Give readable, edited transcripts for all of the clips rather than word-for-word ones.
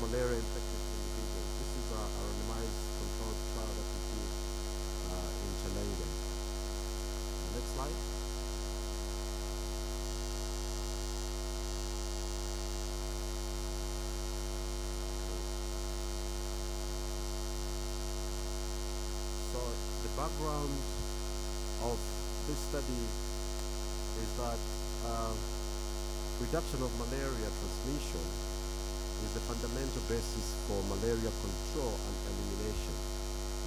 malaria-infected individuals. This is a randomized controlled trial that we did in Challenge. Next slide. So the background of this study is that reduction of malaria transmission is the fundamental basis for malaria control and elimination.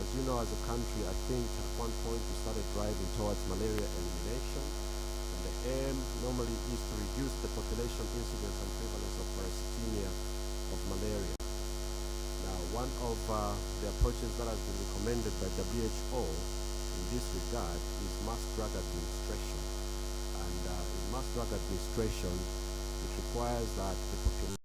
As you know, as a country, I think at one point we started driving towards malaria elimination, and the aim normally is to reduce the population incidence and prevalence of parasitemia of malaria. Now, one of the approaches that has been recommended by WHO in this regard is mass drug administration. And in mass drug administration, it requires that the population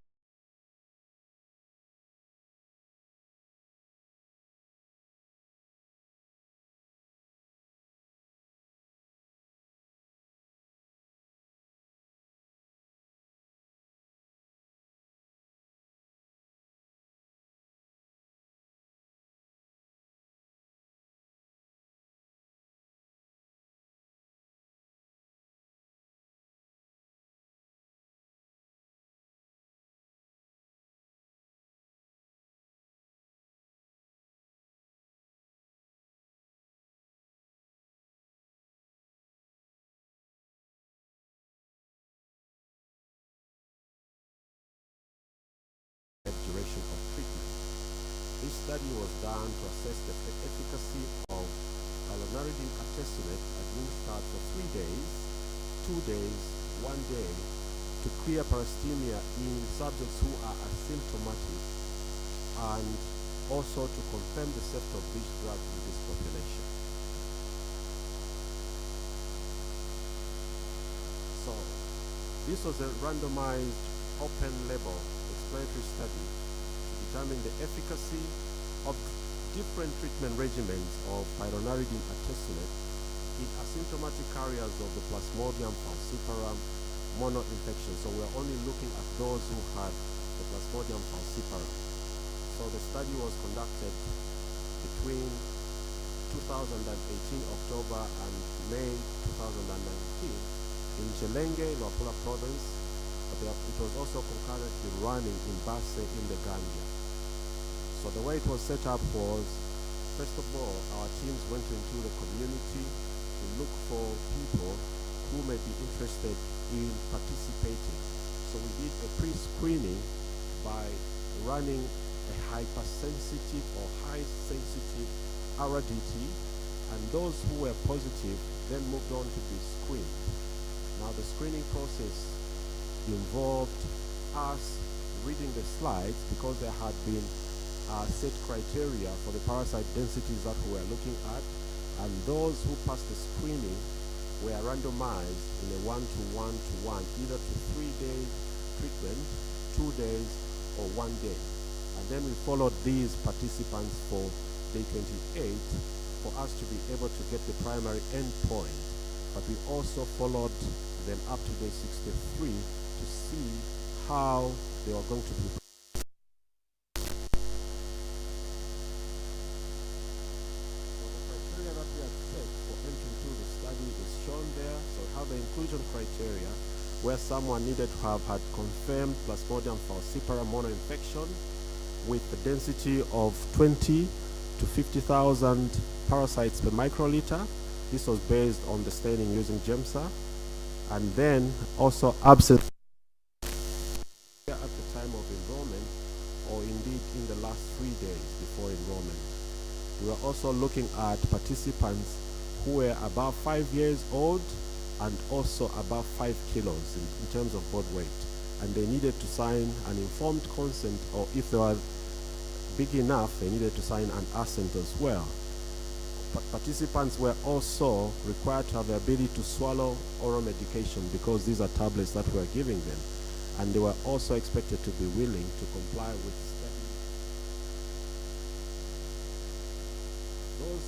duration of treatment. This study was done to assess the efficacy of hyaluronidine artesunate administered for 3 days, 2 days, 1 day to clear parasitemia in subjects who are asymptomatic, and also to confirm the safety of this drug in this population. So this was a randomized open label exploratory study to determine the efficacy of different treatment regimens of hyaluronidine artesunate in asymptomatic carriers of the Plasmodium falciparum monoinfection. So we're only looking at those who had the Plasmodium falciparum. So the study was conducted between 2018 October and May 2019 in Chelenge, Luapula province. But it was also concurrently running in Basse in the Gambia. So the way it was set up was, first of all, our teams went into the community to look for people who may be interested in participating. So we did a pre-screening by running a hypersensitive or high-sensitive RDT, and those who were positive then moved on to be screened. Now the screening process involved us reading the slides because there had been set criteria for the parasite densities that we were looking at, and those who passed the screening were randomized in a 1-to-1-to-1, either to 3 days treatment, 2 days, or 1 day. And then we followed these participants for day 28 for us to be able to get the primary endpoint. But we also followed them up to day 63 to see how they were going to be. So the criteria that we have set for entry into the study is shown there. So we have the inclusion criteria where someone needed to have had confirmed Plasmodium falciparum monoinfection with a density of 20 to 50,000 parasites per microliter. This was based on the staining using GEMSA, and then also absent at the time of enrollment, or indeed in the last 3 days before enrollment. We were also looking at participants who were above 5 years old and also above 5 kilos in terms of body weight, and they needed to sign an informed consent, or if they were big enough, they needed to sign an assent as well. But participants were also required to have the ability to swallow oral medication, because these are tablets that we are giving them, and they were also expected to be willing to comply with study. Those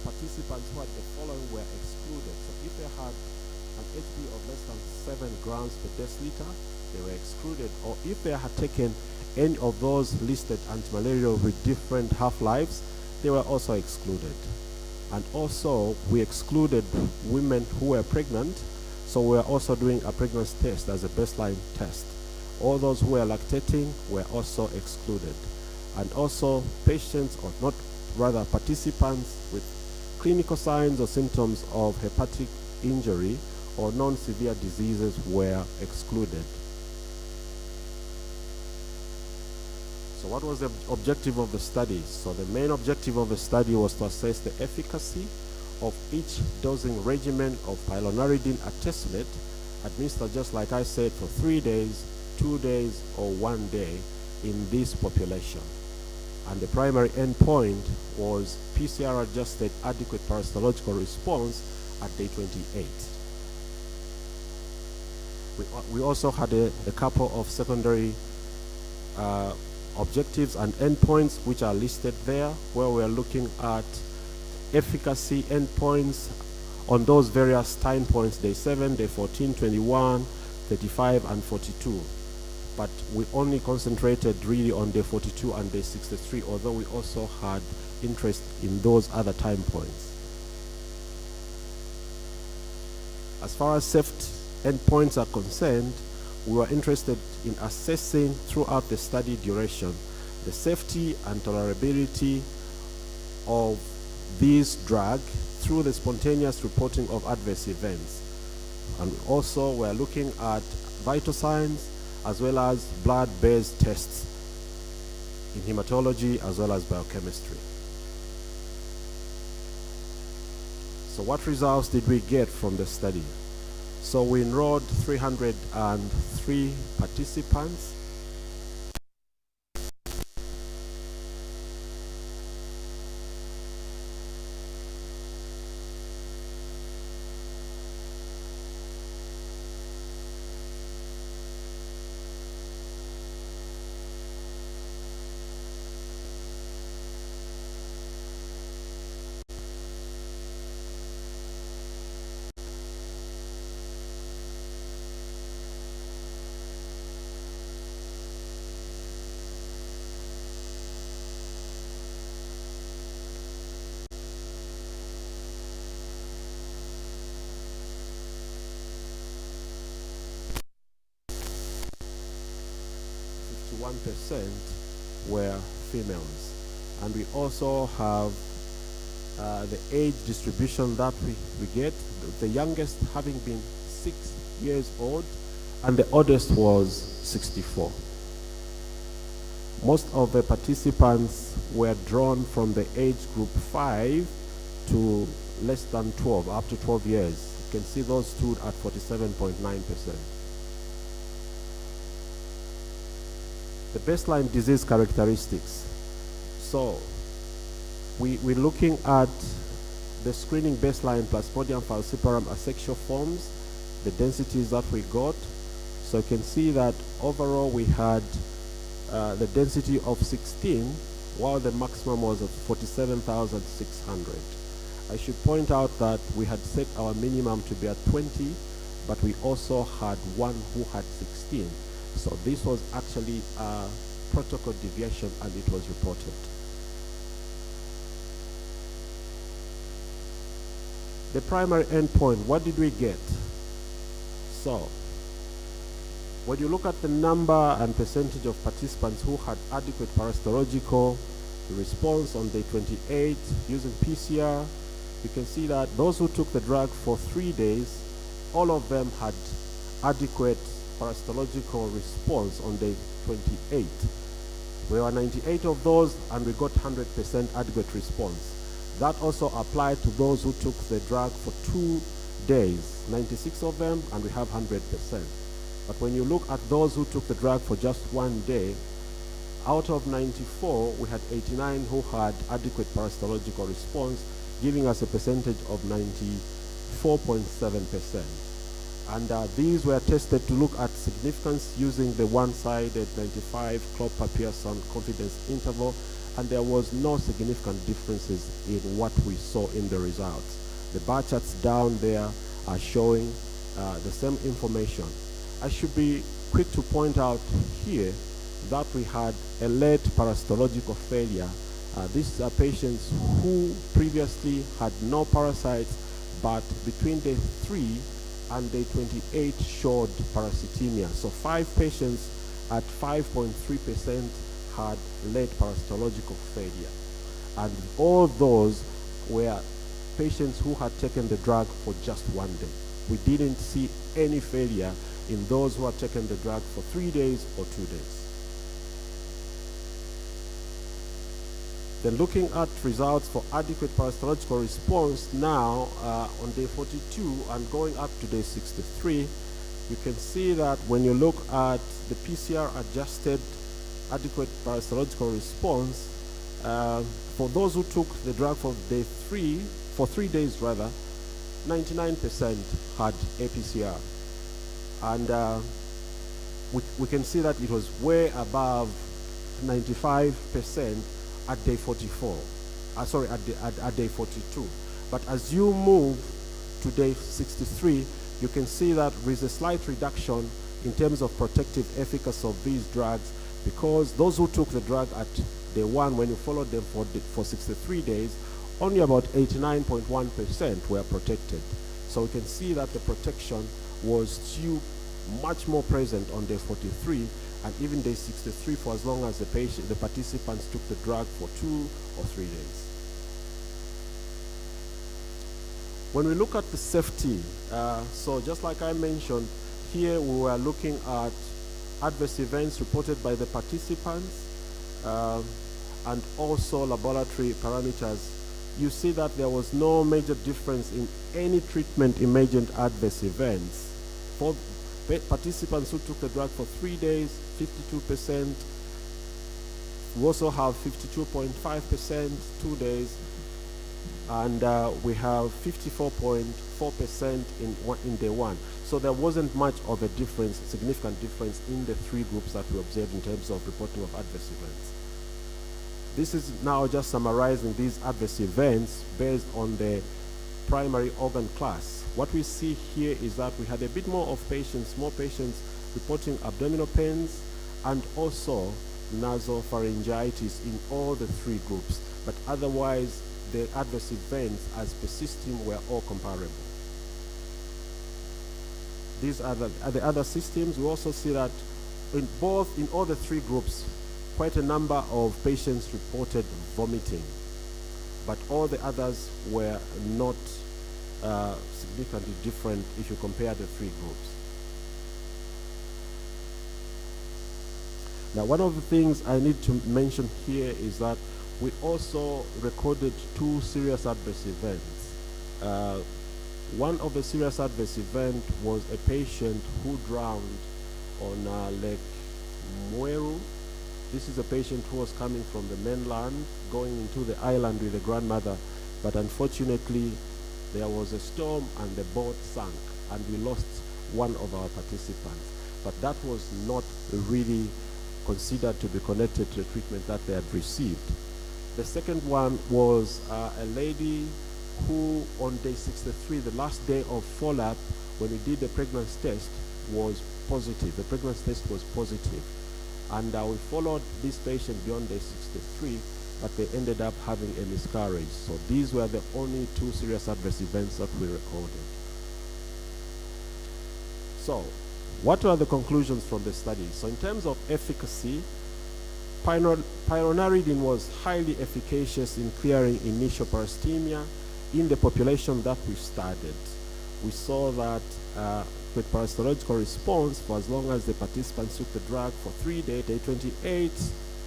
participants who had the following were excluded. So if they had an HB of less than 7 grams per deciliter, they were excluded, or if they had taken any of those listed antimalarial with different half-lives, they were also excluded. And also, we excluded women who were pregnant, so we are also doing a pregnancy test as a baseline test. All those who were lactating were also excluded. And also, patients, or not, rather participants with clinical signs or symptoms of hepatic injury or non-severe diseases were excluded. So what was the objective of the study? So the main objective of the study was to assess the efficacy of each dosing regimen of pyrrolonitide artesunate administered, just like I said, for 3 days, 2 days, or 1 day in this population. And the primary endpoint was PCR-adjusted adequate parasitological response at day 28. We also had a couple of secondary objectives and endpoints which are listed there, where we are looking at efficacy endpoints on those various time points: day 7, day 14, 21, 35, and 42. But we only concentrated really on day 42 and day 63, although we also had interest in those other time points. As far as safety endpoints are concerned, we were interested in assessing throughout the study duration the safety and tolerability of this drug through the spontaneous reporting of adverse events. And also we're looking at vital signs as well as blood-based tests in hematology as well as biochemistry. So what results did we get from the study? So we enrolled 303 participants. Percent were females, and we also have the age distribution that we get, the youngest having been 6 years old and the oldest was 64. Most of the participants were drawn from the age group 5 to less than 12, up to 12 years. You can see those stood at 47.9%. The baseline disease characteristics. So we're looking at the screening baseline Plasmodium falciparum asexual forms, the densities that we got. So you can see that overall we had the density of 16, while the maximum was of 47,600. I should point out that we had set our minimum to be at 20, but we also had one who had 16. So this was actually a protocol deviation and it was reported. The primary endpoint, what did we get? So when you look at the number and percentage of participants who had adequate parasitological response on day 28 using PCR, you can see that those who took the drug for 3 days, all of them had adequate parasitological response on day 28. There were 98 of those and we got 100% adequate response. That also applied to those who took the drug for 2 days, 96 of them, and we have 100%. But when you look at those who took the drug for just 1 day, out of 94, we had 89 who had adequate parasitological response, giving us a percentage of 94.7%. And these were tested to look at significance using the one-sided 95 Klopper-Pearson confidence interval, and there was no significant differences in what we saw in the results. The bar charts down there are showing the same information. I should be quick to point out here that we had a late parasitological failure. These are patients who previously had no parasites, but between day 3 and day 28 showed parasitemia. So 5 patients at 5.3% had late parasitological failure. And all those were patients who had taken the drug for just 1 day. We didn't see any failure in those who had taken the drug for 3 days or 2 days. Then looking at results for adequate parasitological response now on day 42 and going up to day 63, you can see that when you look at the PCR adjusted adequate parasitological response, for those who took the drug for 3 days rather, 99% had APCR. And we can see that it was way above 95% at day 44. At day 42. But as you move to day 63, you can see that there is a slight reduction in terms of protective efficacy of these drugs, because those who took the drug at day 1, when you followed them for 63 days, only about 89.1% were protected. So we can see that the protection was still much more present on day 43 and even day 63 for as long as the participants took the drug for 2 or 3 days. When we look at the safety, so just like I mentioned, here we were looking at adverse events reported by the participants and also laboratory parameters. You see that there was no major difference in any treatment emergent adverse events. For participants who took the drug for 3 days, 52%. We also have 52.5%, 2 days, and we have 54.4% in day 1. So there wasn't much of a difference, significant difference in the 3 groups that we observed in terms of reporting of adverse events. This is now just summarizing these adverse events based on the primary organ class. What we see here is that we had a bit more patients reporting abdominal pains and also nasopharyngitis in all the 3 groups. But otherwise, the adverse events as persisting were all comparable. These are the other systems. We also see that in all the 3 groups, quite a number of patients reported vomiting, but all the others were not significantly different if you compare the 3 groups. Now, one of the things I need to mention here is that we also recorded 2 serious adverse events. One of the serious adverse events was a patient who drowned on Lake Mweru. This is a patient who was coming from the mainland, going into the island with a grandmother, but unfortunately there was a storm and the boat sank and we lost one of our participants. But that was not really considered to be connected to the treatment that they had received. The second one was a lady who on day 63, the last day of follow-up, when we did the pregnancy test, was positive. The pregnancy test was positive. And we followed this patient beyond day 63, but they ended up having a miscarriage. So these were the only 2 serious adverse events that we recorded. So what are the conclusions from the study? So in terms of efficacy, pyrrolizine was highly efficacious in clearing initial parasitemia in the population that we studied. We saw that with parasitological response for as long as the participants took the drug for 3 days. Day 28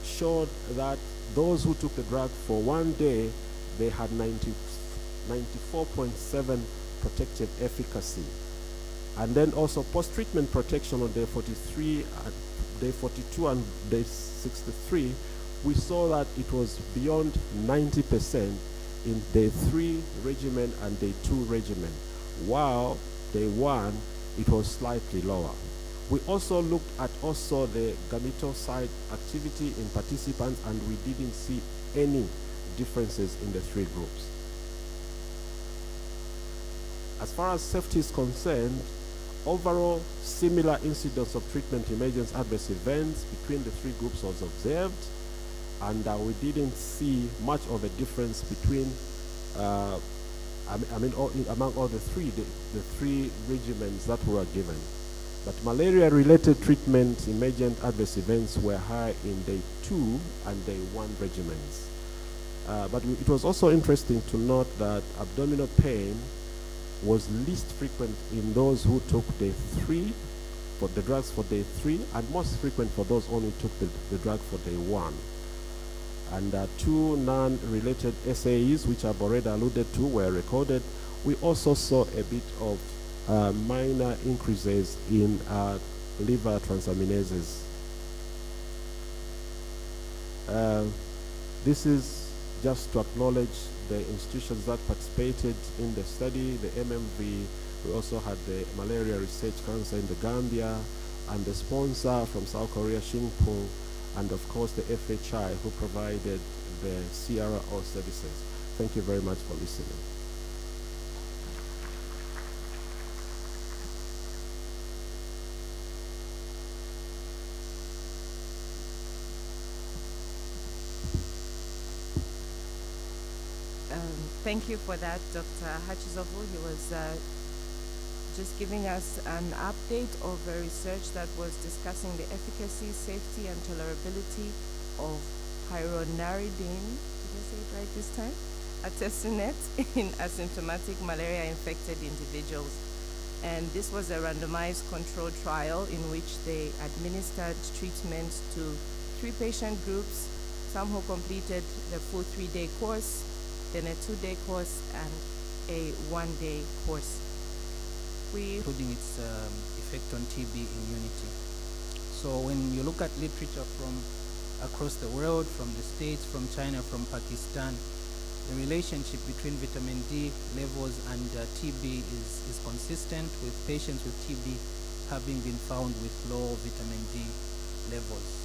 showed that those who took the drug for 1 day, they had 94.7 protective efficacy. And then also post-treatment protection on day 43, day 42 and day 63, we saw that it was beyond 90% in day 3 regimen and day 2 regimen, while day 1 it was slightly lower. We also looked at the gametocyte activity in participants, and we didn't see any differences in the 3 groups. As far as safety is concerned, overall similar incidence of treatment-emergent adverse events between the three groups was observed, and we didn't see much of a difference between among all the three regimens that were given. But malaria-related treatment-emergent adverse events were high in day 2 and day 1 regimens. But it was also interesting to note that abdominal pain was least frequent in those who took day 3 for the drugs for day 3, and most frequent for those only took the drug for day 1. And 2 non-related SAEs, which I've already alluded to, were recorded. We also saw a bit of minor increases in liver transaminases. This is just to acknowledge the institutions that participated in the study, the MMV. We also had the Malaria Research Council in the Gambia, and the sponsor from South Korea, Shingpung, and of course the FHI, who provided the CRO services. Thank you very much for listening. Thank you for that, Dr. Hachizovu. He was just giving us an update of a research that was discussing the efficacy, safety, and tolerability of hyaluronidine, did I say it right this time? Artesunate in asymptomatic malaria-infected individuals. And this was a randomized controlled trial in which they administered treatment to 3 patient groups, some who completed the full 3-day course, then a 2-day course, and a 1-day course. Including its effect on TB immunity. So when you look at literature from across the world, from the States, from China, from Pakistan, the relationship between vitamin D levels and TB is consistent, with patients with TB having been found with low vitamin D levels.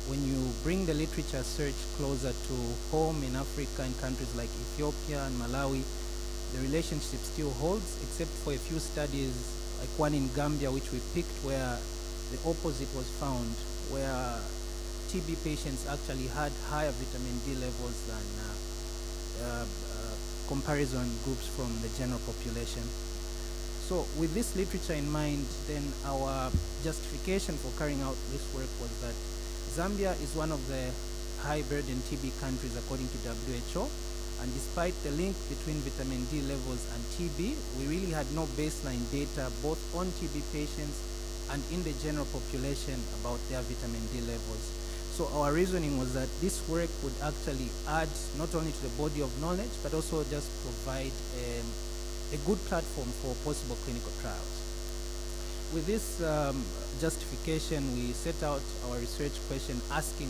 When you bring the literature search closer to home in Africa, in countries like Ethiopia and Malawi, the relationship still holds, except for a few studies, like one in Gambia, which we picked, where the opposite was found, where TB patients actually had higher vitamin D levels than comparison groups from the general population. So with this literature in mind, then our justification for carrying out this work was that Zambia is one of the high burden TB countries according to WHO, and despite the link between vitamin D levels and TB, we really had no baseline data both on TB patients and in the general population about their vitamin D levels. So our reasoning was that this work would actually add not only to the body of knowledge, but also just provide a good platform for possible clinical trials. With this justification, we set out our research question asking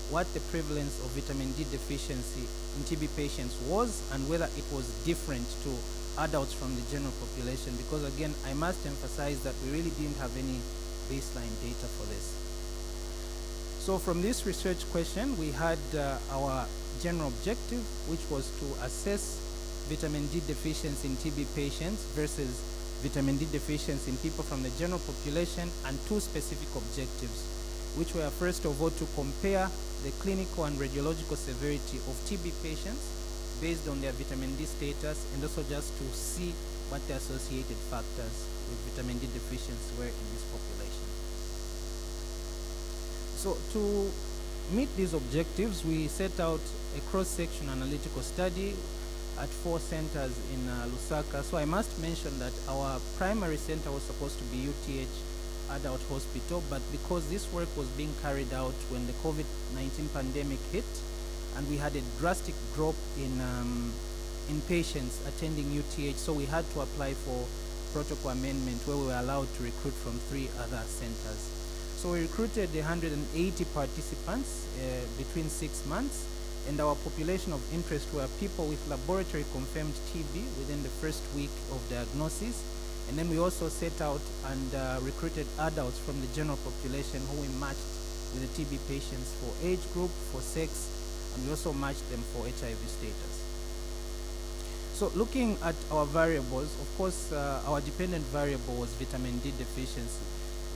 what the prevalence of vitamin D deficiency in TB patients was, and whether it was different to adults from the general population, because again, I must emphasize that we really didn't have any baseline data for this. So from this research question, we had our general objective, which was to assess vitamin D deficiency in TB patients versus vitamin D deficiency in people from the general population, and 2 specific objectives, which were first of all to compare the clinical and radiological severity of TB patients based on their vitamin D status, and also just to see what the associated factors with vitamin D deficiency were in this population. So to meet these objectives, we set out a cross-section analytical study at 4 centers in Lusaka. So I must mention that our primary center was supposed to be UTH Adult Hospital, but because this work was being carried out when the COVID-19 pandemic hit, and we had a drastic drop in patients attending UTH, so we had to apply for protocol amendment where we were allowed to recruit from 3 other centers. So we recruited 180 participants between 6 months, and our population of interest were people with laboratory confirmed TB within the first week of diagnosis. And then we also set out and recruited adults from the general population who we matched with the TB patients for age group, for sex, and we also matched them for HIV status. So looking at our variables, of course, our dependent variable was vitamin D deficiency.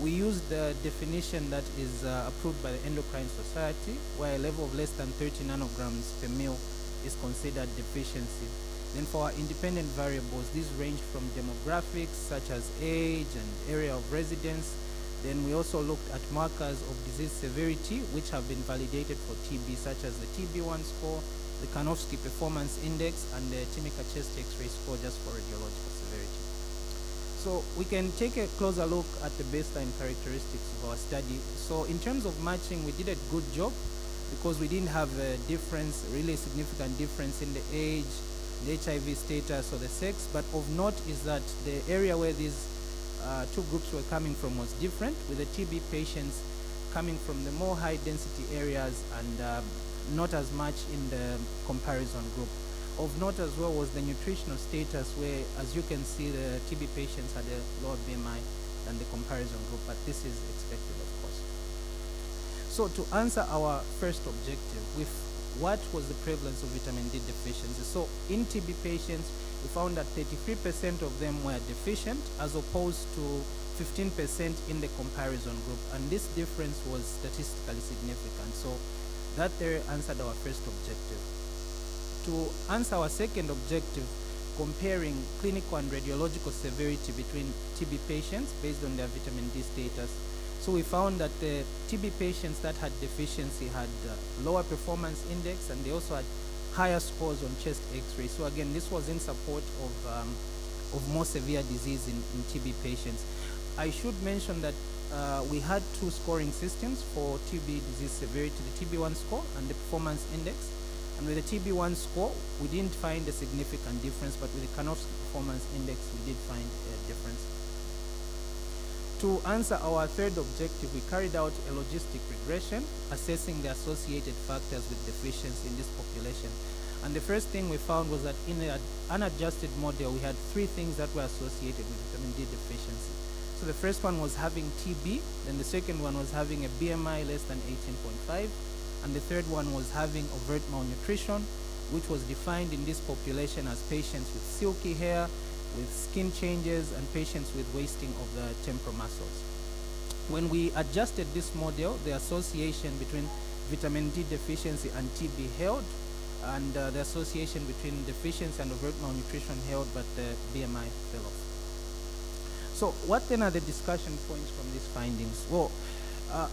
We used the definition that is approved by the Endocrine Society, where a level of less than 30 nanograms per mil is considered deficiency. Then for our independent variables, these range from demographics such as age and area of residence. Then we also looked at markers of disease severity, which have been validated for TB, such as the TB1 score, the Karnofsky Performance Index, and the Timika Chest X-ray score, just for radiological severity. So we can take a closer look at the baseline characteristics of our study. So in terms of matching, we did a good job because we didn't have a difference, really significant difference in the age, the HIV status, or the sex. But of note is that the area where these two groups were coming from was different, with the TB patients coming from the more high density areas and not as much in the comparison group. Of note as well was the nutritional status, where, as you can see, the TB patients had a lower BMI than the comparison group, but this is expected, of course. So to answer our first objective, with what was the prevalence of vitamin D deficiency? So in TB patients, we found that 33% of them were deficient, as opposed to 15% in the comparison group, and this difference was statistically significant. So that there answered our first objective. To answer our second objective, comparing clinical and radiological severity between TB patients based on their vitamin D status. So we found that the TB patients that had deficiency had lower performance index, and they also had higher scores on chest X-ray. So again, this was in support of more severe disease in TB patients. I should mention that we had two scoring systems for TB disease severity, the TB1 score and the performance index. And with the TB1 score, we didn't find a significant difference, but with the Karnofsky Performance Index, we did find a difference. To answer our third objective, we carried out a logistic regression, assessing the associated factors with deficiency in this population. And the first thing we found was that in an unadjusted model, we had three things that were associated with vitamin D deficiency. So the first one was having TB, then the second one was having a BMI less than 18.5, and the third one was having overt malnutrition, which was defined in this population as patients with silky hair, with skin changes, and patients with wasting of the temporal muscles. When we adjusted this model, the association between vitamin D deficiency and TB held, and the association between deficiency and overt malnutrition held, but the BMI fell off. So what then are the discussion points from these findings? Well,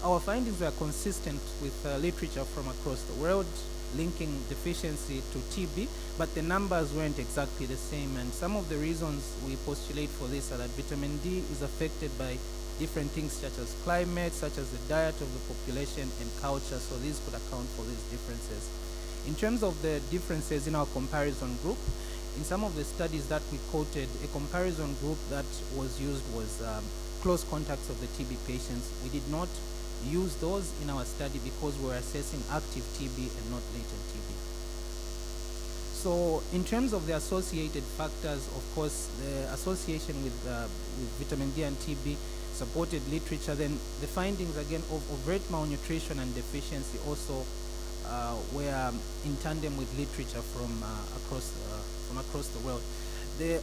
our findings are consistent with literature from across the world linking deficiency to TB, but the numbers weren't exactly the same, and some of the reasons we postulate for this are that vitamin D is affected by different things such as climate, such as the diet of the population and culture, so these could account for these differences. In terms of the differences in our comparison group, in some of the studies that we quoted, a comparison group that was used was close contacts of the TB patients. We did not use those in our study because we were assessing active TB and not latent TB. So in terms of the associated factors, of course, the association with vitamin D and TB supported literature. Then the findings again of overt malnutrition and deficiency also were in tandem with literature from across the world.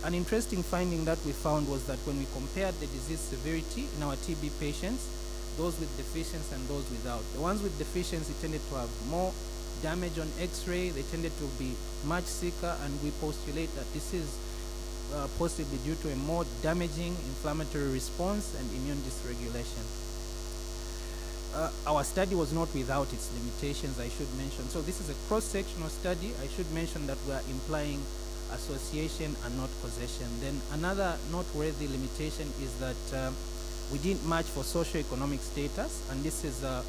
An interesting finding that we found was that when we compared the disease severity in our TB patients, those with deficiency and those without, the ones with deficiency tended to have more damage on X-ray, they tended to be much sicker, and we postulate that this is possibly due to a more damaging inflammatory response and immune dysregulation. Our study was not without its limitations, I should mention. So this is a cross-sectional study. I should mention that we are implying association and not causation. Then another noteworthy limitation is that we didn't match for socioeconomic status, and this is a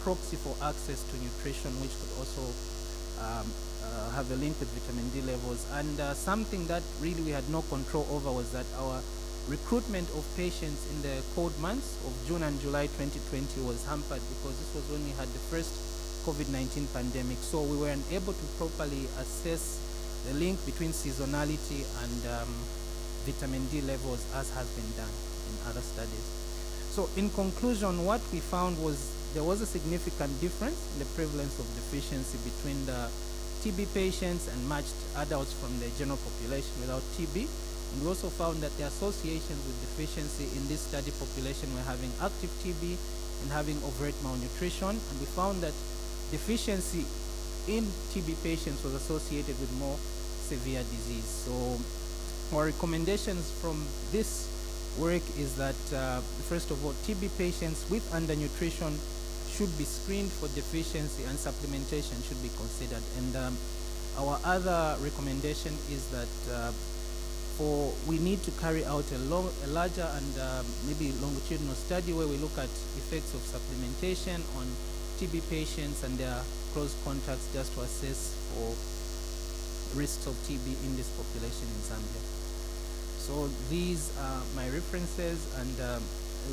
proxy for access to nutrition, which could also have a link with vitamin D levels. And something that really we had no control over was that our recruitment of patients in the cold months of June and July 2020 was hampered because this was when we had the first COVID-19 pandemic. So we weren't able to properly assess the link between seasonality and vitamin D levels as has been done in other studies. So in conclusion, what we found was there was a significant difference in the prevalence of deficiency between the TB patients and matched adults from the general population without TB. And we also found that the associations with deficiency in this study population were having active TB and having overt malnutrition. And we found that deficiency in TB patients was associated with more severe disease. So our recommendations from this work is that, first of all, TB patients with undernutrition should be screened for deficiency and supplementation should be considered. And our other recommendation is that we need to carry out a larger and maybe longitudinal study where we look at effects of supplementation on TB patients and their close contacts just to assess for risks of TB in this population in Zambia. So these are my references and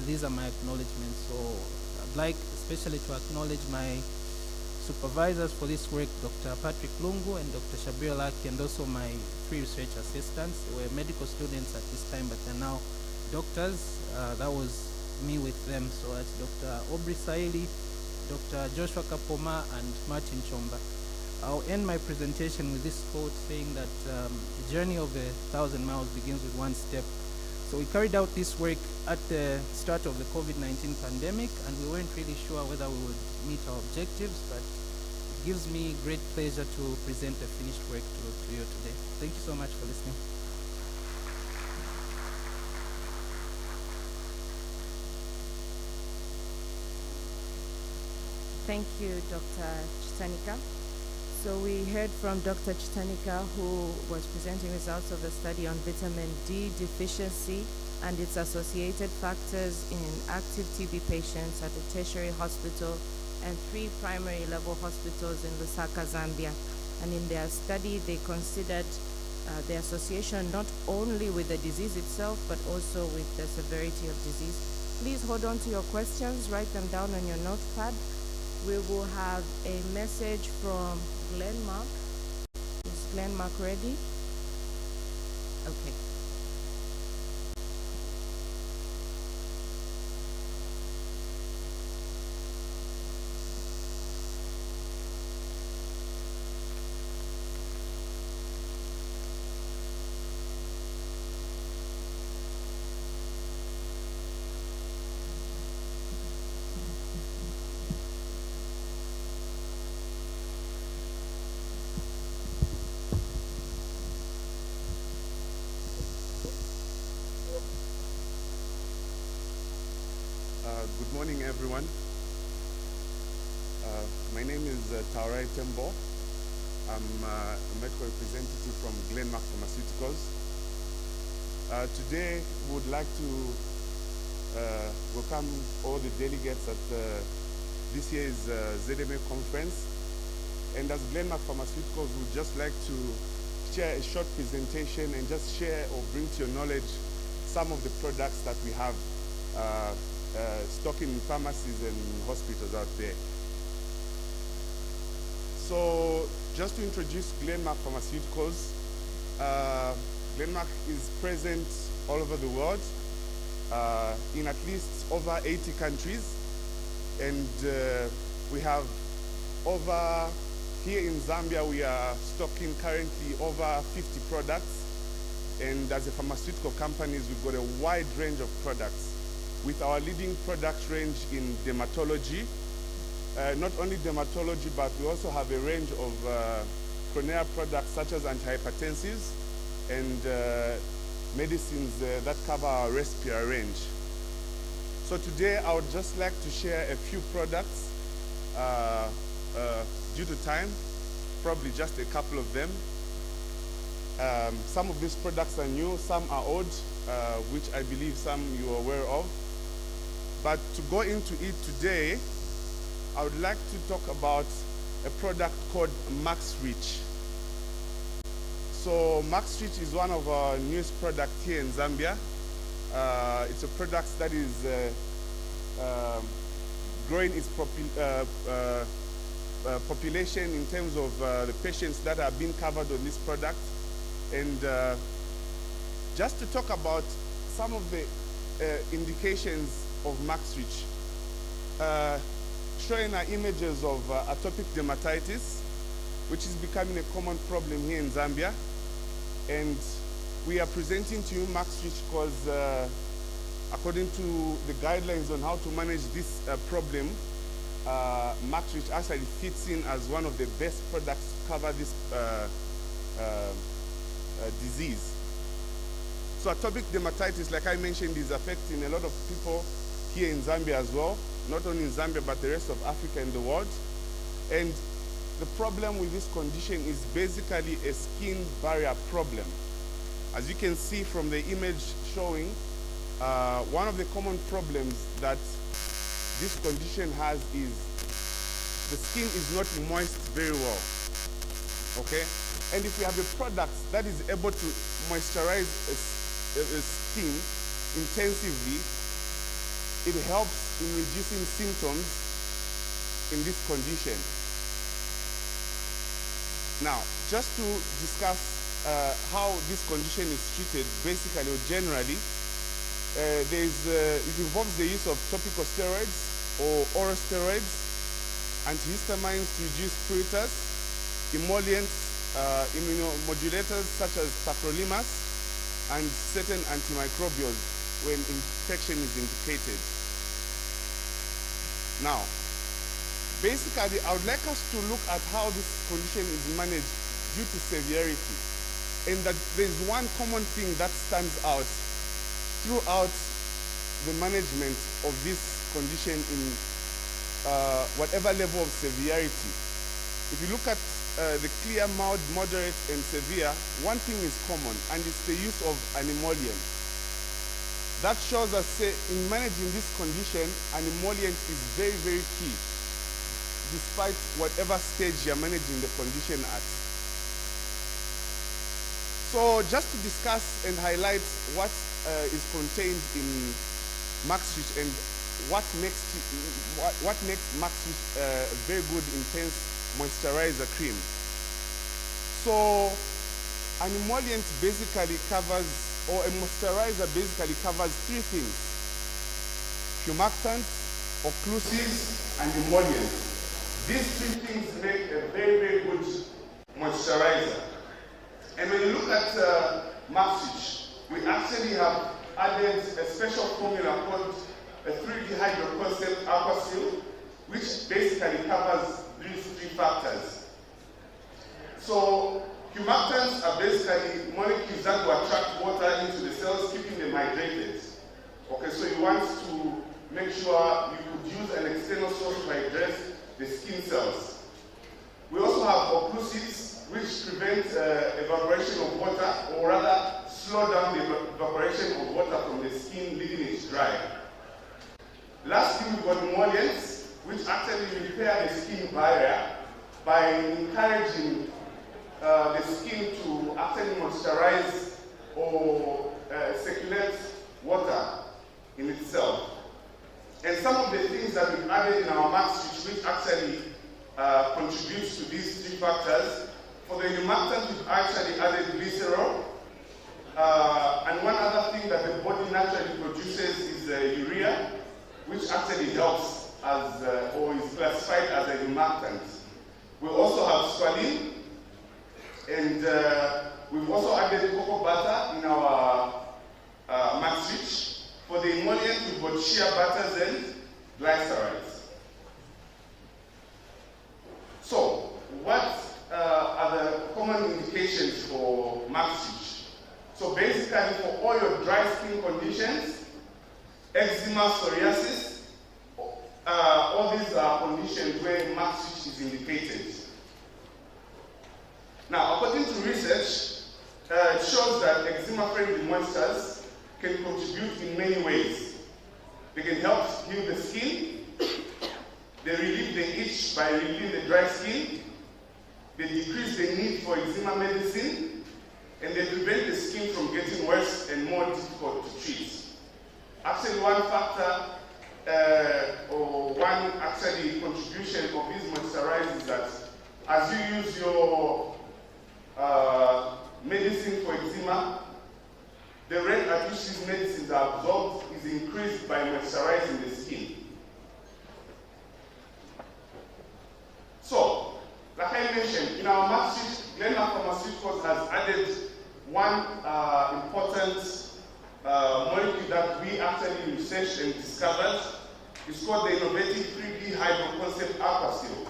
these are my acknowledgements. So I'd like especially to acknowledge my supervisors for this work, Dr. Patrick Lungu and Dr. Shabir Laki, and also my 3 research assistants. They were medical students at this time, but they're now doctors. That was me with them. So that's Dr. Aubrey Saili, Dr. Joshua Kapoma, and Martin Chomba. I'll end my presentation with this quote saying that the journey of 1,000 miles begins with one step. So we carried out this work at the start of the COVID-19 pandemic, and we weren't really sure whether we would meet our objectives, but it gives me great pleasure to present the finished work to you today. Thank you so much for listening. Thank you, Dr. Chitanika. So we heard from Dr. Chitanika, who was presenting results of the study on vitamin D deficiency and its associated factors in active TB patients at a tertiary hospital and 3 primary level hospitals in Lusaka, Zambia. And in their study, they considered the association not only with the disease itself, but also with the severity of disease. Please hold on to your questions, write them down on your notepad. We will have a message from Glenmark. Is Glenmark ready? Okay. Good morning, everyone. My name is Taurai Tembo. I'm a medical representative from Glenmark Pharmaceuticals. Today, we would like to welcome all the delegates at this year's ZMA conference. And as Glenmark Pharmaceuticals, we would just like to share a short presentation and just share or bring to your knowledge some of the products that we have stock in pharmacies and hospitals out there. So just to introduce Glenmark Pharmaceuticals, Glenmark is present all over the world in at least over 80 countries, and we have over, here in Zambia we are stocking currently over 50 products, and as a pharmaceutical companies we've got a wide range of products with our leading product range in dermatology. Not only dermatology, but we also have a range of chronic products such as antihypertensives and medicines that cover our respiratory range. So today I would just like to share a few products due to time, probably just a couple of them. Some of these products are new, some are old, which I believe some you are aware of. But to go into it today, I would like to talk about a product called MaxReach. So MaxReach is one of our newest products here in Zambia. It's a product that is growing its population in terms of the patients that are being covered on this product. And just to talk about some of the indications of MaxReach, showing our images of atopic dermatitis. which is becoming a common problem here in Zambia. And we are presenting to you MaxReach because according to the guidelines on how to manage this problem, MaxReach actually fits in as one of the best products to cover this disease. So atopic dermatitis, like I mentioned, is affecting a lot of people here in Zambia as well, not only in Zambia but the rest of Africa and the world. And the problem with this condition is basically a skin barrier problem. As you can see from the image showing, one of the common problems that this condition has is the skin is not moist very well, okay? And if we have a product that is able to moisturize a skin intensively, it helps in reducing symptoms in this condition. Now, just to discuss how this condition is treated, basically or generally, it involves the use of topical steroids or oral steroids, antihistamines to reduce pruritus, emollients, immunomodulators such as tacrolimus, and certain antimicrobials when infection is indicated. Now, basically, I would like us to look at how this condition is managed due to severity, and that there's one common thing that stands out throughout the management of this condition in whatever level of severity. If you look at the clear, mild, moderate, and severe, one thing is common, and it's the use of an emollient. That shows us, in managing this condition, an emollient is very, very key, despite whatever stage you're managing the condition at. So just to discuss and highlight what is contained in MaxReach and what makes MaxReach a very good intense moisturizer cream. So an emollient basically covers, or a moisturizer basically covers three things: humectants, occlusives, and emollients. These three things make a very, very good moisturizer. And when you look at MaxReach, we actually have added a special formula called a 3D hydroconcept aquasil, which basically covers these three factors. So humectants are basically molecules that will attract water into the cells, keeping them hydrated. Okay, so you want to make sure you could use an external source to hydrate the skin cells. We also have occlusives, which prevent evaporation of water, or rather slow down the evaporation of water from the skin, leaving it dry. Lastly, we've got emollients, which actually repair the skin barrier by encouraging the skin to actually moisturize or circulate water in itself. And some of the things that we've added in our MaxReach, which actually contributes to these three factors. For the humectant, we've actually added glycerol. And one other thing that the body naturally produces is urea, which actually helps as, or is classified as a humectant. We also have squalene, and we've also added cocoa butter in our MaxReach. For the emollient, we've got shea butters and glycerides. So, what are the common indications for MaxReach? So basically, for all your dry skin conditions, eczema, psoriasis, all these are conditions where MaxReach is indicated. Now, according to research, it shows that eczema-friendly moistures can contribute in many ways. They can help heal the skin, they relieve the itch by relieving the dry skin, they decrease the need for eczema medicine, and they prevent the skin from getting worse and more difficult to treat. Actually, one factor or one actually contribution of these moisturizers is that as you use your medicine for eczema, the rate at which these medicines are absorbed is increased by moisturizing the skin. So, like I mentioned, in our mark sheet, Glenmark Pharmaceuticals has added one important molecule that we actually researched and discovered. It's called the innovative 3D hydroconcept aquasil,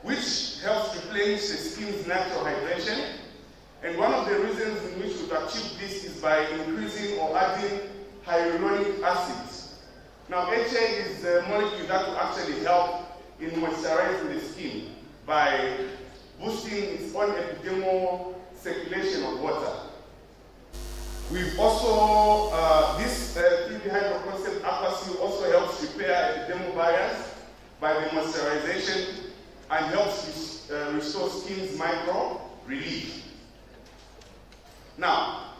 which helps replenish the skin's natural hydration. And one of the reasons in which we've achieved this is by increasing or adding hyaluronic acid. Now, HA is the molecule that will actually help in moisturizing the skin by boosting its own epidermal circulation of water. We've also, this 3D hydroconcept aquasil also helps repair epidermal barriers by the moisturization and helps restore skin's micro relief. Now,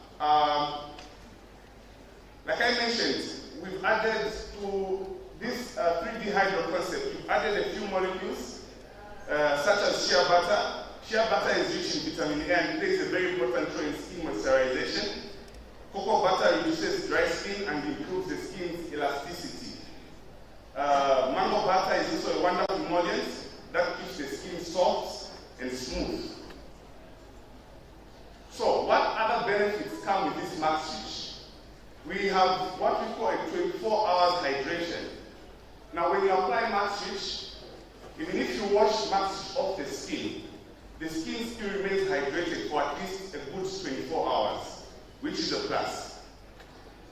like I mentioned, we've added to this 3D hydroconcept, we've added a few molecules such as shea butter. Shea butter is rich in vitamin A and plays a very important role in skin moisturization. Cocoa butter reduces dry skin and improves the skin's elasticity. Mango butter is also a wonderful emollient that keeps the skin soft and smooth. So, what other benefits come with this max switch? We have what we call a 24 hours hydration. Now, when you apply max switch, even if you wash max switch off the skin still remains hydrated for at least a good 24 hours, which is a plus.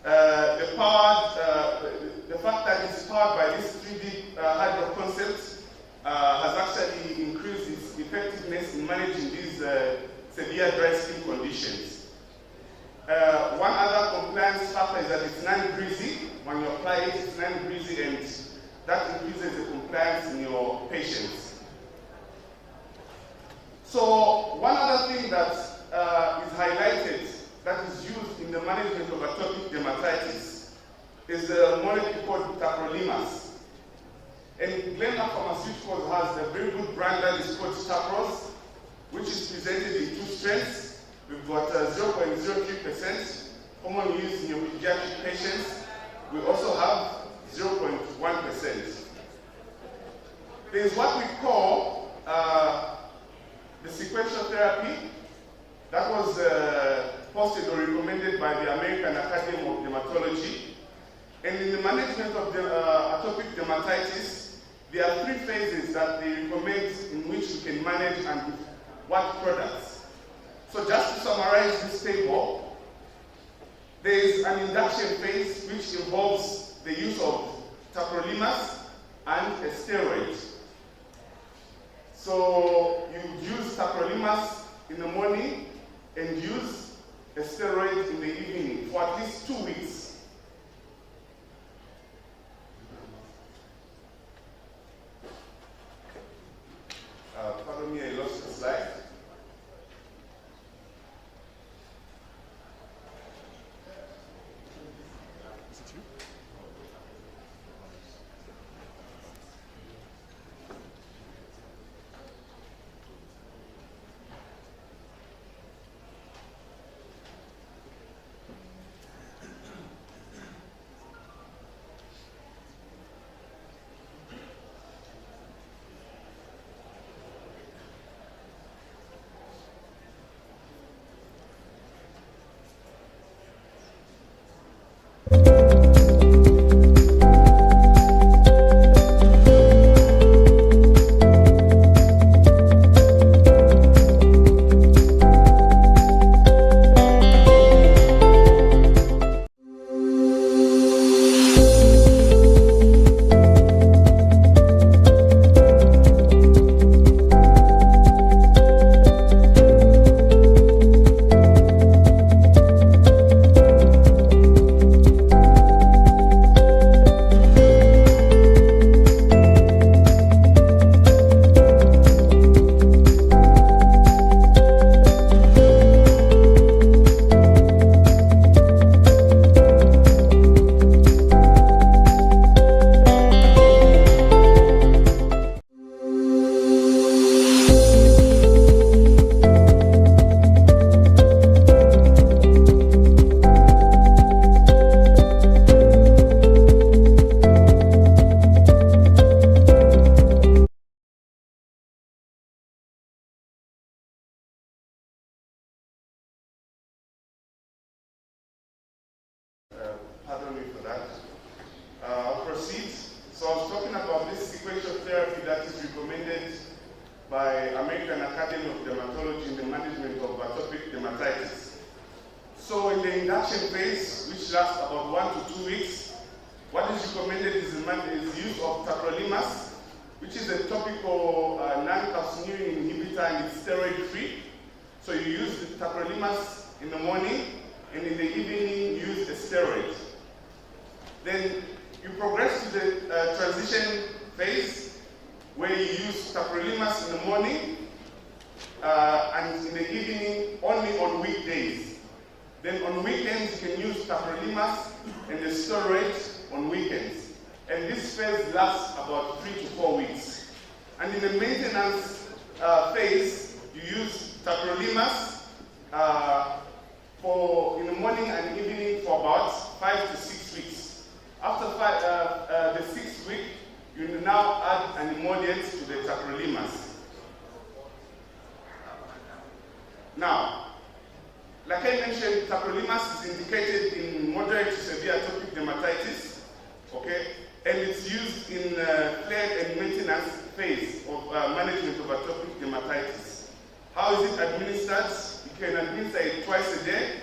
The fact that it's powered by this 3D hydroconcept has actually increased its effectiveness in managing these severe dry skin conditions. One other compliance factor is that it's non-greasy. When you apply it, it's non-greasy, and that increases the compliance in your patients. So one other thing that is highlighted that is used in the management of atopic dermatitis is a molecule called tacrolimus. And Glenmark Pharmaceuticals has a very good brand that is called Tacros, which is presented in two strengths. We've got 0.03%, commonly used in your pediatric patients. We also have 0.1%. There is what we call the sequential therapy that was posted or recommended by the American Academy of Dermatology. And in the management of the atopic dermatitis, there are 3 phases that they recommend in which you can manage and with what products. So just to summarize this table, there is an induction phase which involves the use of tacrolimus and a steroid. So you use tacrolimus in the morning and use a steroid in the evening for at least 2 weeks. Pardon me, I lost the slide. Is it you? the induction phase, which lasts about 1 to 2 weeks, what is recommended is the use of tacrolimus, which is a topical non-calcineurin inhibitor, and it's steroid-free. So you use the tacrolimus in the morning, and in the evening use a steroid. Then you progress to the transition phase, where you use tacrolimus in the morning, and in the evening only on weekdays. Then on weekends you can use tacrolimus and the steroid on weekends. And this phase lasts about 3 to 4 weeks. And in the maintenance phase, you use tacrolimus in the morning and evening for about 5 to 6 weeks. After the 6th week, you now add an emollient to the tacrolimus. Now, like I mentioned, tacrolimus is indicated in moderate to severe atopic dermatitis, okay? And it's used in flared and maintenance phase of management of atopic dermatitis. How is it administered? You can administer it twice a day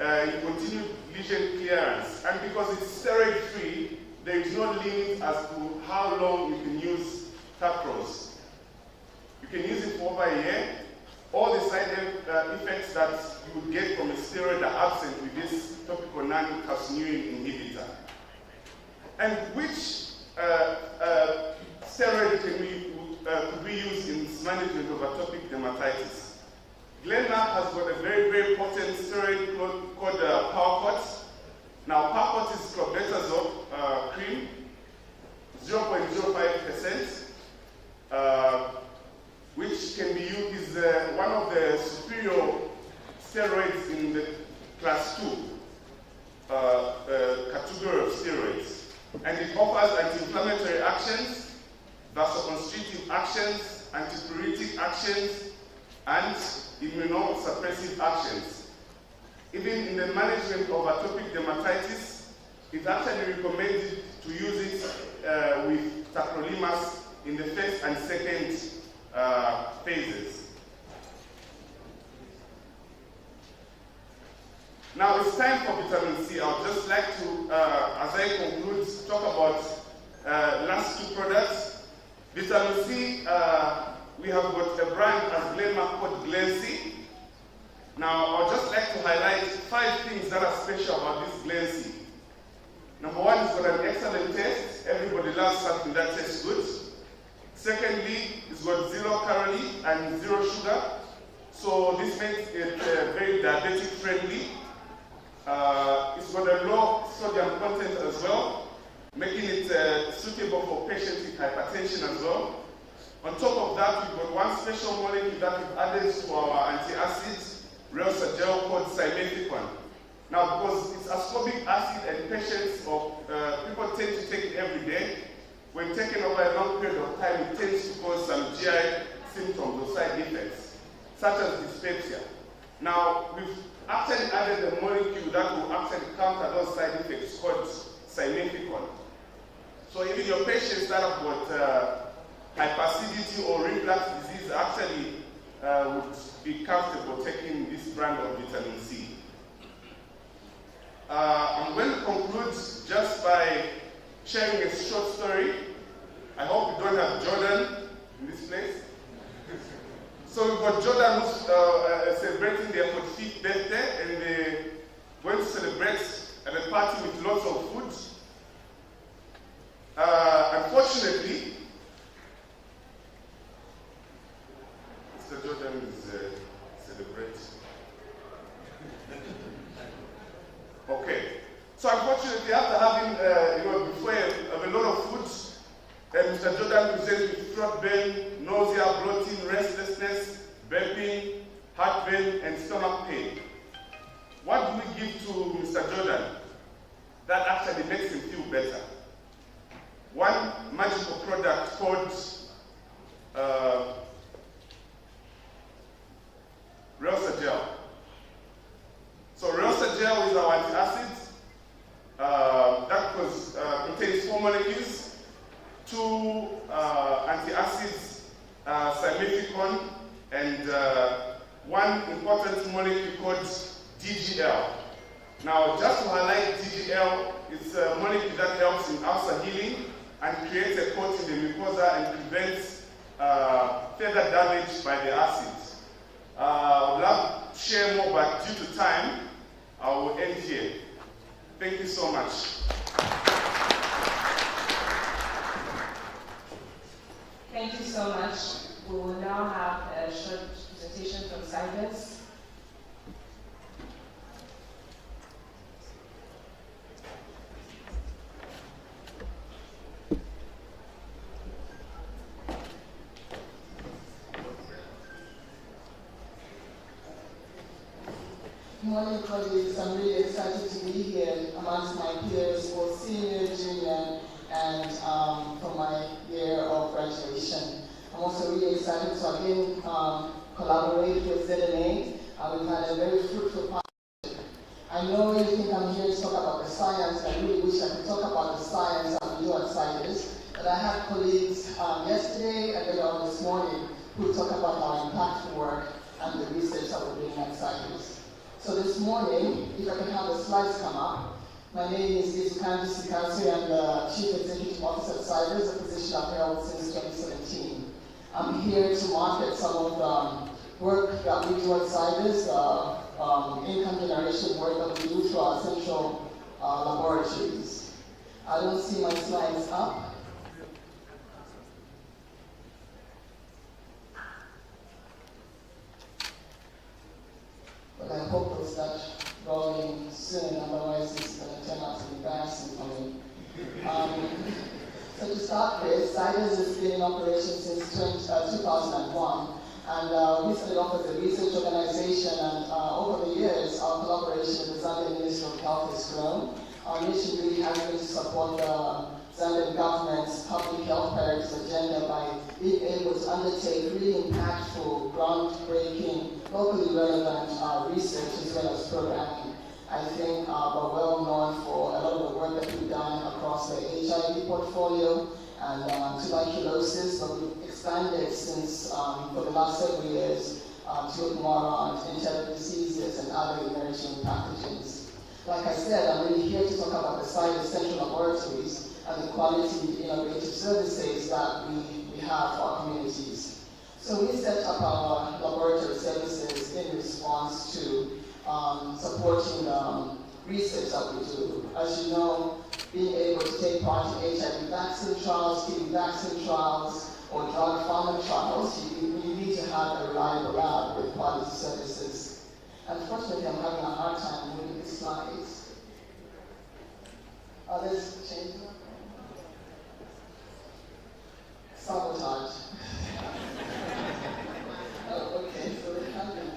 in continued lesion clearance. And because it's steroid-free, there is no limit as to how long you can use tacros. You can use it for over a year. All the side effects that you would get from a steroid are absent with this topical non-calcineurin inhibitor. And which steroid could we use in management of atopic dermatitis? Glenmark has got a very, very potent steroid called Powercot. Now, Powercot is clobetasol cream, 0.05%, which can be used, is one of the superior steroids in the class 2 category of steroids. And it offers anti-inflammatory actions, vasoconstrictive actions, antipruritic actions, and immunosuppressive actions. Even in the management of atopic dermatitis, it's actually recommended to use it with tacrolimus in the first and second phases. Now it's time for vitamin C. I would just like to, as I conclude, talk about last 2 products. Vitamin C, we have got a brand as Glenmark called Glen-C. Now I would just like to highlight 5 things that are special about this Glen-C. Number 1, it's got an excellent taste. Everybody loves something that tastes good. Secondly, it's got 0 calorie and 0 sugar. So this makes it very diabetic friendly. It's got a low sodium content as well, making it suitable for patients with hypertension as well. On top of that, we've got one special molecule that we've added to our antacid Realsa gel called simethicone. Now, because it's ascorbic acid and patients or people tend to take it every day, when taken over a long period of time, it tends to cause some GI symptoms or side effects, such as dyspepsia. Now, we've actually added a molecule that will actually counter those side effects called simethicone. So even your patients that have got hyperacidity or reflux disease actually would be comfortable taking this brand of vitamin C. I'm going to conclude just by sharing a short story. I hope you don't have Jordan in this place. So we've got Jordan who's celebrating their 45th birthday, and they're going to celebrate at a party with lots of food. Unfortunately, Mr. Jordan is celebrating. Okay. So unfortunately, after having, before a lot of food, Mr. Jordan presents with throat pain, nausea, bloating, restlessness, burping, heartburn, and stomach pain. What do we give to Mr. Jordan that actually makes him feel better? One magical product called Realsa gel. So Realsa gel is our antacid that contains 4 molecules. 2 antacids, simethicone, and 1 important molecule called DGL. Now, just to highlight DGL, it's a molecule that helps in ulcer healing and creates a coat in the mucosa and prevents further damage by the acid. I would love to share more, but due to time, I will end here. Thank you so much. Thank you so much. We will now have a short presentation from Cybers. Good morning, colleagues. I'm really excited to be here amongst my peers, both senior, junior, and for my year of graduation. I'm also really excited to again collaborate with ZNA. We've had a very fruitful partnership. I know you think I'm here to talk about the science. I really wish I could talk about the science that we do at CITES, but I had colleagues yesterday and later on this morning who talk about our impactful work and the research that we're doing at CITES. So this morning, if I can have the slides come up, my name is Izukanji Sikasi. I'm the Chief Executive Officer at CITES, a position I've held since 2017. I'm here to market some of the work that we do at CITES, income generation work that we do through our central laboratories. I don't see my slides up. But I hope they'll start rolling soon, otherwise it's going to turn out to be embarrassing for me. So to start with, CITES has been in operation since 2001, and we started off as a research organization, and over the years, our collaboration with the Zambian Ministry of Health has grown. Our mission really has been to support the Zambian government's public health priorities agenda by being able to undertake really impactful, groundbreaking, locally relevant research as well as programming. I think we're well known for a lot of the work that we've done across the HIV portfolio and tuberculosis, but we've expanded since for the last several years to look more around inherited diseases and other emerging pathogens. Like I said, I'm really here to talk about the CITES central laboratories and the quality innovative services that we have for our communities. So we set up our laboratory services in response to supporting the research that we do. As you know, being able to take part in HIV vaccine trials, TB vaccine trials, or drug pharma trials, you need to have a reliable lab with quality services. Unfortunately, I'm having a hard time moving the slides. Others change them? Sabotage. Oh, okay, so they have been.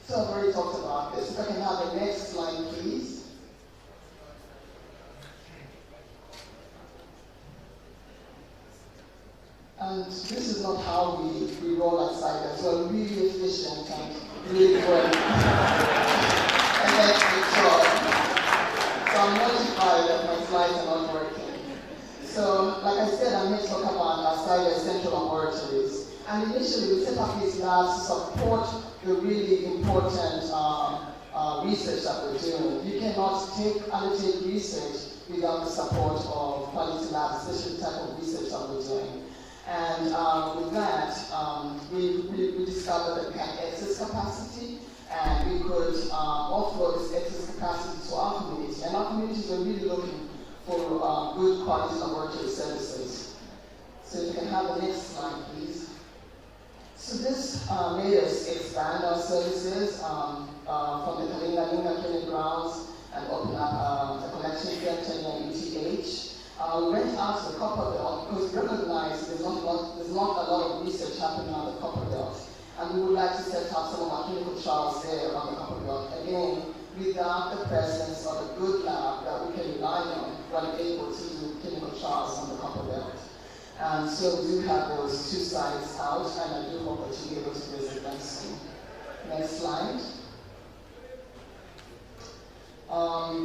So I've already talked about this. If I can have the next slide, please. And this is not how we roll at CITES. We're really efficient and really good. And that's the job. So I'm notified that my slides are not working. So, like I said, I'm here to talk about our CITES central laboratories. And initially, we set up these labs to support the really important research that we're doing. You cannot undertake research without the support of quality labs, especially the type of research that we're doing. And with that, we discovered that we had excess capacity, and we could offload this excess capacity to our community. And our communities are really looking for good quality laboratory services. So if you can have the next slide, please. So this made us expand our services from the Kalinga clinic grounds and open up a collection center near UTH. We went out to the copper belt because we recognize there's not a lot of research happening on the copper belt. And we would like to set up some of our clinical trials there on the copper belt. Again, without the presence of a good lab that we can rely on when able to do clinical trials on the copper belt. And so we do have those two sites out, and I do hope that you'll be able to visit them soon. Next slide.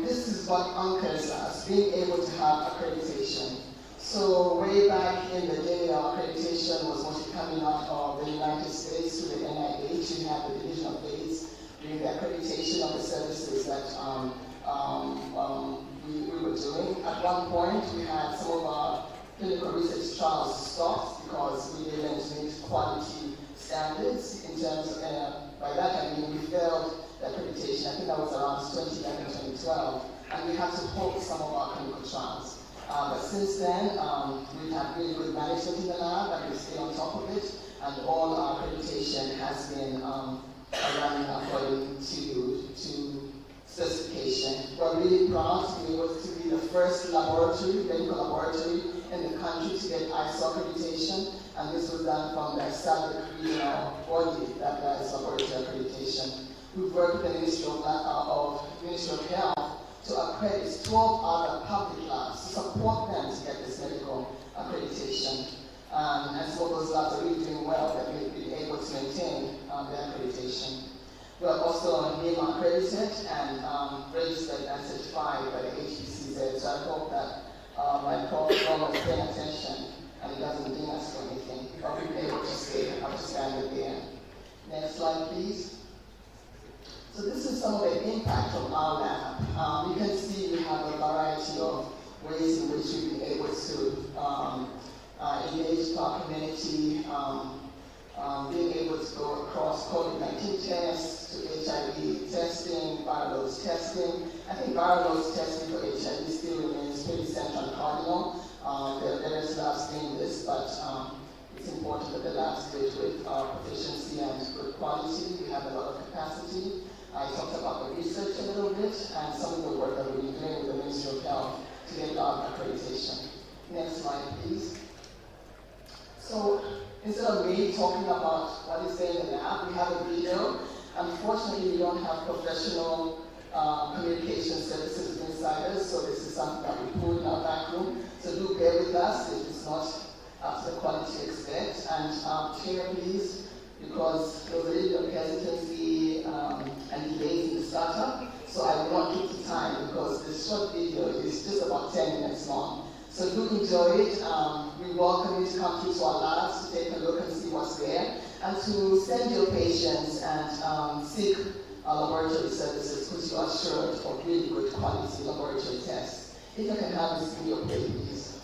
This is what anchors us, being able to have accreditation. So way back in the day, our accreditation accreditation was mostly coming out of the United States through the NIH. We have the Division of AIDS doing the accreditation of the services that we were doing. At one point, we had some of our clinical research trials stopped because we didn't meet quality standards in terms of, by that I mean we failed the accreditation. I think that was around 2011, 2012, and we had to halt some of our clinical trials. But since then, we've had really good management in the lab, and we stay on top of it, and all our accreditation has been running according to specification. We're really proud to be able to be the first laboratory, medical laboratory in the country to get ISO accreditation, and this was done from the SADC regional body that is laboratory accreditation. We've worked with the Ministry of Health to accredit 12 other public labs to support them to get this medical accreditation. And some of those labs are really doing well, that we've been able to maintain their accreditation. We are also NEMA accredited and registered and certified by the HPCZ, so I hope that my prof is paying attention and it doesn't ding us for anything, but we've been able to stay up to standard there. Next slide, please. So this is some of the impact of our lab. You can see we have a variety of ways in which we've been able to engage our community, being able to go across COVID-19 tests to HIV testing, viral loads testing. I think viral loads testing for HIV still remains pretty central and cardinal. There are various labs doing this, but it's important that the labs do it with proficiency and good quality. We have a lot of capacity. I talked about the research a little bit and some of the work that we've been doing with the Ministry of Health to get our accreditation. Next slide, please. So instead of me talking about what is there in the lab, we have a video. Unfortunately, we don't have professional communication services with insiders, so this is something that we pulled in our back room. So do bear with us if it's not up to the quality you expect. And chair, please, because there was a little bit of hesitancy and delays in the startup. So I will not keep the time because this short video is just about 10 minutes long. So do enjoy it. We welcome you to come to our labs to take a look and see what's there, and to send your patients and seek laboratory services which you are assured of really good quality laboratory tests. If you can have this video play, please.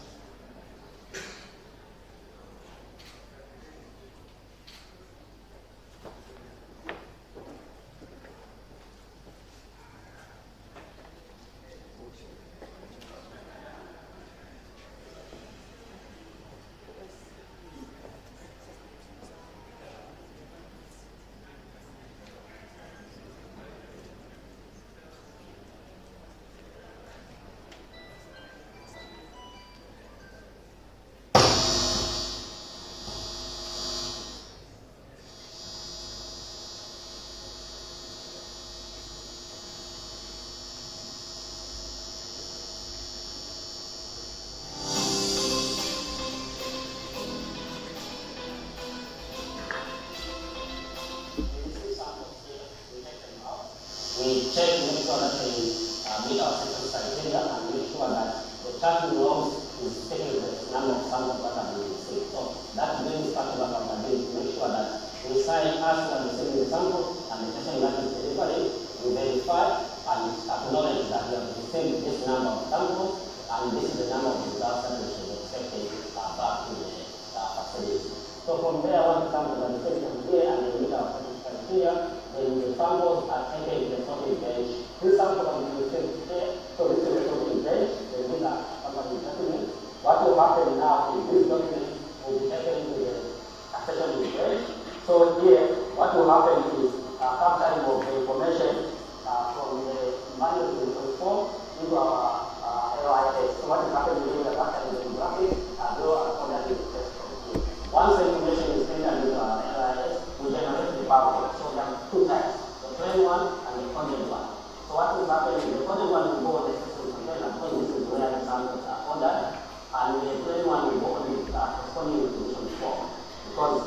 We check to make sure that they meet our safety criteria and make sure that the tracking logs is taking the number of samples that have been received. So that brings part of our accountability to make sure that we sign us when receiving the sample and the person that is delivering, we verify and acknowledge that we have received this number of samples and this is the number of results that we should expect back to the facility. So from there, once the samples are received from here and they meet our safety criteria, then the samples are taken to the sorting bench. This sample can be received here, so this is the sorting bench. Then these are company documents. What will happen now is these documents will be taken to the accession bench. So here, what will happen is capturing of the information from the manual form into our LIS. So what is happening here, the capturing of the graphic, according to the test from here. Once the information is entered into our LIS, we generate the PowerPoint. So there are two types, the plain one and the coded one. So what will happen is the coded one will go on the system container because this is where the samples are ordered, and the plain one will go on the corresponding information form because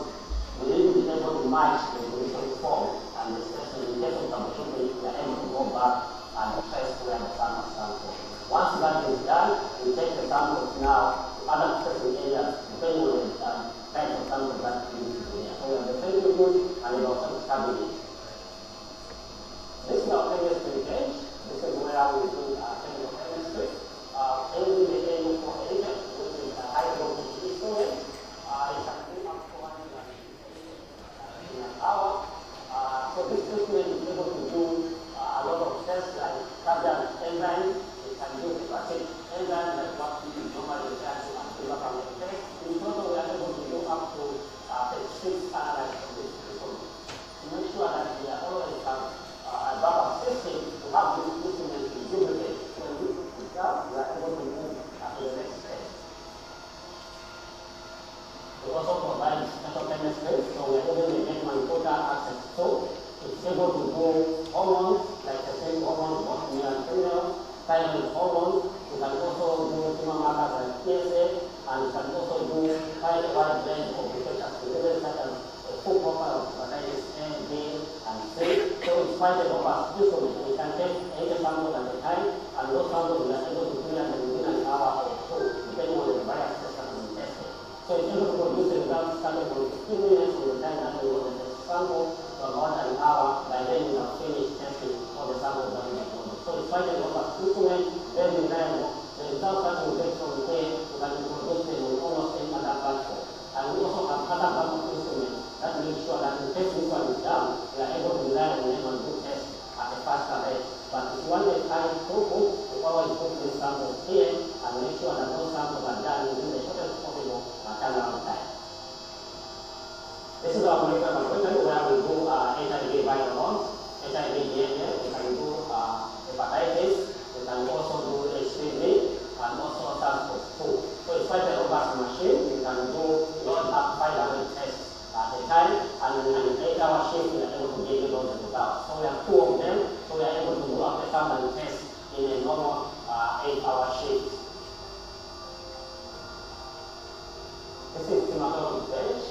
we need to be able to match the information form and the special. In case of troubleshooting, we are able to go back and test where the samples come from. Once that is done, we take the samples now to other specific areas depending on the type of We also provide special payment space, so we are able to get quota access to. It's able to do home loans, like the same home loans, both male and female, private home loans. You can also do human markers like PSA, and you can also do quite a wide range of research activities such as a full profile of hepatitis A, B, and C. So it's quite a robust instrument. We can take 80 samples at a time, and those samples we are able to clear them within an hour or two, depending on the various tests that we tested. So it's able to produce the results starting from 15 minutes from the time that we got the test sample to about an hour. By then we have finished testing all the samples that we have done. So it's quite a robust instrument, very reliable. The results that we get from here, we can reproduce them on almost any other platform. And we also have other backup instruments that make sure that in case this one is down, we are able to rely on them and do tests at a faster rate. But if you want a high throughput, we always put these samples here and make sure that those samples are done within the shortest possible turnaround time. This is our molecular equipment where we do HIV viral loans, HIV DNA, we can do hepatitis, we can also do HPV, and also SARS-CoV-2. So it's quite a robust machine. We can do load up 500 tests at a time, and in an 8-hour shift we are able to give you those results. So we have 2 of them, so we are able to do up to 1,000 tests in a normal 8-hour shift. This is hematology page.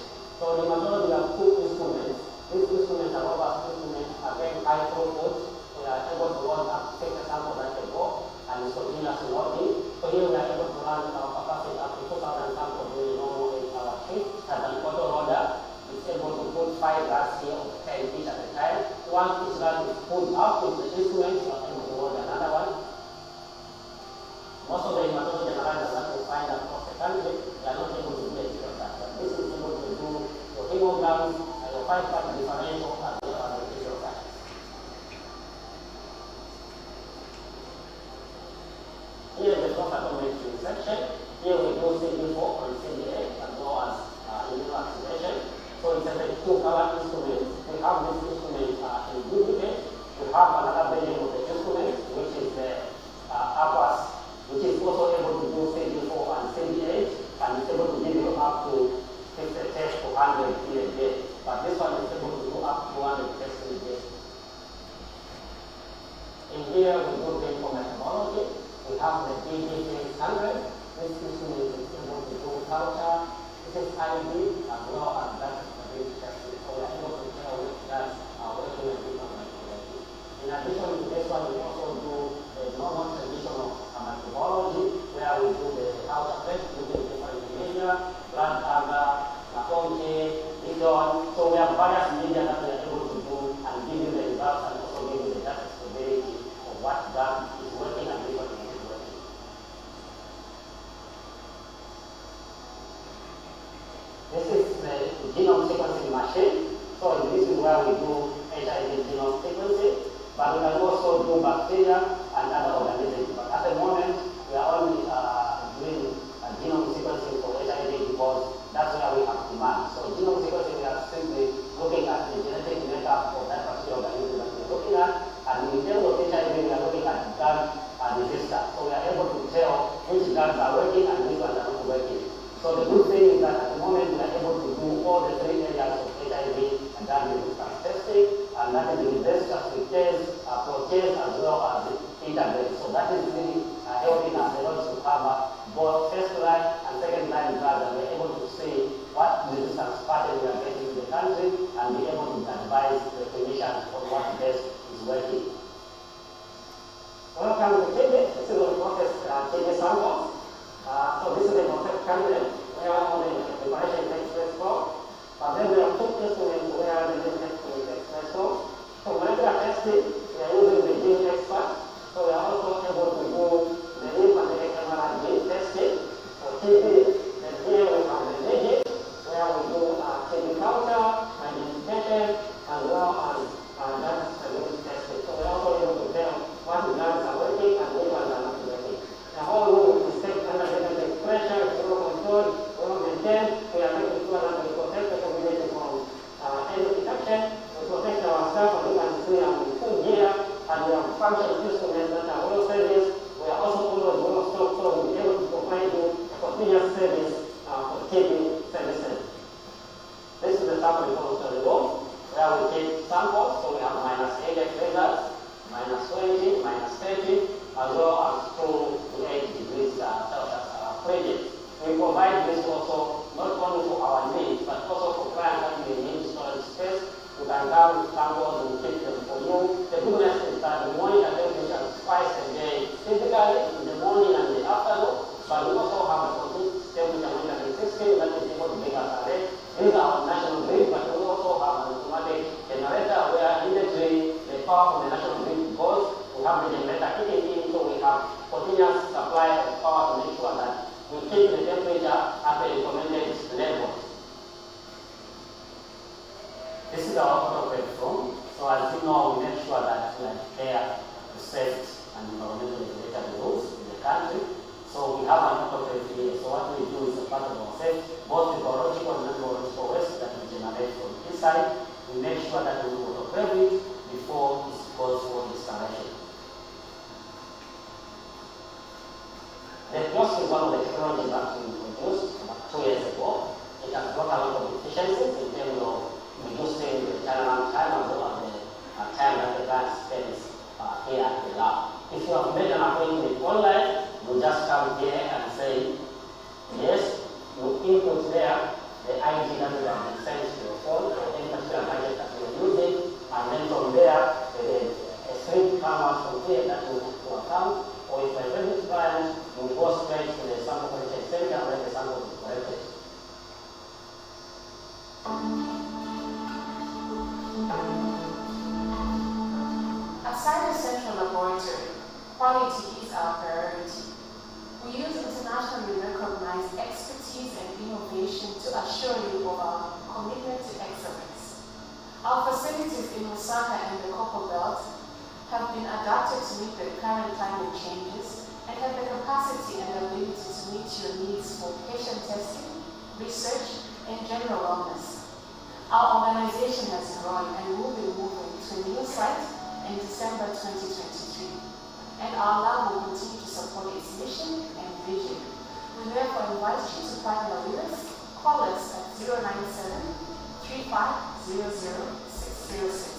So in hematology we have 2 instruments. These instruments are robust instruments, again high throughput. We are able to run up 60 samples at a go, and it's continuously working. So here we are able to run our capacity up to 2,000 samples in a normal 8-hour shift. As an auto loader, it's able to put 5 racks here of 10 each at a time. Once each rack is pulled out with the instrument, you are able to load another one. Most of the hematology analyzers that we find across the country, they are not able to do a zero track. But this is able to do your hemograms and your 5-track differential as well as the zero track. Here is the flow cytometry section. Here we do CD4 and CD8 as well as immunoactivation. So it's a 2-color instrument. We have this instrument in duplicate. We have another version of the instrument, which is the Aquas, which is also able to do CD4 and CD8, and it's able to give you up to 50 tests to 100 in a day. But this one is able to do up to 200 tests in a day. In here we do things for methodology. We have the DD600. This instrument is able to do culture. This is ID as well as that testing. So we are able to tell which guys are working in different methodologies. In addition to this one, we also do a normal traditional microbiology, where we do the culture test using different media, blood agar, Maconche, Lidon. So we have various media that we are able to do and give you the results and also give you the data stability of what drug is working and which one is not working. This is the genome sequencing machine. So this is where we do HIV genome sequencing, but we can also do bacteria and other organisms. But at the moment, we are only doing genome sequencing for HIV because that's where we have demand. So genome sequencing, we are simply looking at the genetic makeup of that particular organism that we are looking at. And in terms of HIV, we are looking at drug resistance. So we are able to tell which drugs are working and which ones are not working. So the good thing is that at the moment, we are able to do all the 3 areas of HIV and drug resistance testing, and that is the reverse transcriptase, protease, as well as the integrase. So that is really helping us a lot to cover both first line and second line drugs, and we are able to see what resistance pattern we are getting in the country and be able to advise the clinicians on what best is working. Welcome to TB. This is the process TB samples. So this is the process candidate where all the preparation takes place from. But then there are 2 instruments where the gene testing takes place from. So molecular testing, we are using the gene expert. So we are also able to do the lymphatic MRI gene testing for TB. Then here we have the legit, where we do TB culture, identification, as well as data stability testing. So we are also able to tell what drugs are working and which ones are not working. The whole room is kept under negative pressure, it's well controlled, well maintained. We are making sure that we protect the community from any infection. We protect our staff, and you can see I'm in full gear, and we have functional instruments that are well serviced. We are also always well stocked, so we'll be able to provide you a continuous service for TB services. the sample repository room, where we take samples. So we have -8 results, -20, -30, as well as 2 to 8 degrees Celsius frigid. We provide this also not only for our needs, but also for clients that may need storage space. You can come with samples and keep them for you. The goodness is that we monitor temperature twice a day, physically in the morning and the afternoon, but we also have a complete temperature monitoring system that is able to bring us alert. These are our national grid, but we also have an automatic generator where immediately the power from the national grid goes. We have the generator kicking in, so we have continuous supply of power to make sure that we keep the temperature at the recommended level. This is our autoclave room. So as you know, we make sure that we adhere to safe and environmentally regulated rules in the country. So we have an autoclave here. So what we do is a part of our safe, both the biological and non-biological waste that we generate from this side. We make sure that we autoclave it before it goes for installation. The kiosk is one of the technologies that we introduced about 2 years ago. It has brought a lot of efficiencies in terms of reducing the turnaround time as well as the time that the client spends here at the lab. If you have made an appointment online, you just come here and say, yes, you input there the ID that you have been sent to your phone or any particular gadget that you are using, and then from there, a slip comes out from here that you have to account. Or if a resident client, you go straight to the sample collection center where the sample is collected. Outside the central laboratory, quality is our priority. We use internationally recognized expertise and innovation to assure you of our commitment to excellence. Our facilities in Lusaka and the Cocoa Belt have been adapted to meet the current climate changes and have the capacity and ability to meet your needs for patient testing, research, and general wellness. Our organization has grown and will be moving to a new site in December 2023, and our lab will continue to support its mission and vision. We therefore invite you to partner with us. Call us at 097-3500-606.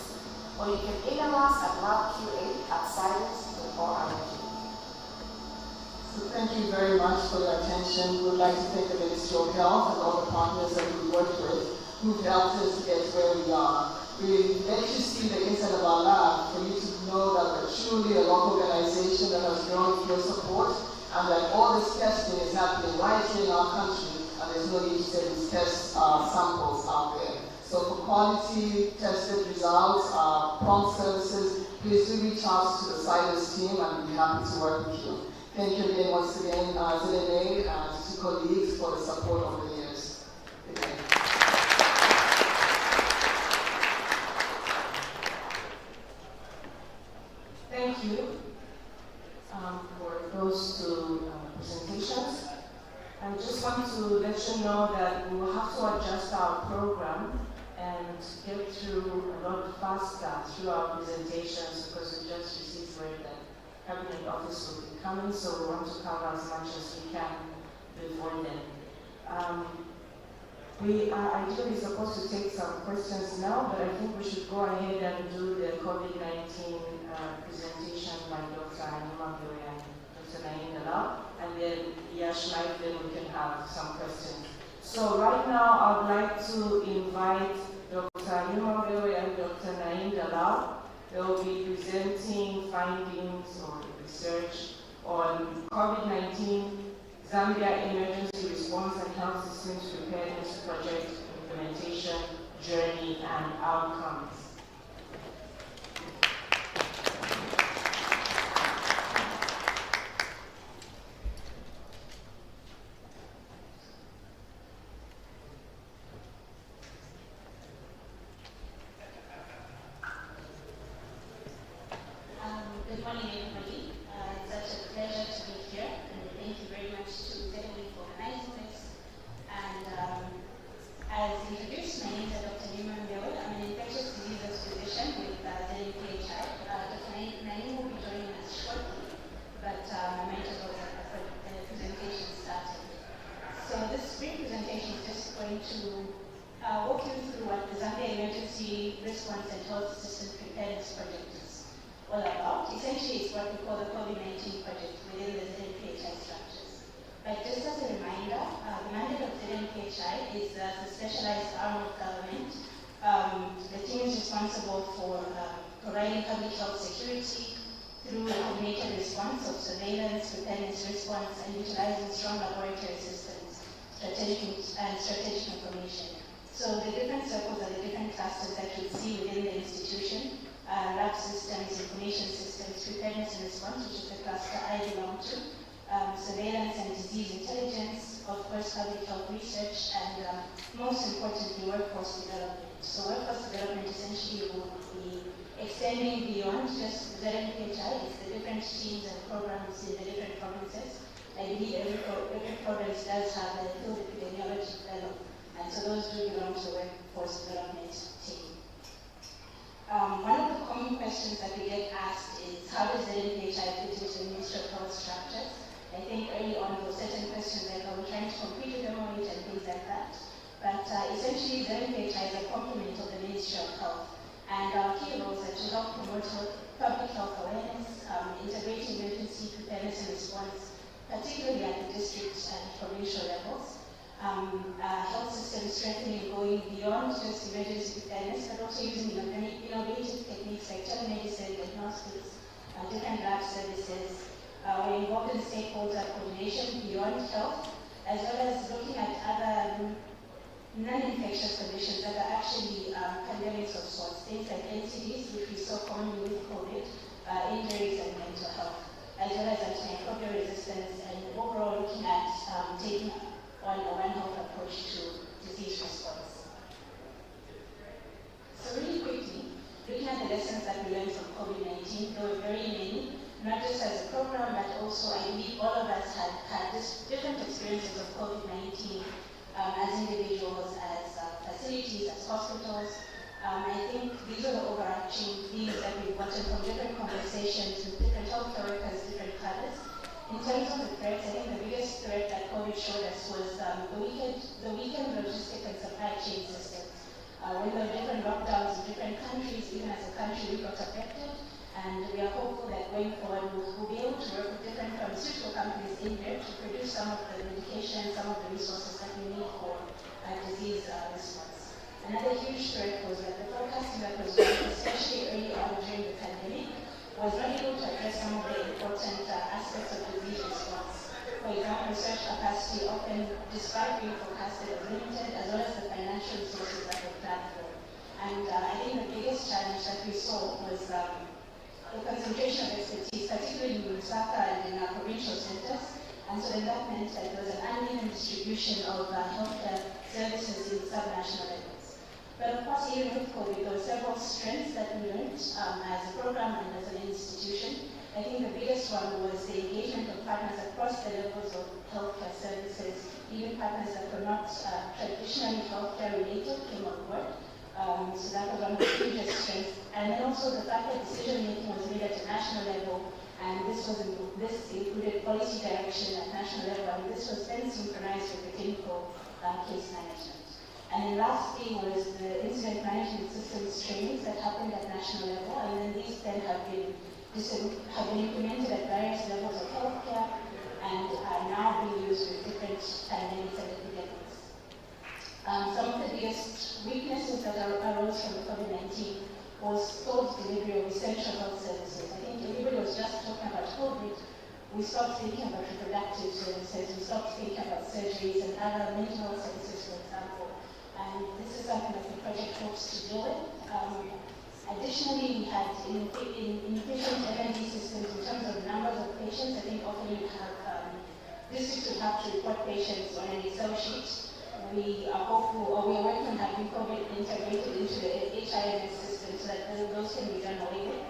Or you can email us at labqa@silence.org. So thank you very much for your attention. We would like to thank the Ministry of Health and all the partners that we worked with who've helped us to get where we are. We let you see the inside of our lab for you to know that we're truly a local organization that has grown with your support, and that all this testing is happening right here in our country, and there's no need to send these test samples out there. So for quality tested results, prompt services, please do reach out to the Silence team, and we'll be happy to work with you. Thank you again, once again, Zilene and to colleagues for the support over the years. Again. Thank you for those two presentations. I just want to let you know that we will have to adjust our program and get through a lot faster through our presentations because we just received word that Cabinet Office will be coming, so we want to cover as much as we can before then. We are ideally supposed to take some questions now, but I think we should go ahead and do the COVID-19 presentation by Dr. Animagwe and Dr. Naindala, and then Yash Live, then we can have some questions. So right now, I'd like to invite Dr. Animagwe and Dr. Naindala. They will be presenting findings or research on COVID-19, Zambia Emergency Response and Health Systems Preparedness Project Implementation, Journey, and Outcomes. Good morning, everybody. It's such a pleasure to be here, and thank you very much to Zambia for organizing this. And as introduced, my name is Dr. Nima Mbewe. I'm an infectious diseases physician with ZNPHI. Dr. Naim will be joining us shortly, but I might as well get the presentation started. So this brief presentation is just going to walk you through what the Zambia Emergency Response and Health System Preparedness Project is all about. Essentially, it's what we call the COVID-19 project within the ZNPHI structures. But just as a reminder, the mandate of ZNPHI is the specialized arm of government. The team is responsible for providing public health security through a coordinated response of surveillance, preparedness response, and utilizing strong laboratory systems, strategic information. So the different circles are the different clusters that you see within the institution. Lab systems, information systems, preparedness and response, which is the cluster I belong to, surveillance and disease intelligence, of course public health research, and most importantly workforce development. So workforce development essentially will be extending beyond just ZNPHI. It's the different teams and programs in the different provinces. I believe every province does have a field epidemiology fellow, and so those do belong to the workforce development team. One of the common questions that we get asked is, how does ZNPHI fit into the Ministry of Health structures? I think early on there were certain questions like, are we trying to compete with them on it and things like that. But essentially, ZNPHI is a complement of the Ministry of Health. And our key roles are to help promote public health awareness, integrating emergency preparedness and response, particularly at the district and provincial levels. Health system strengthening, going beyond just emergency preparedness, but also using innovative techniques like telemedicine, diagnostics, different lab services. We're involved in stakeholder coordination beyond health, as well as looking at other non-infectious conditions that are actually pandemics of sorts, things like NCDs, which we saw commonly with COVID, injuries and mental health, as well as antimicrobial resistance, and overall looking at taking on a One Health approach to disease response. So really quickly, looking at the lessons that we learned from COVID-19, there were very many, not just as a program, but also I believe all of us had different experiences of COVID-19 as individuals, as facilities, as hospitals. I think these are the overarching themes that we've gotten from different conversations with different healthcare workers, different colors. In terms of the threats, I think the biggest threat that COVID showed us was the weakened logistic and supply chain systems. When there were different lockdowns in different countries, even as a country we got affected, and we are hopeful that going forward we'll be able to work with different pharmaceutical companies in here to produce some of the medication, some of the resources that we need for disease response. Another huge threat was that the forecasting that was done, especially early on during the pandemic, was not able to address some of the important aspects of disease response. For example, research capacity often, despite being forecasted, as limited, as well as the financial resources that were planned for. And I think the biggest challenge that we saw was the concentration of expertise, particularly in Lusaka and in our provincial centers. And so then that meant that there was an uneven distribution of healthcare services in subnational levels. But of course, even with COVID, there were several strengths that we learned as a program and as an institution. I think the biggest one was the engagement of partners across the levels of healthcare services, even partners that were not traditionally healthcare related came on board. So that was one of the hugest strengths. And then also the fact that decision making was made at a national level, and this included policy direction at national level, and this was then synchronized with the clinical case management. And then lastly was the incident management systems trainings that happened at national level, and then these then have been implemented at various levels of healthcare and are now being used with different pandemics and epidemics. Some of the biggest weaknesses that arose from the COVID-19 was poor delivery of essential health services. I think everybody was just talking about COVID. We stopped thinking about reproductive services, we stopped thinking about surgeries and other mental health services, for example. And this is something that the project hopes to deal with. Additionally, we had inefficient L&D systems in terms of numbers of patients. I think often you have districts would have to report patients on an Excel sheet. We are hopeful, or we are working on having COVID integrated into the HIMS system so that those can be done away with.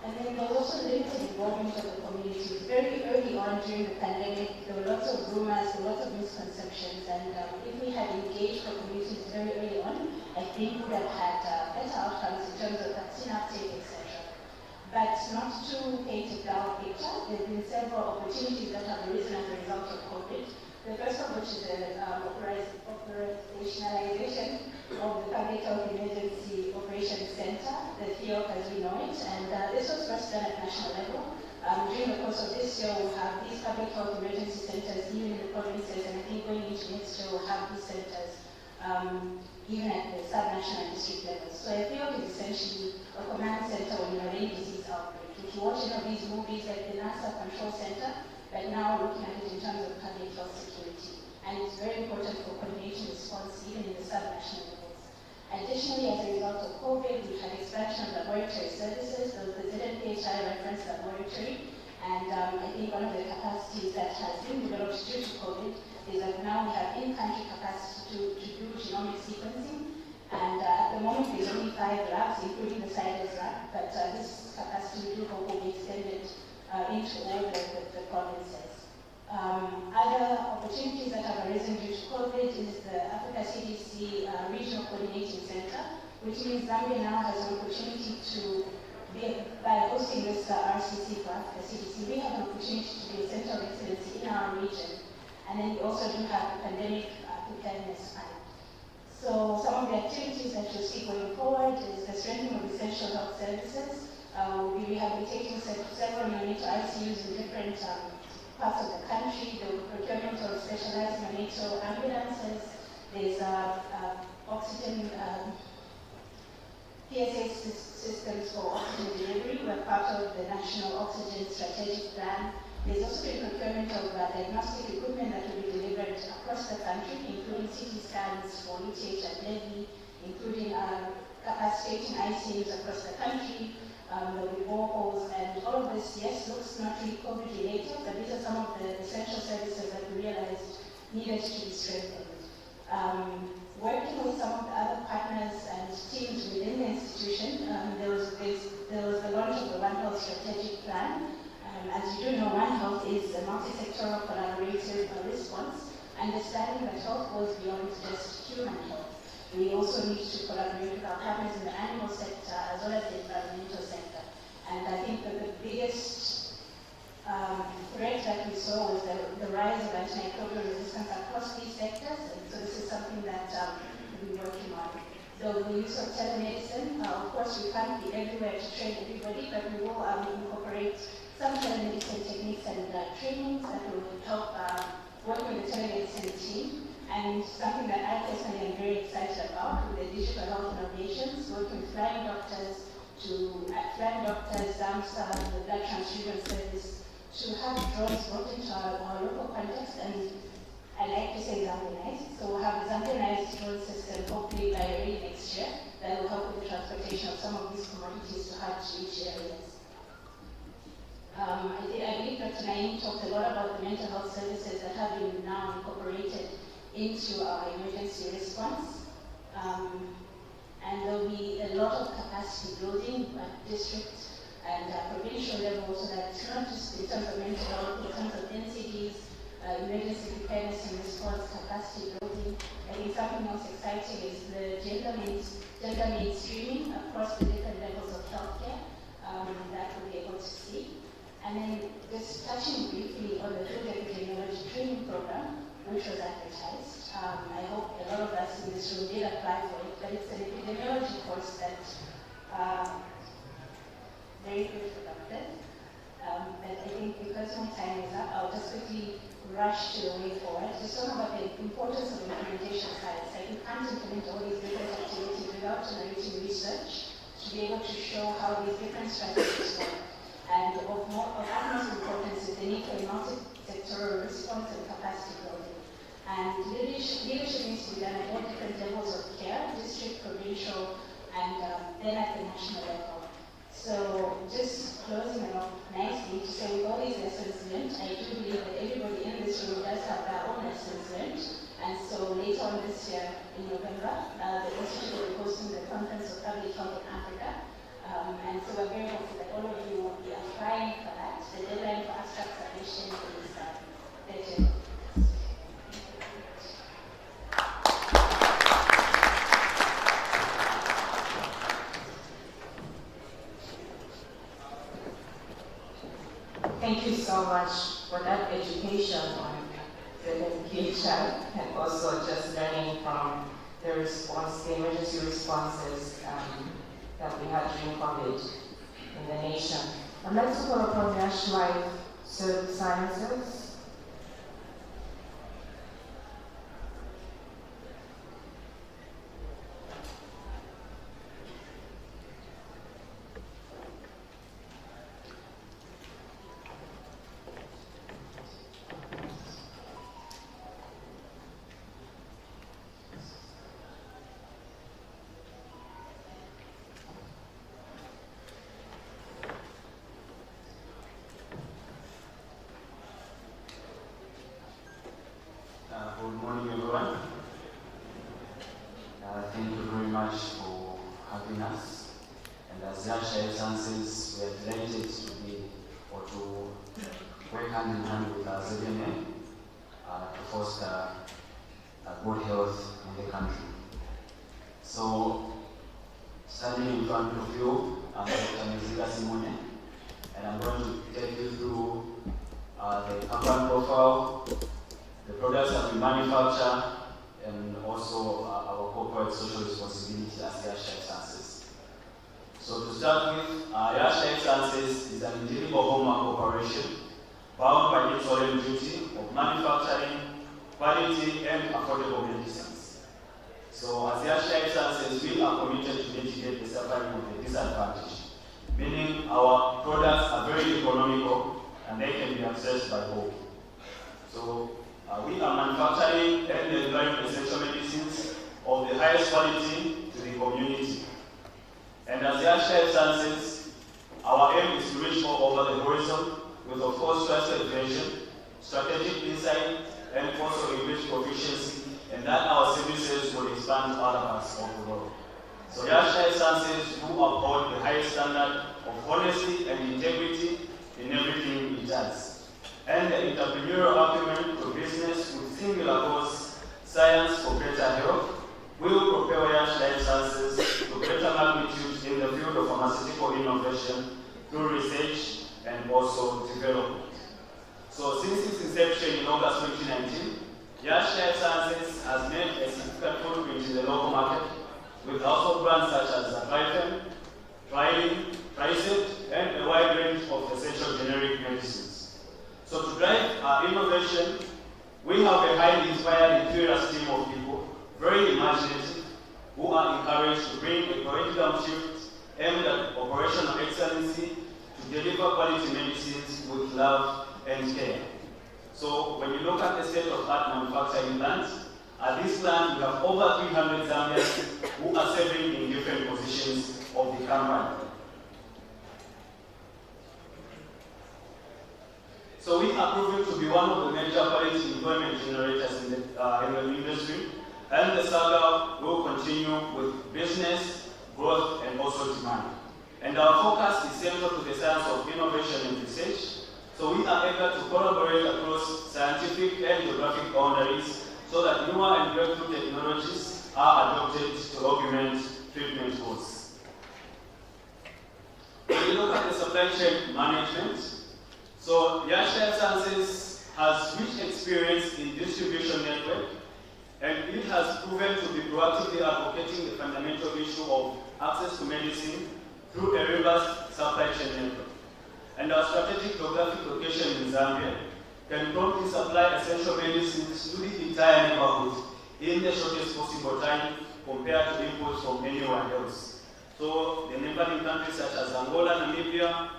And then there was also limited involvement of the community. Very early on during the pandemic, there were lots of rumors, there were lots of misconceptions, and if we had engaged the communities very early on, I think we would have had better outcomes in terms of vaccine uptake, etc. But not to paint a dull picture, there have been several opportunities that have arisen as a result of COVID. The first of which is the operationalization Health Emergency Operations Center, the FIOC as we know it, and this was first done at national level. During the course of this year, we'll have these public health emergency centers even in the provinces, and I think going into next year, we'll have these centers even at the sub-national and district levels. So a FIOC is essentially a command center when you have any disease outbreak. If you watch any of these movies like the NASA Control Center, but now we're looking at it in terms of public health security. And it's very important for coordination response even in the sub-national levels. Additionally, as a result of COVID, we've had expansion of laboratory services. There was the ZNPHI reference laboratory, and I think one of the capacities that has been developed due to COVID is that now we have in-country capacity to do genomic sequencing. And at the moment, there's only 5 labs, including the Siders lab, but this capacity we do hope will be extended into all the provinces. Other opportunities that have arisen due to COVID is the Africa CDC Regional Coordinating Center, which means Zambia now has an opportunity to be, by hosting this RCC for Africa CDC, we have an opportunity to be a center of excellence in our region. And then we also do have the pandemic preparedness fund. So some of the activities that you'll see going forward is the strengthening of essential health services. We'll be rehabilitating several neonatal ICUs in different parts of the country. The procurement of specialized neonatal ambulances. There's oxygen PSA systems for oxygen delivery. We're part of the National Oxygen Strategic Plan. There's also been procurement of diagnostic equipment that will be delivered across the country, including CT scans for ETH and Levy, including capacitating ICUs across the country. There will be boreholes, and all of this, yes, looks not really COVID related, but these are some of the essential services that we realized needed to be strengthened. Working with some of the other partners and teams within the institution, there was the launch of the One Health Strategic Plan. As you do know, One Health is a multi-sectoral collaborative response, understanding that health goes beyond just human health. We also need to collaborate with our partners in the animal sector as well as the environmental sector. And I think that the biggest threat that we saw was the rise of antimicrobial resistance across these sectors, and so this is something that we're working on. The use of telemedicine, of course, we can't be everywhere to train everybody, but we will incorporate some telemedicine techniques and trainings that will help work with the telemedicine team. And something that I personally am very excited about with the digital health innovations, working with flying doctors, DAMSA, the blood transfusion service, to have drones brought into our local context, and I like to say Zambianized. So we'll have a Zambianized drone system hopefully by early next year that will help with the transportation of some of these commodities to hard-to-reach areas. I believe Dr. Naim talked a lot about the mental health services that have been now incorporated into our emergency response. And there will be a lot of capacity building at district and provincial level, so that it's not just in terms of mental health, in terms of NCDs, emergency preparedness and response capacity building. I think something else exciting is the gender mainstreaming across the different levels of healthcare that we'll be able to see. And then just touching briefly on the food epidemiology training program, which was advertised. I hope a lot of us in this room did apply for it, but it's an epidemiology course that very good for doctors. But I think because my time is up, I'll just quickly rush to the way forward. Just talk about the importance of implementation science. Like you can't implement all these different activities without generating research to be able to show how these different strategies work. And of utmost importance is the need for a multi-sectoral response and capacity building. And leadership needs to be done at all different levels of care, district, provincial, and then at the national level. So just closing it off nicely to say with all these lessons learned, I do believe that everybody in this room does have their own lessons learned. And so later on this year in November, the Institute will be hosting the Conference of Public Health in Africa. And so we're very hopeful that all of you will be applying for that. The deadline for abstract submission is 30th. Thank you so much for that education on the education and also just learning from the emergency responses that we had during COVID in the nation. I'd like to call upon Yash Life Sciences. Good morning, everyone. Thank you very much for having us. And as Yash Sciences, we are delighted to be or to work hand in hand with our ZMA to foster good health in the country. So, standing in front of you, I'm Dr. Mezika Simone, and I'm going to take you through the company profile, the products that we manufacture, and also our corporate social responsibility as Yash Sciences. So to start with, Yash Sciences is an integral hallmark corporation bound by its solemn duty of manufacturing quality and affordable medicines. So as Yash Sciences, we are committed to mitigate the suffering of the disadvantaged, meaning our products are very economical and they can be accessed by all. So we are manufacturing and delivering essential medicines of the highest quality to the community. And as Yash Sciences, our aim is to reach over the horizon with, of course, trusted vision, strategic insight, and also English proficiency, and that our services will expand to other parts of the world. So Yash Sciences do uphold the highest standard of honesty and integrity in everything it does. And the entrepreneurial acumen to business with singular cause, science for greater health, will propel Yash Sciences to greater magnitude in the field of pharmaceutical innovation through research and also development. So since its inception in August 2019, Yash Sciences has made a significant footprint in the local market with household brands such as Zyprexa, Trilene, Tricep, and a wide range of essential generic medicines. So to drive our innovation, we have a highly inspired and curious team of people, very imaginative, who are encouraged to bring a curriculum shift aimed at operational excellency to deliver quality medicines with love and care. So when you look at the state-of-art manufacturing plants, at this plant we have over 300 Zambians who are serving in different positions of the company. So we are proving to be one of the major quality employment generators in the industry, and the saga will continue with business, growth, and also demand. And our focus is central to the science of innovation and research, so we are eager to collaborate across scientific and geographic boundaries so that newer and breakthrough technologies are adopted to augment treatment costs. When you look at the supply chain management, so Yash Sciences has rich experience in distribution network, and it has proven to be proactively advocating the fundamental issue of access to medicine through a robust supply chain network. And our strategic geographic location in Zambia can promptly supply essential medicines to the entire neighborhood in the shortest possible time compared to imports from anywhere else. So the neighboring countries such as Angola, Namibia,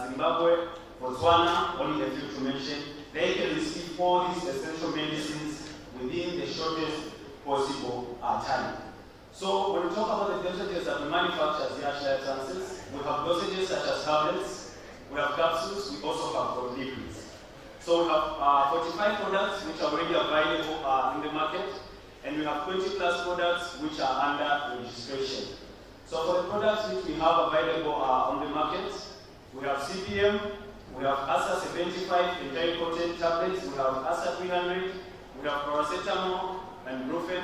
Zimbabwe, Botswana, only a few to mention, they can receive all these essential medicines within the shortest possible time. So when we talk about the dosages that we manufacture as Yash Sciences, we have dosages such as tablets, we have capsules, we also have liquids. So we have 45 products which are already available in the market, and we have 20 plus products which are under registration. So for the products which we have available on the market, we have CPM, we have ASA 75 entire coated tablets, we have ASA 300, we have paracetamol and brufen.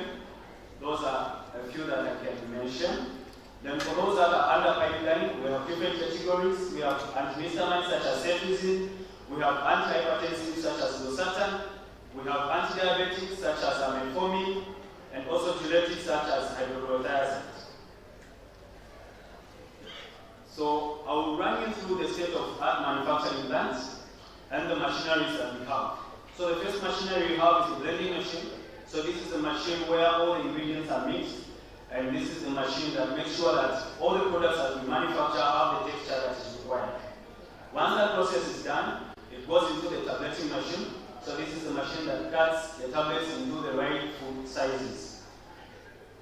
Those are a few that I can mention. Then for those that are under pipeline, we have different categories. We have antihistamines such as cetirizine, we have antihypertensives such as losartan, we have antidiabetics such as metformin, and also diuretics such as hydrochlorothiazide. So I will run you through the state-of-art manufacturing plants and the machineries that we have. So the first machinery we have is the blending machine. So this is the machine where all the ingredients are mixed, and this is the machine that makes sure that all the products that we manufacture have the texture that is required. Once that process is done, it goes into the tableting machine. So this is the machine that cuts the tablets into the right food sizes.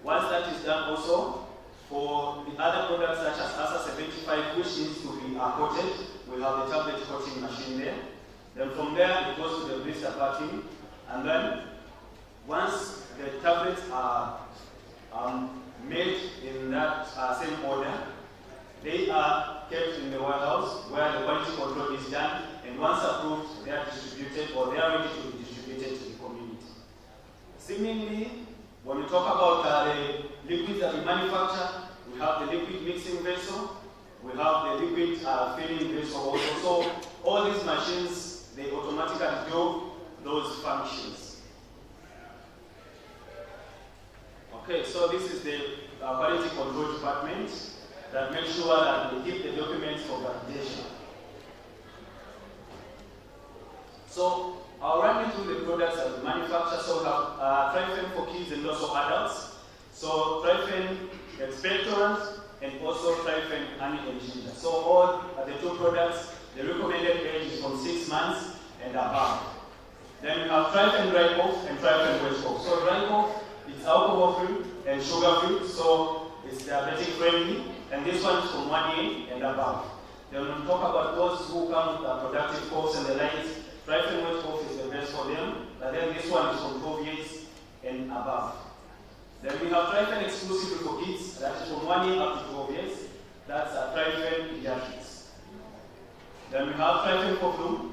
Once that is done also, for the other products such as ASA 75, which needs to be coated, we have the tablet coating machine there. Then from there, it goes to the blister packing, and then once the tablets are made in that same order, they are kept in the warehouse where the quality control is done, and once approved, they are distributed or they are ready to be distributed to the community. Similarly, when we talk about the liquids that we manufacture, we have the liquid mixing vessel, we have the liquid filling vessel also. So all these machines, they automatically do those functions. Okay, so this is the quality control department that makes sure that they keep the documents for validation. So I'll run you through the products that we manufacture. So we have Tryfen for kids and also adults. So Tryfen expectorant and also Tryfen honey and ginger. So all the two products, the recommended age is from 6 months and above. Then we have Tryfen dry cough and Tryfen wet cough. So dry cough is alcohol free and sugar free, so it's diabetic friendly, and this one is from 1 year and above. Then we'll talk about those who come with productive coughs and the likes. Tryfen wet cough is the best for them, but then this one is from 12 years and above. Then we have Tryfen exclusively for kids, that is from 1 year up to 12 years. That's Tryfen pediatrics. Then we have Tryfen for flu,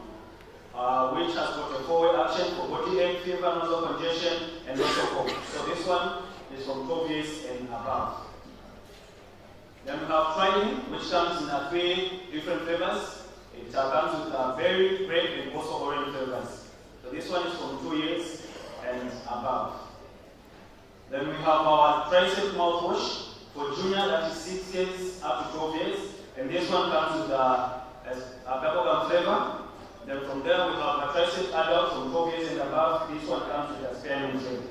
which has got a 4-way action for body ache, fever, nasal congestion, and also cough. So this one is from 12 years and above. Then we have Tryfen, which comes in 3 different flavors. It comes with berry, grape, and also orange flavors. So this one is from 2 years and above. Then we have our Tricep mouthwash for junior, that is 6 years up to 12 years. And this one comes with a bubblegum flavor. Then from there we have a Tricep adult from 12 years and above. This one comes with a spearmint flavor.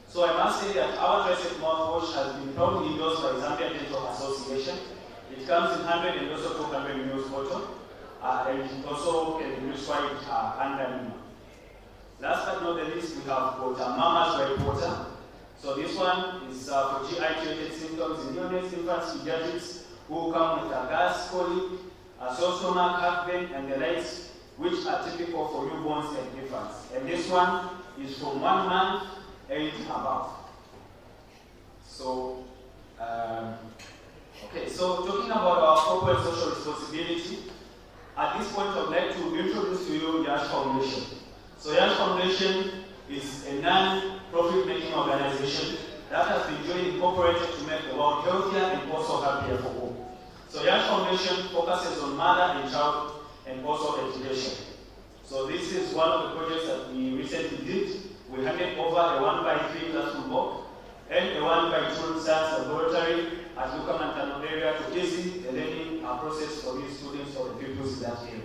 So I must say that our Tricep mouthwash has been proudly endorsed by Zambia Dental Association. It comes in 100 and also 200 ml bottle. And it also can be used quite under. Last but not the least, we have got Mama's White Water. So this one is for GI-related symptoms in neonates, infants, pediatrics who come with a gas, colic, a sore stomach, heartburn, and the likes, which are typical for newborns and infants. And this one is from 1 month and above. So, okay, so talking about our corporate social responsibility, at this point I'd like to introduce to you Yash Foundation. So Yash Foundation is a non-profit making organization that has been jointly incorporated to make the world healthier and also happier for all. So Yash Foundation focuses on mother and child and also education. So this is one of the projects that we recently did. We handed over a 1x3 classroom block and a 1x2 science laboratory at Lukamantano area to ease the learning process for these students or the pupils in that area.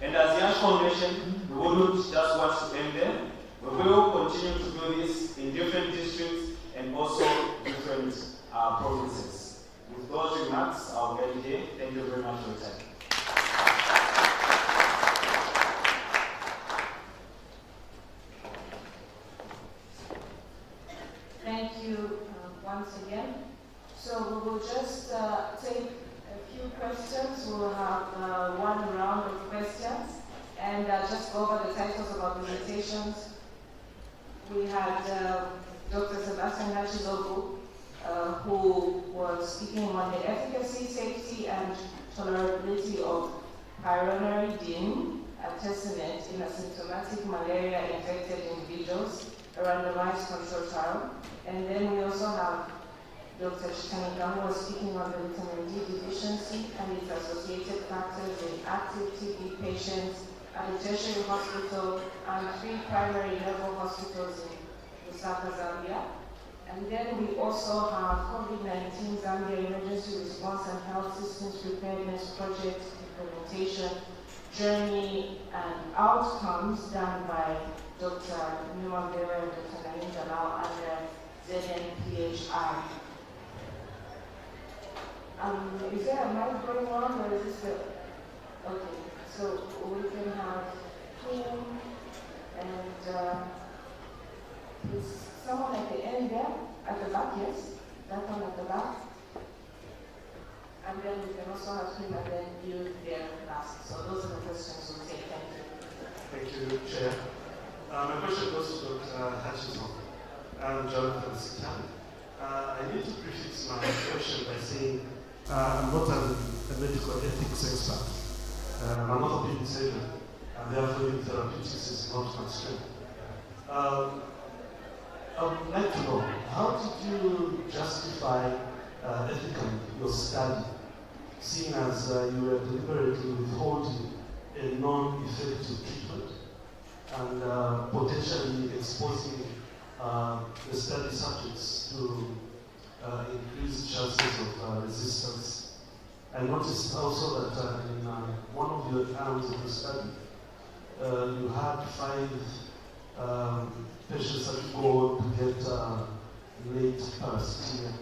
And as Yash Foundation, we wouldn't just want to end there. We will continue to do this in different districts and also different provinces. With those remarks, I'll end here. Thank you very much for your time. Thank you once again. So we will just take a few questions. We'll have 1 round of questions and just go over the titles of our presentations. We had Dr. Sebastian Hachizobu, who was speaking on the efficacy, safety, and tolerability of pyronidine artesunate in asymptomatic malaria-infected individuals, a randomized control trial. And then we also have Dr. Chikanika, who was speaking on the vitamin D deficiency and its associated factors in active TB patients at the tertiary hospital and 3 primary level hospitals in Lusaka, Zambia. And then we also have COVID-19 Zambia Emergency Response and Health Systems Preparedness Project Implementation Journey and Outcomes done by Dr. Numa Vera and Dr. Naim Jalal under ZNPHI. Is there a mic going on, or is this the... Okay, so we can have him and is someone at the end there, at the back, yes? That one at the back. And then we can also have him and then you there last. So those are the questions we'll take. Thank you. Thank you, Chair. My question goes to Dr. Hutchinson and Jonathan Sitan. I need to prefix my question by saying I'm not a medical ethics expert. I'm an orthopedic surgeon, and therefore therapeutics is not my strength. I would like to know, how did you justify ethically your study, seeing as you were deliberately withholding a non-effective treatment and potentially exposing the study subjects to increased chances of resistance? I noticed also that in one of your arms of the study, you had 5 patients that go to get late parasitemia.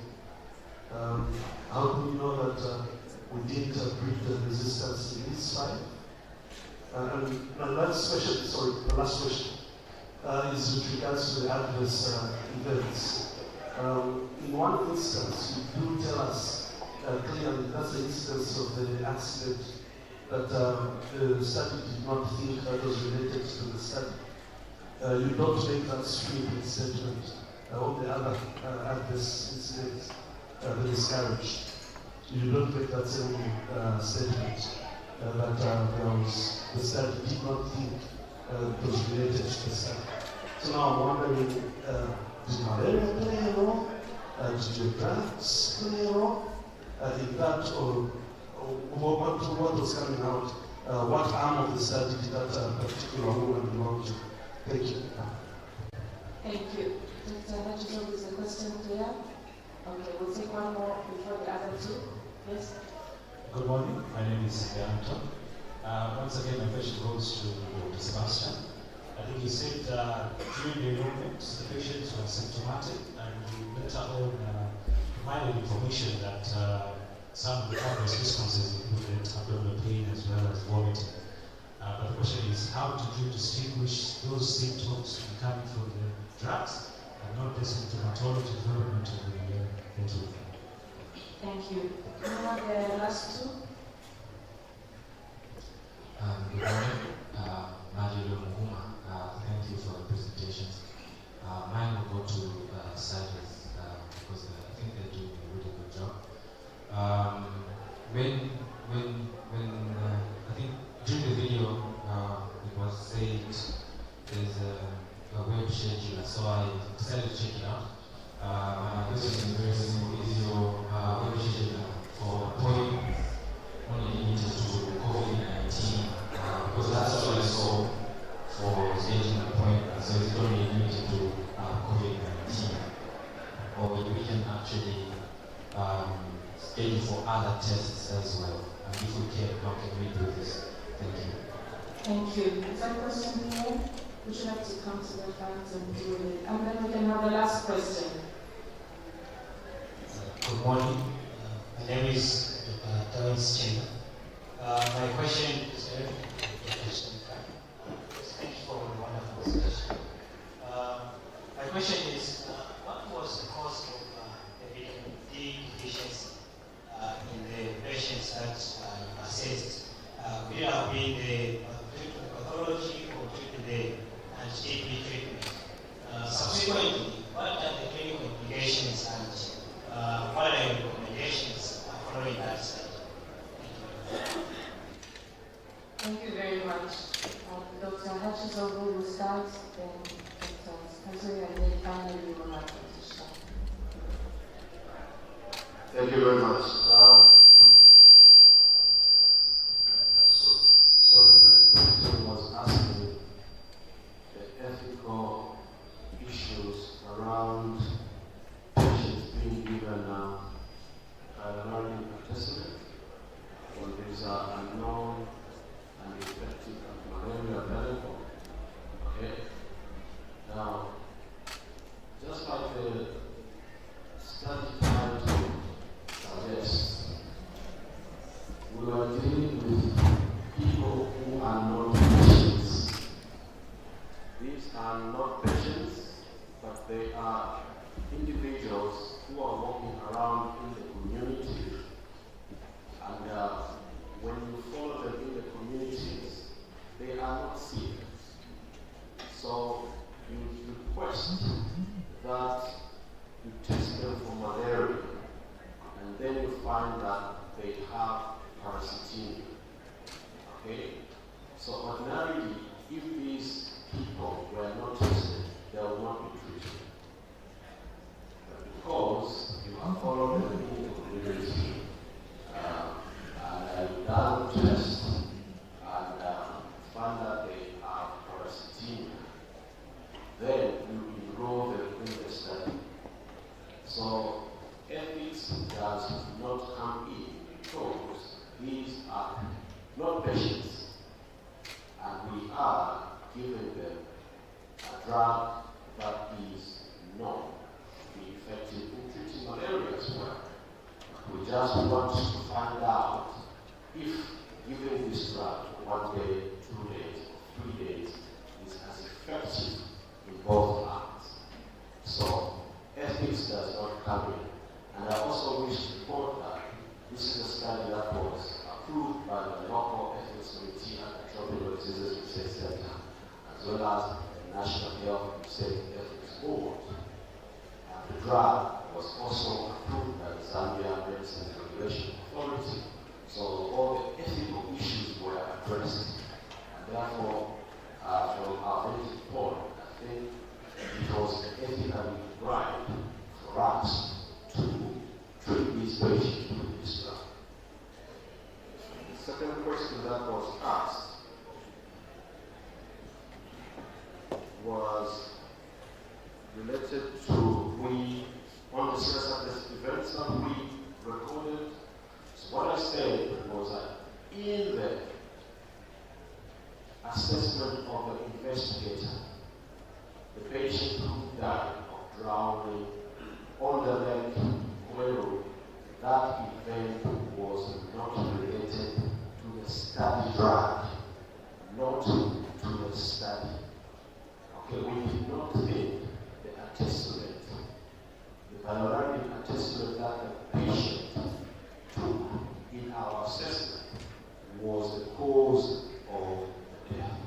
How do we know that we didn't breed the resistance in these 5? And my last question, the last question is with regards to the adverse events. In one instance, you do tell us clearly that's the instance of the accident that the study did not think that was related to the study. You don't make that sweeping statement on the other adverse incidents that discouraged. You don't make that same statement that the study did not think it was related to the study. So now I'm wondering, did malaria play a role? Did your drugs play a role in that, or what was coming out? What arm of the study did that particular woman belong to? Thank you. Thank you. Dr. Hutchinson, is the question clear? Okay, we'll take one more before the other 2. Yes? Good morning. My name is Anton. Once again, my question goes to Dr. Sebastian. I think you said during the enrollment, the patients were symptomatic, and you later on provided information that some of the adverse responses included abdominal pain as well as vomiting. But the question is, how did you distinguish those symptoms coming from the drugs and not the symptomatology development of the interview? Thank you. Can you have the last 2? Good morning, Mario Muhuma. Thank you for the presentations. Mine will go to Cyrus because I think they're doing a really good job. When I think during the video it was said there's a web scheduler, so I decided to check it out. My question is very simple: is your web scheduler for appointments only limited to COVID-19? Because that's what I saw for scheduling appointments, so it's only limited to COVID-19. Or we can actually schedule for other tests as well. And if we can, how can we do this? Thank you. Thank you. Is that question here? Would you like to come to the front and do it? And then we can have the last question. Good morning. My name is Terence Chenga. My question is very thank you for the wonderful discussion. My question is, what was the cause of the vitamin D deficiency in the patients that you assessed? Could it have been the pathology or the anti-TB treatment? Subsequently, what are the clinical implications and what are your recommendations following that study? Thank you very much. Dr. Hutchinson will start, then Dr. Spencer, and then finally we will have Dr. Shah. Thank you very much. So the first question was asking the ethical issues around them for malaria, and then you find that they have parasitemia. Okay? So ordinarily, if these people were not tested, they would not be treated. But because you have followed the clinical community, and you done the test, and find that they have parasitemia, then you enroll them in the study. So ethics does not come in because these are not patients, and we are giving them a drug that is known to be effective in treating malaria as well. We just want to find out if giving this drug 1 day, 2 days, or 3 days is as effective in both arms. So ethics does not come in. And I also wish to report that this is a study that was approved by the local ethics committee at the Tropical Diseases Research Center, as well as the National Health and Safety Ethics Board. And the drug was also approved by the Zambia Medicine Regulation Authority. So all the ethical issues were addressed. And therefore, from our vantage point, I think it was ethically right for us to treat these patients with this drug. The second question that was asked was related to on the stress events that we recorded. So what I said was that in the assessment of the investigator, the patient who died of drowning on the lake Kweru, that event was not related to the study drug, not to the study. Okay, we did not think the attestment, the panoramic attestment that the patient took in our assessment was the cause of the death.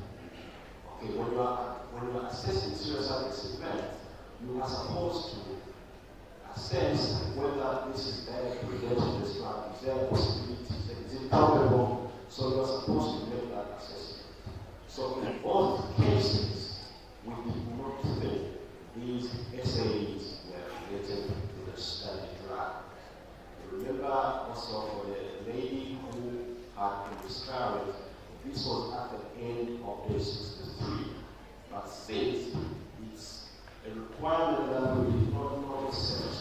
Okay, when you are assessing serious event, you are supposed to assess whether this is directly related to this drug. Is there a possibility? Is it probable? So you are supposed to make that assessment. So in both cases, we did not think these essays were related to the study drug. Remember also for the lady who had been miscarried, this was at the end of day 63. But since it's a requirement that we did not know research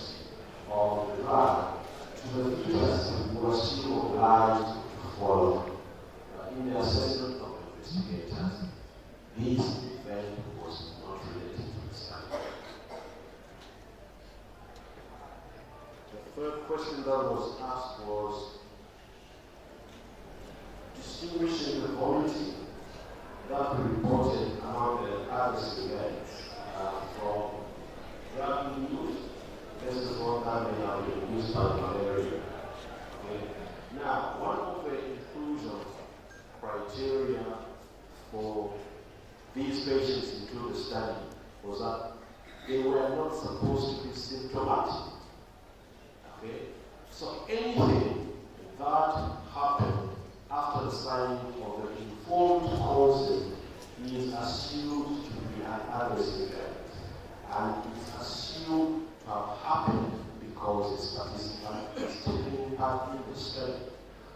of the drug to the fetus, we were still obliged to follow. In the assessment of the investigators, this event was not related to the study. The third question that was asked was distinguishing the vomiting that we reported among the adverse events from drug-induced versus one that may have been induced by malaria. Okay. Now, one of the inclusion criteria for these patients into the study was that they were not supposed to be symptomatic. Okay? So anything that happened after the signing of the informed consent is assumed to be an adverse event. And it's assumed to have happened because its participant is taking part in the study.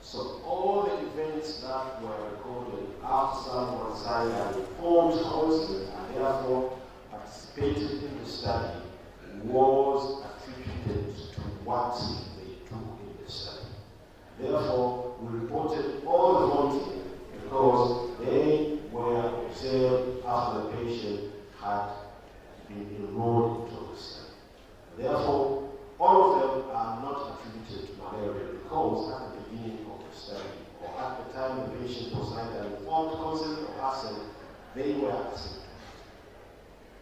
So all the events that were recorded after someone signed an informed consent and therefore participated in the study was attributed to what they took in the study. Therefore, we reported all the vomiting because they were observed after the patient had been enrolled into the study. Therefore, all of them are not attributed to malaria because at the beginning of the study or at the time the patient was either informed consent or absent, they were absent.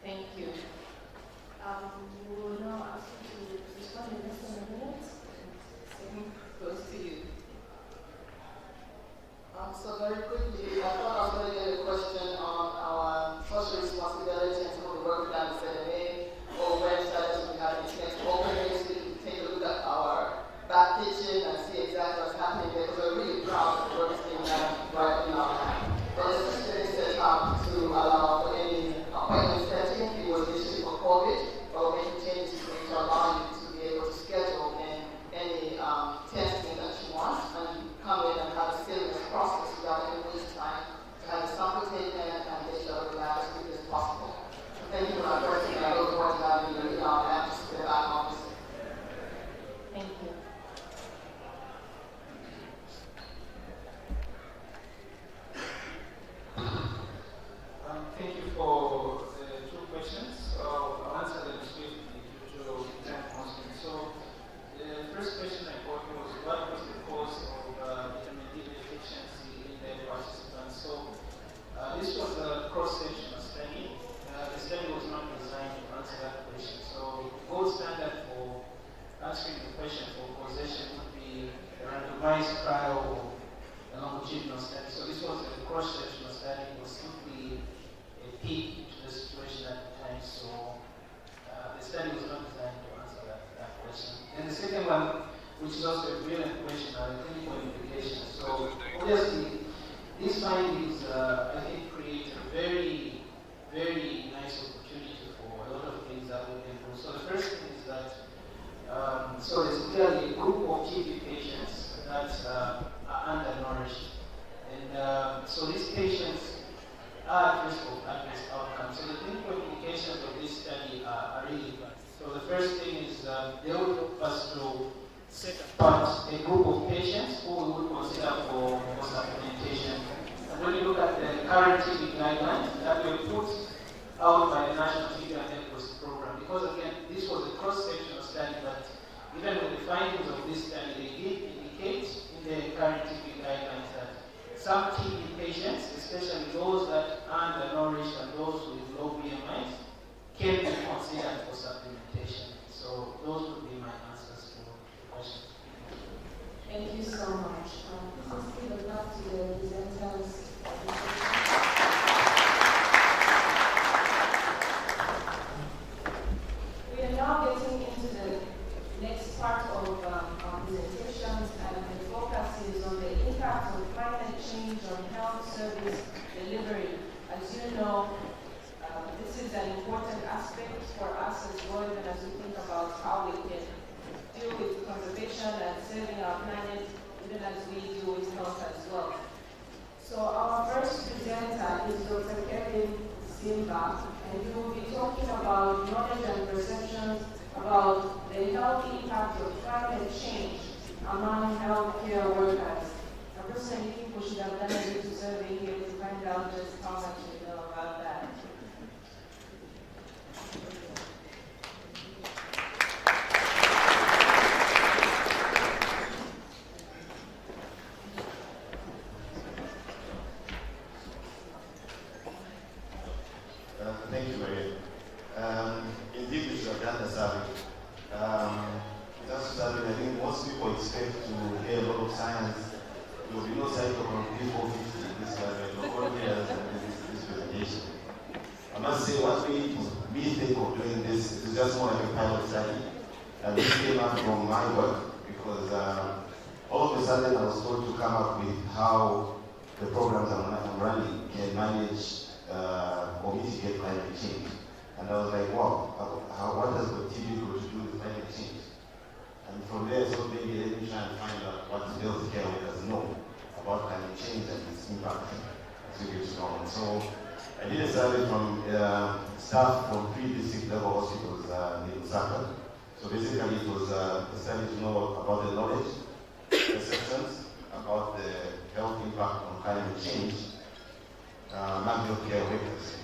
Thank you. We will now ask you to respond in less than a minute. Second goes to you. So very quickly, I answering the question for causation would be a randomized trial or a longitudinal study. So this was a cross-sectional study. It was simply a peek into the situation at the time. So the study was not designed to answer that question. And the second one, which is also a brilliant question, are the clinical implications. So obviously, these findings, I think, create a very, very nice opportunity for a lot of things that we can do. So the first thing is that, so there's clearly a group of TB patients that are undernourished. And so these patients are at risk of adverse outcomes. So the clinical implications of this study are really bad. So the first thing is they will help us to set apart a group of patients who we would consider for supplementation. And when you look at the current TB guidelines that were put out by the National TB and Leprosy Program, because again, this was a cross-sectional study, but even with the findings of this study, they did indicate in the current TB guidelines that some TB patients, especially those that are undernourished and those with low BMIs, can be considered for supplementation. So those would be my answers to the question. Thank you so much. This is given back to the presenters. We are now getting into the next part of our presentations, and the focus is on the impact of climate change on health service delivery. As you know, this is an important aspect for us as well, even as we think about how we can deal with conservation and saving our planet, even as we deal with health as well. So our first presenter is Dr. Kevin Simba, and he will be talking about knowledge and perceptions about the health impact of climate change among healthcare workers. I personally think we should have done a little survey here to find out just how much we know about that. Thank you, Maria. Indeed, we should have done the survey. Just survey, I think most people expect to hear a lot of science. There will be no cycle from P450 in this survey, but all years in this presentation. I must say, what we think of doing this is just more like a pilot study. And this came up from my work because all of a sudden I was told to come up with how the programs I'm running can manage or mitigate climate change. And I was like, wow, what does the TV go to do with climate change? And from there, so maybe let me try and find out what healthcare workers know about climate change and its impact as we get on. So I did a survey from staff from 3 district level hospitals in Lusaka. So basically it was a study to know about the knowledge, perceptions about the health impact on climate change among healthcare workers.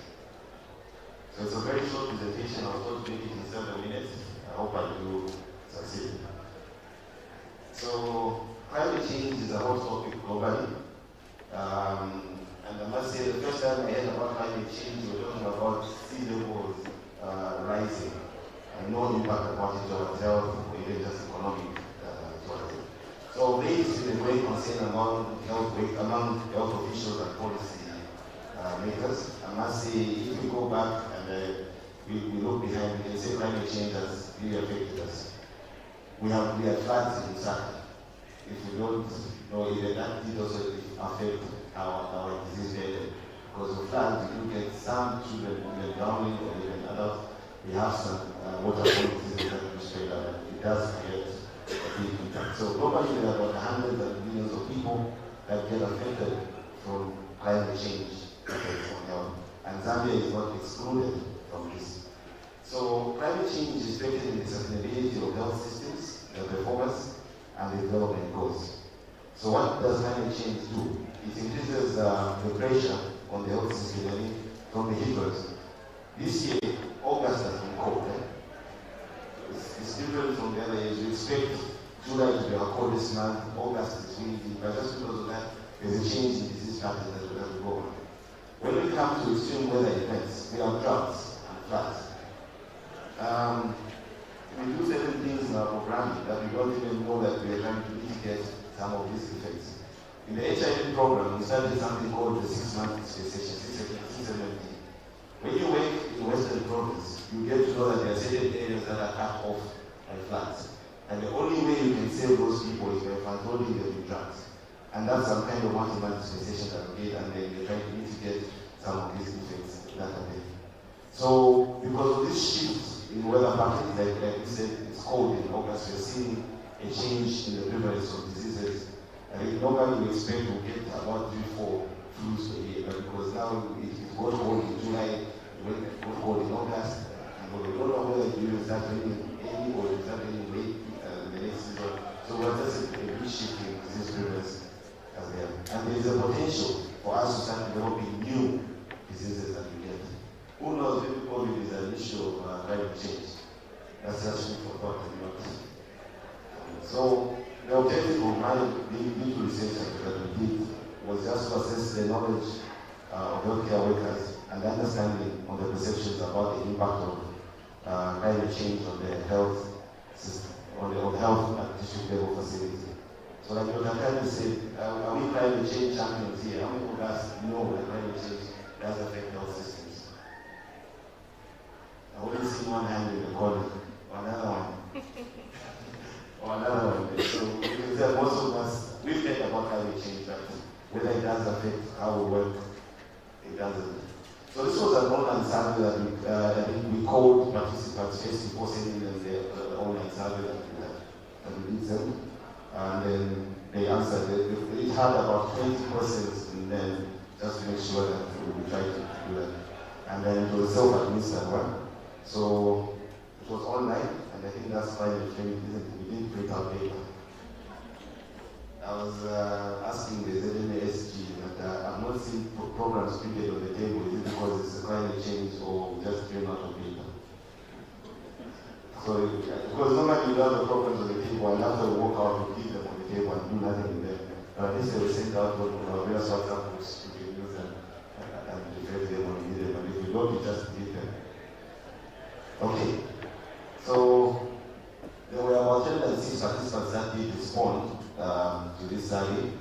So it's a very short presentation. I was told to make it in 7 minutes. I hope I do succeed. So climate change is a hot topic globally. And I must say, the first time I heard about climate change, we were talking about sea levels rising and no impact about it towards health or even just economic tourism. So there is a great concern among health officials and policy makers. I must say, if we go back and we look behind, we can say climate change has really affected us. We had floods in Lusaka. If we don't know even that, did also affect our disease level. Because of floods, we do get some children even drowning or even adults. We have some waterborne diseases that we spread out. It does create a big impact. So globally, there are about hundreds of millions of people that get affected from climate change effects on health. And Zambia is not excluded from this. So climate change is affecting the sustainability of health systems, their performance, and the development goals. So what does climate change do? It increases the pressure on the health system from the heat waves. This year, August has been cold. It's different from the other years. We expect July to be our coldest month, August is windy, but just because of that, there's a change in disease patterns as we go on. When we come to extreme weather events, we have droughts and floods. we do certain things in our programming that we don't even know that we are trying to mitigate some of these effects. In the HIV program, we started something called the 6-month dispensation, 670. When you work in Western province, you get to know that there are certain areas that are cut off by floods. And the only way you can save those people is by controlling them with drugs. And that's some kind of multi-month dispensation that we get, and then we're trying to mitigate some of these effects that are there. So, because of this shift in weather patterns, like we said, it's cold in August, we're seeing a change in the prevalence of diseases. I think normally we expect to get about 3-4 flus per year, but because now it got cold in July, it got cold in August, and we don't know whether it will start raining early or it will start raining late in the next season. So we're just a big shift in disease prevalence as well. And there is a potential for us to start developing new diseases that we get. Who knows, maybe COVID is an issue of climate change. That's just for thought and not. So the objective of my little research that we did was just to assess the knowledge of healthcare workers and understanding of the perceptions about the impact of climate change on the health system, on the health at district level facility. So like Dr. Kanye said, are we climate change champions here? How many of us know that climate change does affect health systems? I only see one hand in the corner, or another one. Or another one. So most of us, we've heard about climate change, but whether it does affect how we work, it doesn't. So this was an online survey that I think we called participants first before sending them the online survey that we did send. And then they answered it. It had about 20 questions, and then just to make sure that we tried to do that. And then it was a self-administered one. So it was online, and I think that's why we didn't print out paper. I was asking the ZNASG that I've not seen programs printed on the table. Is it because it's a climate change or just came out of paper? So, because normally you have the programs on the table, and after we walk out, we keep them on the table and do nothing with them. But at least they were sent out on various WhatsApp groups, we can use them and refer to them when we need them. And if we don't, we just delete them. Okay. So, there were about 106 participants that did respond to this survey,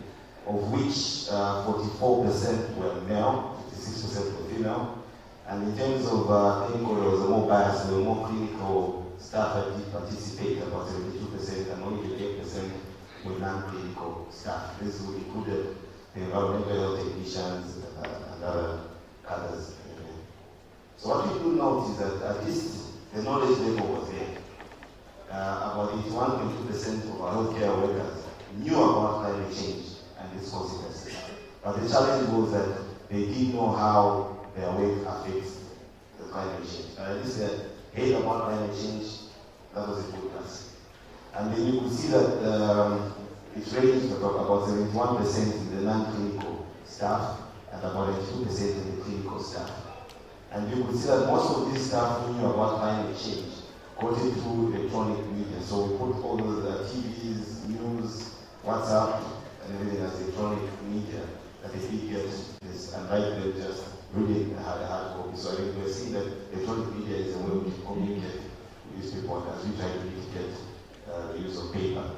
of which 44% were male, 56% were female. And in terms of clinical, there was a more bias, there were more clinical staff that did participate, about 72%, and only 8% were non-clinical staff. This would include the environmental health technicians and others. So what we do note is that at least the knowledge level was there. About 81.2% of our healthcare workers knew about climate change and its consequences. But the challenge was that they didn't know how their work affects the climate change. At least they heard about climate change, that was a good class. And then you could see that it ranged about 71% in the non-clinical staff and about 82% in the clinical staff. And you could see that most of these staff knew about climate change, got it through electronic media. So we put all those TVs, news, WhatsApp, and everything as electronic media that they did get this, and right there just reading a hard copy. So I think we're seeing that electronic media is a way we communicate with these people as we try to mitigate the use of paper.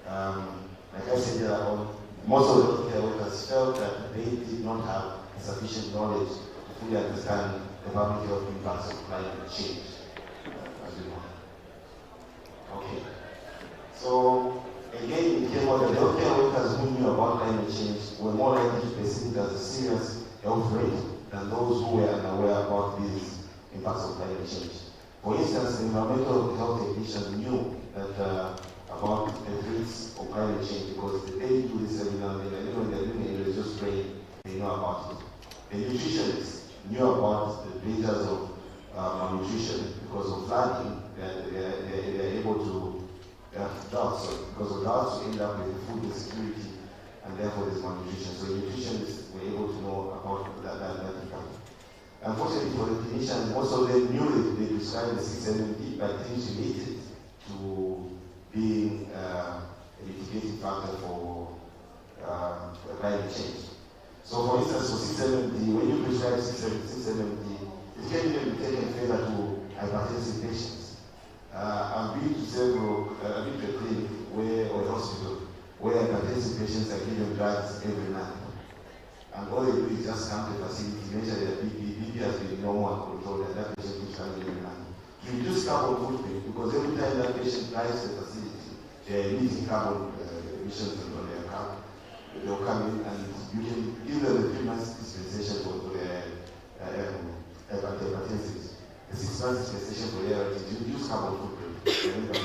Like I said, most of the healthcare workers felt that they did not have sufficient knowledge to fully understand the public health impacts of climate change. Okay. So again, it came out that healthcare workers who knew about climate change were more likely to perceive it as a serious health threat than those who were unaware about these impacts of climate change. For instance, the environmental health technicians knew that about the threats of climate change because they do this every now and then. When they're doing it, they just pray, they know about it. The nutritionists knew about the dangers of malnutrition because of flooding. They're able to droughts. So because of droughts, you end up with food insecurity, and therefore there's malnutrition. So nutritionists were able to know about that impact. Unfortunately for the clinicians, most of them knew that they described the 670 by things related to being a mitigating factor for climate change. So for instance, for 670, when you prescribe 670, it can even be taken further to hypertensive patients. I've they're emitting carbon emissions on their car. They'll come in and you can give them a 3 months dispensation for their hypertensives. A 6 months dispensation for their use carbon footprint.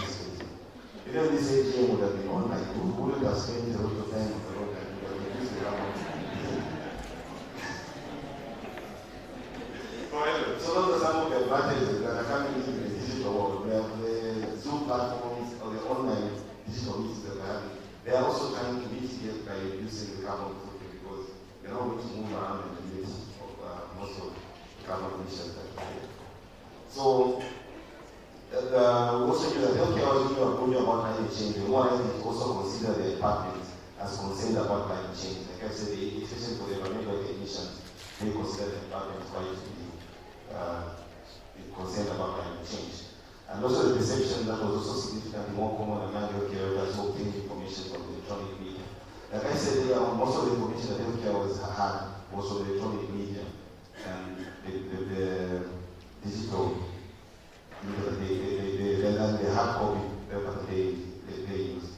If this AGM would have been online, who would have spent a lot of time on the road and would have reduced the carbon footprint? So those are some of the advantages that are coming into the digital world. We have the Zoom platforms or the online digital meetings that we're having. They are also trying to mitigate by reducing the carbon footprint because they're not going to move around in the midst of most of the carbon emissions that we have. So, we also use that healthcare was really approaching about climate change. We want to also consider the department as concerned about climate change. Like I said, especially for the environmental emissions, they consider the department quite to be concerned about climate change. And also the perception that was also significantly more common among healthcare workers who obtained information from the electronic media. Like I said earlier, most of the information that healthcare workers had was from the electronic media and the digital, the hard copy paper that they use.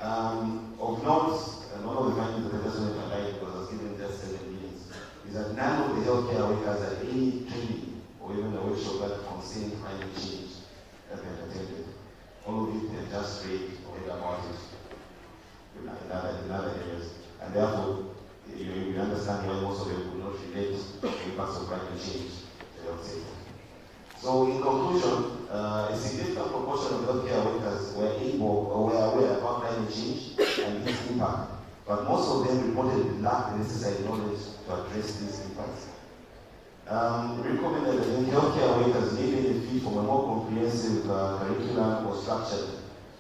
Of note, and one of the findings that I just wanted to highlight because I was given just 7 minutes, is that none of the healthcare workers had any training or even a workshop that concerned climate change that they had attended. All of it they just read or read about it in other areas. And therefore, you understand why most of them could not relate to the impacts of climate change to the health sector. So in conclusion, a significant proportion of healthcare workers were able or were aware about climate change and its impact, but most of them reported lack the necessary knowledge to address these impacts. We recommended that healthcare workers may benefit from a more comprehensive curriculum or structured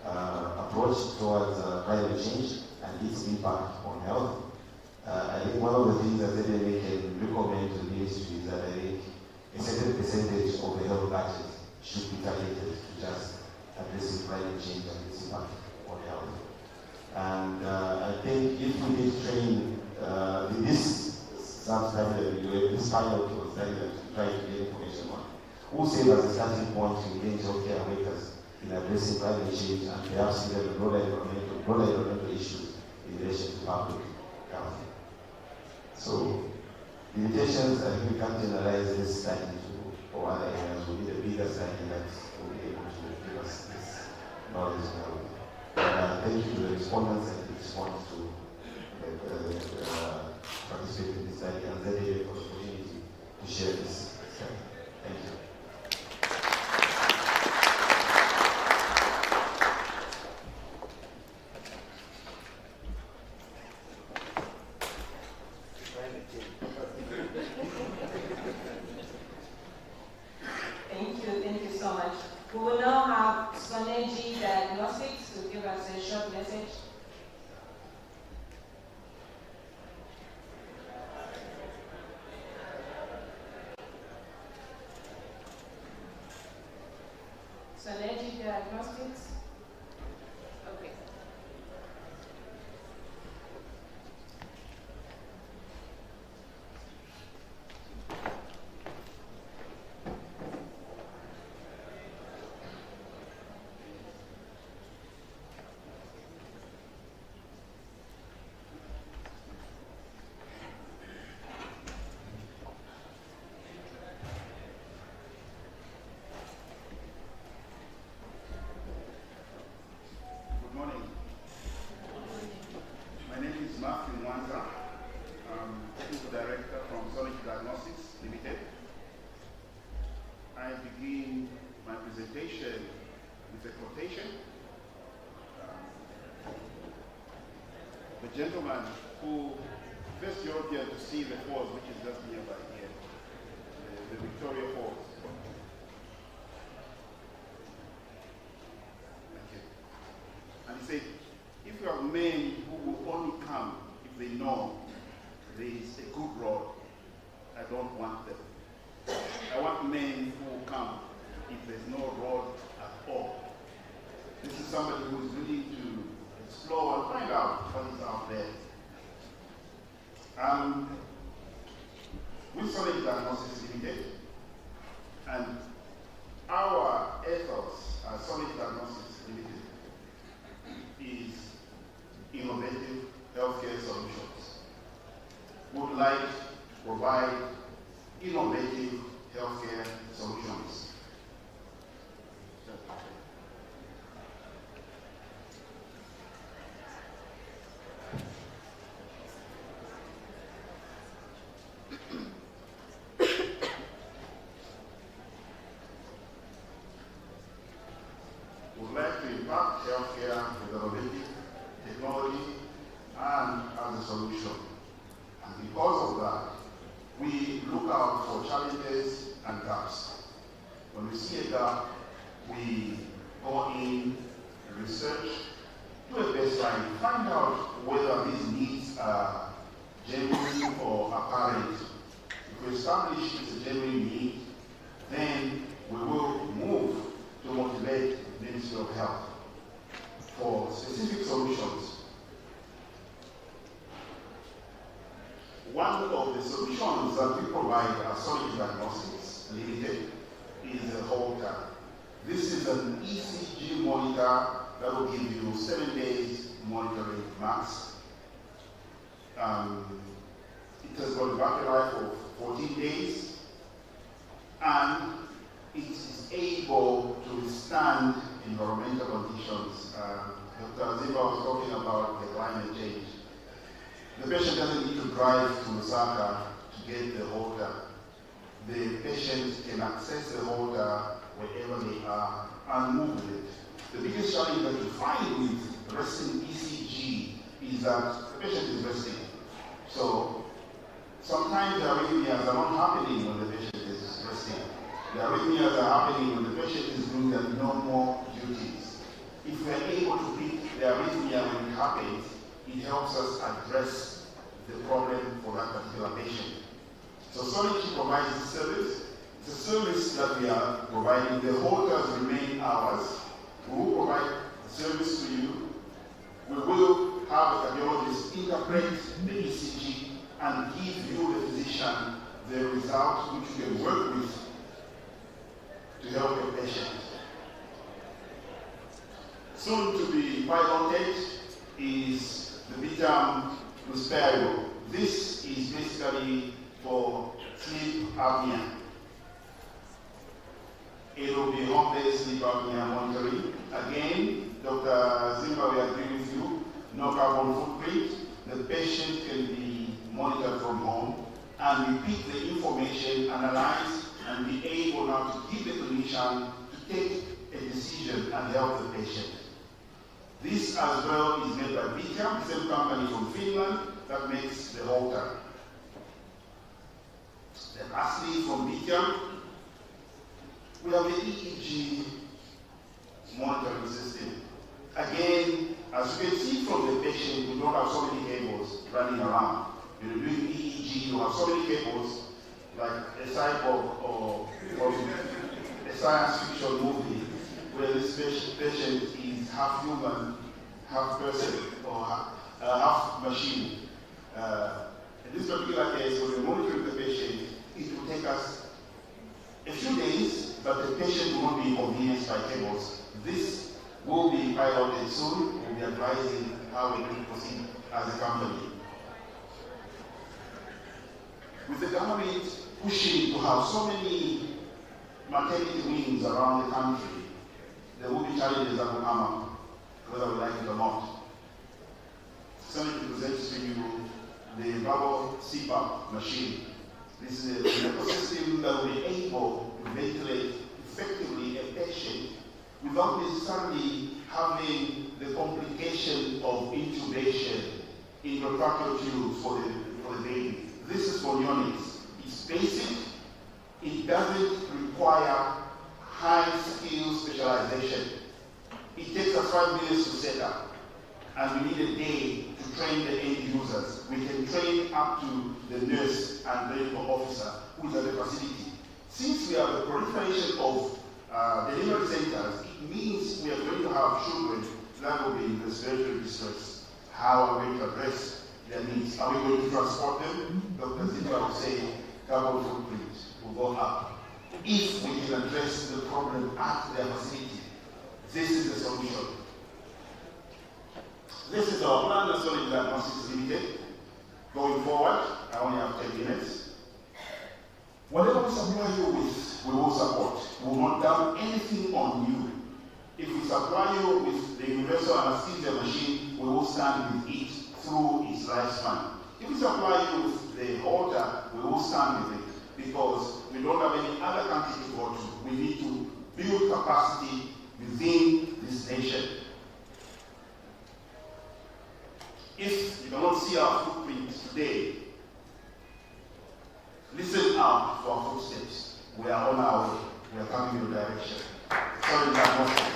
approach towards climate change and its impact on health. I think one of the things that they can recommend to the ministry is that I think a certain percentage of the health budget should be targeted to just addressing climate change and its impact on health. And I think if we did train this sub-study that we do, this pilot or study that we try to get information on, will serve as a starting point to engage healthcare workers in addressing climate change and perhaps even broader environmental issues in relation to public health. So, limitations, I think we can't generalize this study to other areas. We need a bigger study that will be able to give us this knowledge now. Thank you to the respondents and the response to participate in this study and thank you for the opportunity to share this study. Thank you. Thank you so much. We will now have Soneji Diagnostics to give us a short message. Soneji Diagnostics. Okay. The gentleman who first European to see the falls, which is just nearby here, the Victoria Falls. Okay. And he said, if you have men who will only come if they know there is a good road, I don't want them. I want men who will come if there's no road at all. This is somebody who is willing to explore and find out what is out there. With Solid Diagnostics Limited, and our ethos as Solid Diagnostics Limited like to provide innovative healthcare solutions. Would like to impact healthcare with innovative technology and as a solution. And because of that, we look out for challenges and gaps. When we see a gap, we go in, research, do a baseline, find out whether these needs are genuine or apparent. If we establish it's a genuine need, then we will move to motivate the Ministry of Health for specific solutions. One of the solutions that we provide as Solid Diagnostics Limited is a Holter. This is an ECG monitor that will give you 7 days monitoring max. It has got a battery life of 14 days, and it is able to withstand environmental conditions. Dr. Zimba was talking about the climate change. The patient doesn't need to drive to Lusaka to get the Holter. The patient can access the Holter wherever they are and move with it. The biggest challenge that you find with resting ECG is that the patient is resting. So sometimes the arrhythmias are not happening when the patient is resting. The arrhythmias are happening when the patient is doing their normal duties. If we are able to pick the arrhythmia when it happens, it helps us address the problem for that particular patient. So Solid provides this service. It's a service that we are providing. The Holters remain ours. We will provide the service to you. We will have a cardiologist interpret the ECG and give you, the physician, the result which you can work with to help your patient. Soon to be piloted is the Bitam Musperio. This is basically for sleep apnea. It will be home-based sleep apnea monitoring. Again, Dr. Zimba, we agree with you. No carbon footprint. The patient can be monitored from home and repeat the information, analyze, and be able now to give the clinician to take a decision and help the patient. This as well is made by Bitam, the same company from Finland that makes the Holter. Then lastly, from Bitam, we have the EEG monitoring system. Again, as you can see from the patient, we don't have so many cables running around. You're doing EEG, you have so many cables, like a cyborg or a science fiction movie where this patient is half human, half person, or half machine. In this particular case, when we're monitoring the patient, it will take us a few days, but the patient will not be inconvenienced by cables. This will be piloted soon. We'll be advising how we can proceed as a company. With the government pushing to have so many maternity wings around the country, there will be challenges that will come up, whether we like it or not. Somebody presents to you the bubble CPAP machine. This is an ecosystem that will be able to ventilate effectively a patient without necessarily having the complication of intubation in the tracheal tubes for the baby. This is for neonates. It's basic. It doesn't require high-skill specialization. It takes us 5 minutes to set up, and we need a day to train the end users. We can train up to the nurse and medical officer who is at the facility. Since we have a proliferation of delivery centers, it means we are going to have children that will be in respiratory distress. How are we going to address their needs? Are we going to transport them? Dr. Zimba will say carbon footprint will go up. If we can address the problem at their facility, this is the solution. This is our plan as Solid Diagnostics Limited. Going forward, I only have 10 minutes. Whatever we supply you with, we will support. We will not dump anything on you. If we supply you with the universal anesthesia machine, we will stand with it through its lifespan. If we supply you with the halter, we will stand with it because we don't have any other country to go to. We need to build capacity within this nation. If you cannot see our footprint today, listen out to our footsteps. We are on our way. We are coming in your direction. Sorry, that nonsense.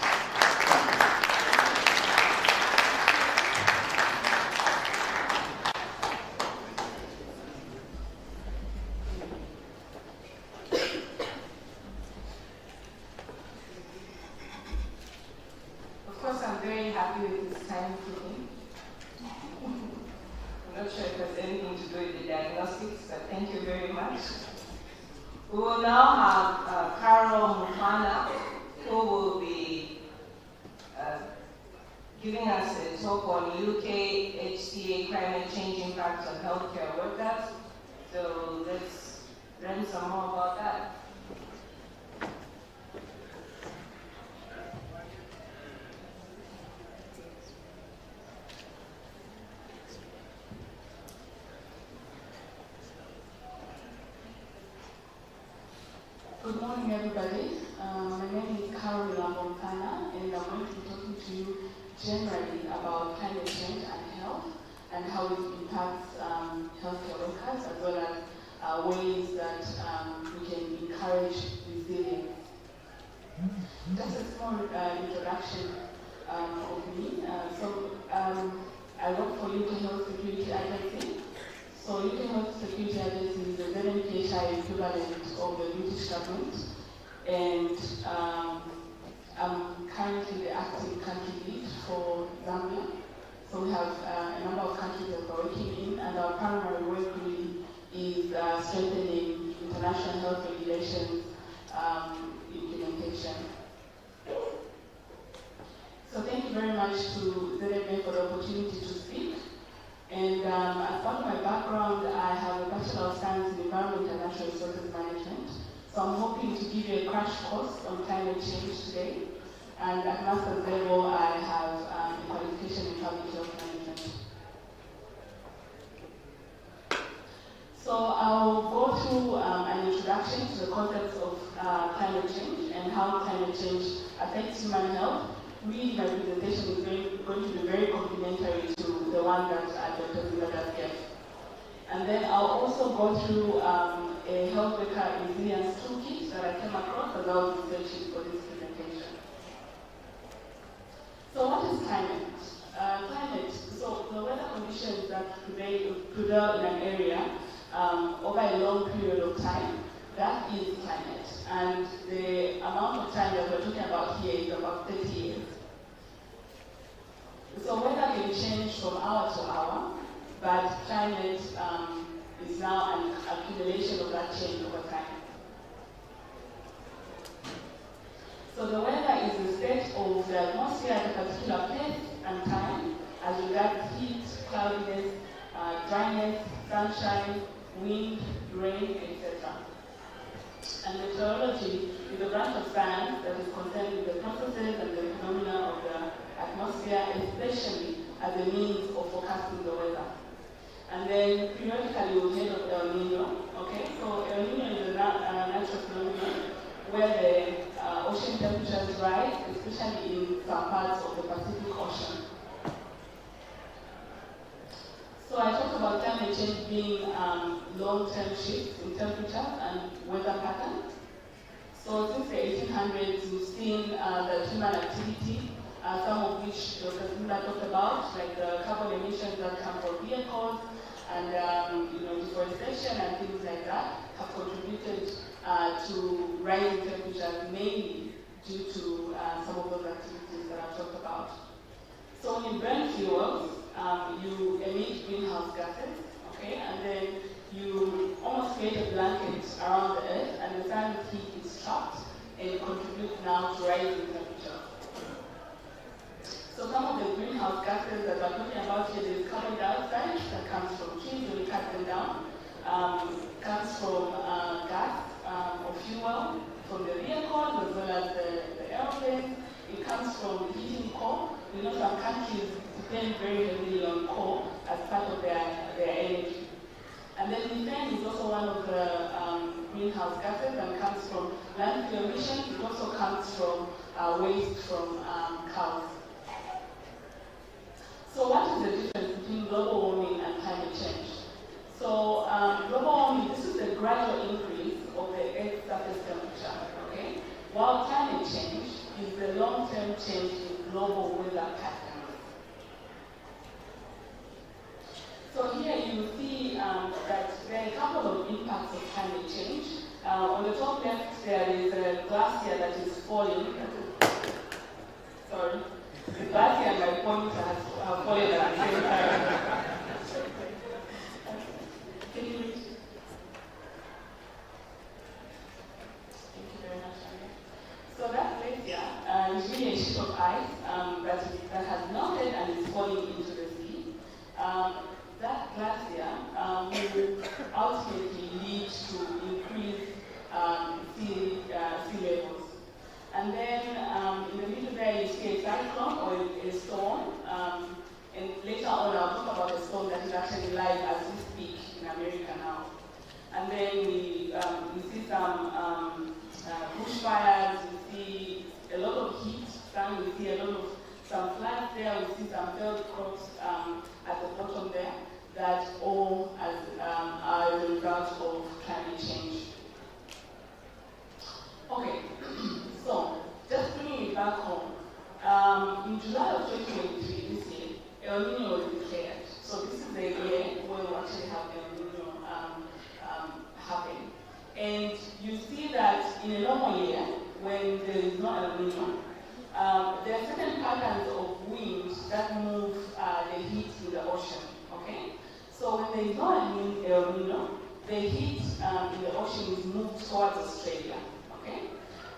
Of course, I'm very happy with this time keeping. I'm not sure if it has anything to do with the diagnostics, but thank you very much. We will now have Carol Mufana, who will be giving us a talk on UK HTA climate change impact on healthcare workers. So let's learn some more about that. Good morning, everybody. My name is Carol Mufana, and I'm going to be talking to you generally about climate change and health and how it impacts healthcare workers, as well as ways that we can encourage resilience. Just a small introduction of me. I work for UK Health Security Agency. So UK Health Security Agency is the ZNPHI equivalent of the British government, and I'm currently the acting country lead for Zambia. So we have a number of countries that we're working in, and our primary work really is strengthening international health regulations implementation. So thank you very much to ZNPHI for the opportunity to speak. And as part of my background, I have a Bachelor of Science in Environment and Natural Resources Management. So I'm hoping to give you a crash course on climate change today. And at master's level, I have a qualification in public health management. So I'll go through an introduction to the concepts of climate change and how climate change affects human health. Really, my presentation is going to be very complementary to the one that Dr. Zimmerman gave. And then I'll also go through a health worker resilience toolkit that I came across as I was researching for this presentation. So what is climate? So the weather conditions that prevail in an area over a long period of time, that is climate. And the amount of time that we're talking about here is about 30 years. So weather can change from hour to hour, but climate is now an accumulation of that change over time. So the weather is the state of the atmosphere at a particular place and time as regards heat, cloudiness, dryness, sunshine, wind, rain, etc. And meteorology is a branch of science that is concerned with the processes and the phenomena of the atmosphere, especially as a means of forecasting the weather. And then periodically we'll hear of El Nino. Okay, so El Nino is a natural phenomenon where the ocean temperatures rise, especially in some parts of the Pacific Ocean. So I talked about climate change being long-term shifts in temperature and weather patterns. So since the 1800s, we've seen the human activity, some of which Dr. Simba talked about, like the carbon emissions that come from vehicles and deforestation and things like that, have contributed to rising temperatures, mainly due to some of those activities that I've talked about. So when you burn fuels, you emit greenhouse gases, okay, and then you almost create a blanket around the earth, and the sun's heat is trapped and contributes now to rising temperature. So some of the greenhouse gases that we're talking about here is carbon dioxide that comes from trees when we cut them down. comes from gas or fuel from the vehicles as well as the airplanes. It comes from heating coal. You know, some countries depend very heavily on coal as part of their energy. And then methane is also one of the greenhouse gases and comes from landfill emissions. It also comes from waste from cows. So what is the difference between global warming and climate change? So global warming, this is the gradual increase of the Earth's surface temperature, okay? While climate change is the long-term change in global weather patterns. So here you see that there are a couple of impacts of climate change. On the top left, there is a glacier that is falling. Sorry. The glacier and my pointer have fallen at the same time. Can you read? Thank you very much, Anya. So that glacier is really a sheet of ice that has melted and is falling into the sea. That glacier will ultimately lead to increased sea levels. And then in the middle there you see a cyclone or a storm. And later on I'll talk about a storm that is actually live as we speak in America now. And then we see some bushfires, we see a lot of heat, we see a lot of some floods there, we see some failed crops at the bottom there, that all are a result of climate change. Okay, so just bringing it back home. In July of 2023, this year, El Nino was declared. So this is the year where we actually have El Nino happen. And you see that in a normal year, when there is no El Nino, there are certain patterns of wind that move the heat to the ocean, okay? So when there is no El Nino, the heat in the ocean is moved towards Australia, okay?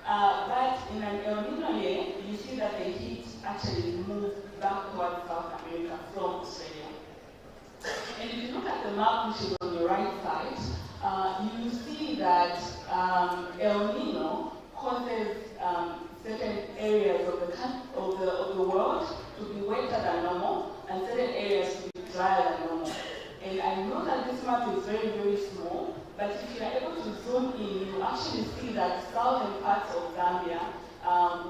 But in an El Nino year, you see that the heat actually moves back towards South America from Australia. And if you look at the map, which is on the right side, you see that El Nino causes certain areas of the world to be wetter than normal, and certain areas to be drier than normal. And I know that this map is very, very small, but if you are able to zoom in, you actually see that southern parts of Zambia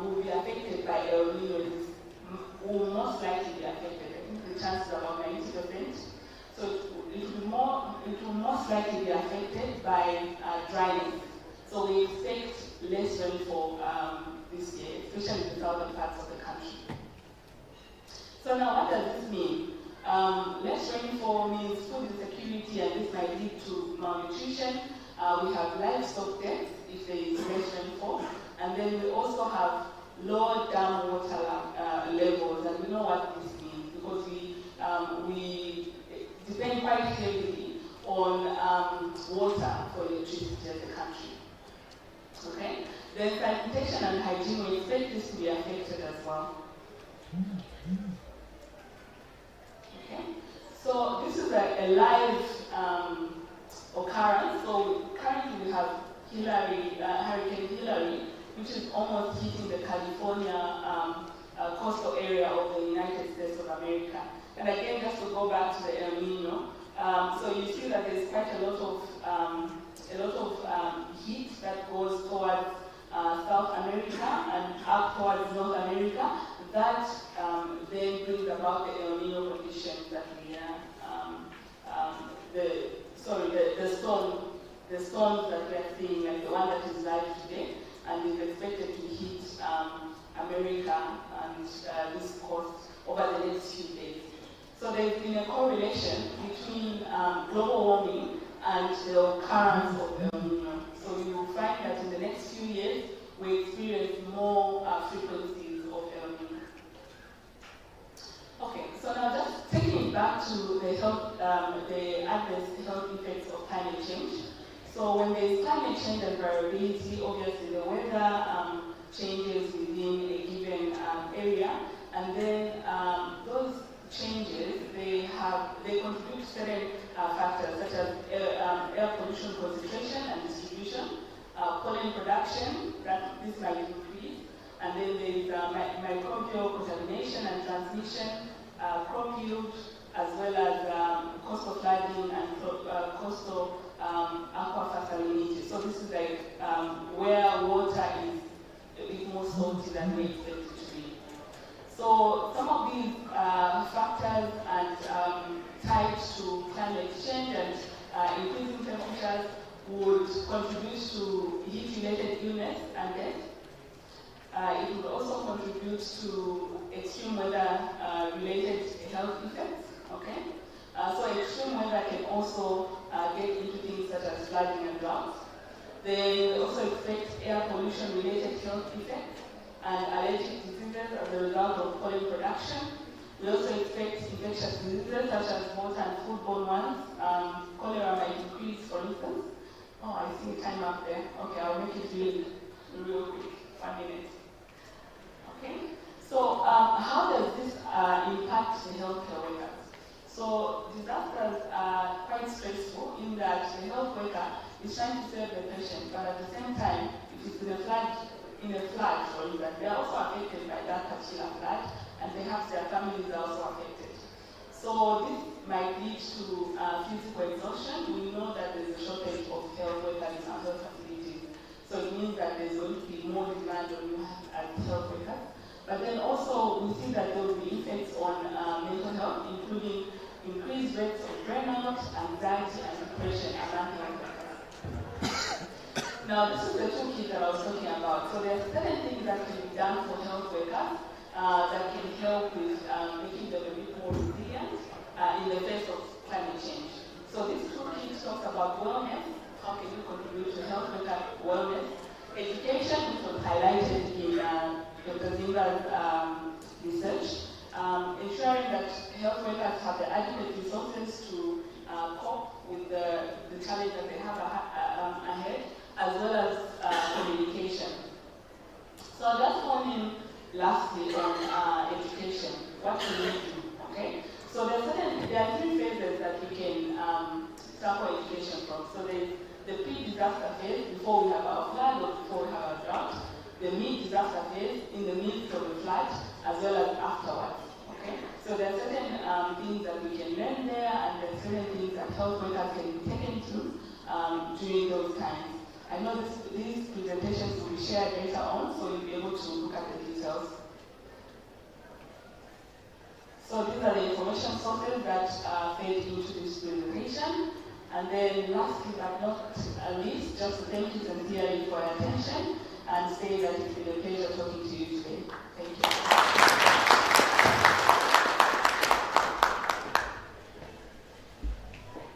will be affected by El Nino, will most likely be affected. I think the chance is about 90%. So it will most likely be affected by dryness. So we expect less rainfall this year, especially in the southern parts of the country. So now what does this mean? Less rainfall means food insecurity, and this might lead to malnutrition. We have livestock deaths if there is less rainfall. And then we also have lower dam water levels, and we know what this means because we depend quite heavily on water for electricity as a country. Okay? Then sanitation and hygiene, we expect this to be affected as well. Okay? So this is a live occurrence. So currently we have Hurricane Hillary, which is almost hitting the California coastal area of the United States of America. And again, just to go back to the El Nino, so you see that there's quite a lot of heat that goes towards South America and up towards North America. That then brings about the El Nino conditions that we the storms that we are seeing, like the one that is live today, and is expected to hit America and this coast over the next few days. So there's been a correlation between global warming and the occurrence of El Nino. So you will find that in the next few years, we experience more frequencies of El Nino. Okay, so now just taking it back to the adverse health effects of climate change. So when there is climate change and variability, obviously the weather changes within a given area, and then those changes, they contribute to certain factors such as air nutrition concentration and distribution, pollen production, this might increase, and then there is microbial contamination and transmission, crop yield, as well as coastal flooding and coastal aquifer salinity. So this is like where water is a bit more salty than we expect it to be. So some of these factors and types to climate change and increasing temperatures would contribute to heat-related illness and death. It would also contribute to extreme weather-related health effects. Okay, so extreme weather can also get into things such as flooding and drought. They also affect air pollution-related health effects and allergic diseases as a result of pollen production. They also affect infectious diseases such as water and foodborne ones. Cholera might increase, for instance. Oh, I see a time up there. Okay, I'll make it real quick. 1 minute. Okay. So how does this impact the healthcare workers? So disasters are quite stressful in that the health worker is trying to save the patient, but at the same time, if it's in a flood, for instance, they are also affected by that particular flood, and perhaps their families are also affected. So this might lead to physical exhaustion. We know that there's a shortage of health workers in our health facilities. So it means that there's going to be more demand on you as health workers. But then also we see that there will be effects on mental health, including increased rates of burnout, anxiety, and depression among health workers. Now, this is the toolkit that I was talking about. So there are certain things that can be done for health workers that can help with making them a bit more resilient in the face of climate change. So this toolkit talks about wellness. How can you contribute to health worker wellness? Education, which was highlighted in Dr. Zimba's research. Ensuring that health workers have the adequate resources to cope with the challenge that they have ahead, as well as communication. So I'll just hone in lastly on education. What can we do? Okay. So there are 3 phases that we can tackle education from. So there's the pre-disaster phase, before we have our flood or before we have our drought. The mid-disaster phase, in the midst of the flood, as well as afterwards. Okay? So there are certain things that we can learn there, and there are certain things that health workers can be taken to during those times. I know these presentations will be shared later on, so you'll be able to look at the details. So these are the information sources that fed into this presentation. And then lastly but not least, just to thank you sincerely for your attention and say that it's been a pleasure talking to you today. Thank you.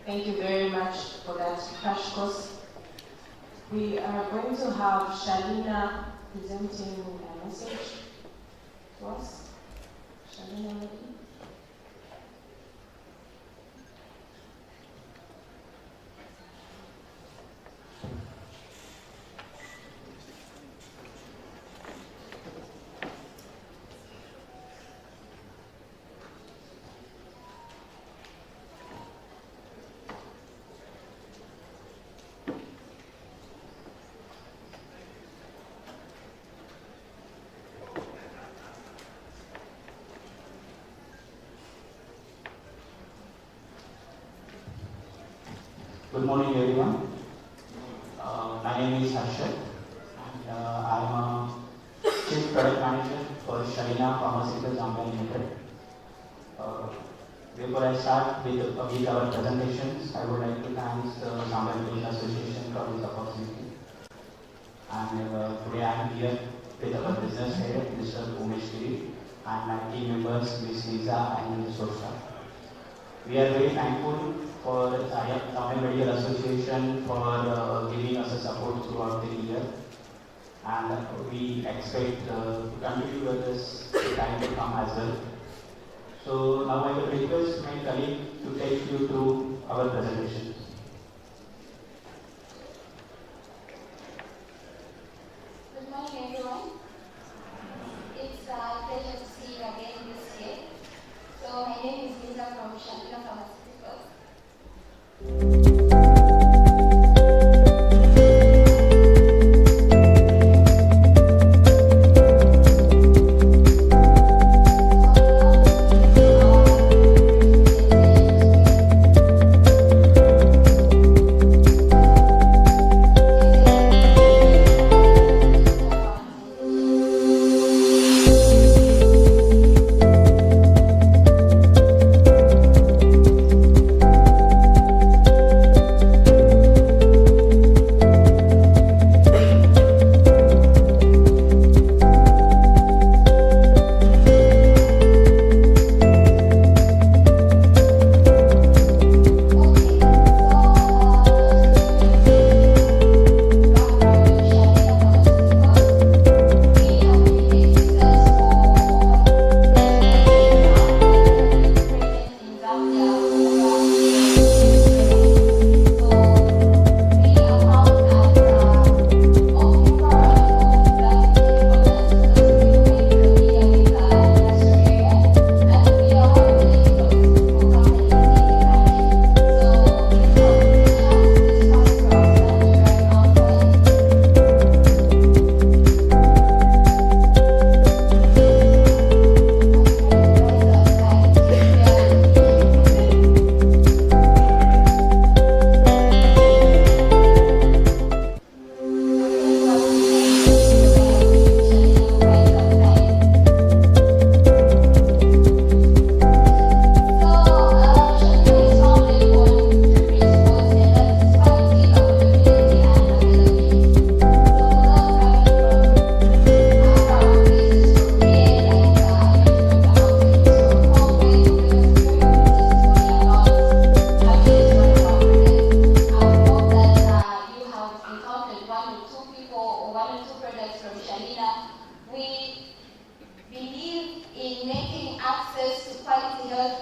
Thank you very much for that crash course. We are going to have Shalina presenting a message to us. Shalina, ready? Good morning, everyone. My name is Harshad. I'm a Chief Product Manager for Shalina Pharmaceuticals Zambia Limited. Before I start with our presentations, I would like to thank the Zambia Medical Association for this opportunity. And today I am here with our business head, Mr. Umesh Giri, and my team members, Ms. Lisa and Ms. Sosha. We are very thankful for the Zambia Medical Association for giving us a support throughout the year, and we expect to continue with this time to come as well. So now I will request my colleague to take you through our presentation. Good morning, everyone. It's a pleasure to see you again this year. So my name is Lisa from Shalina Pharmaceuticals.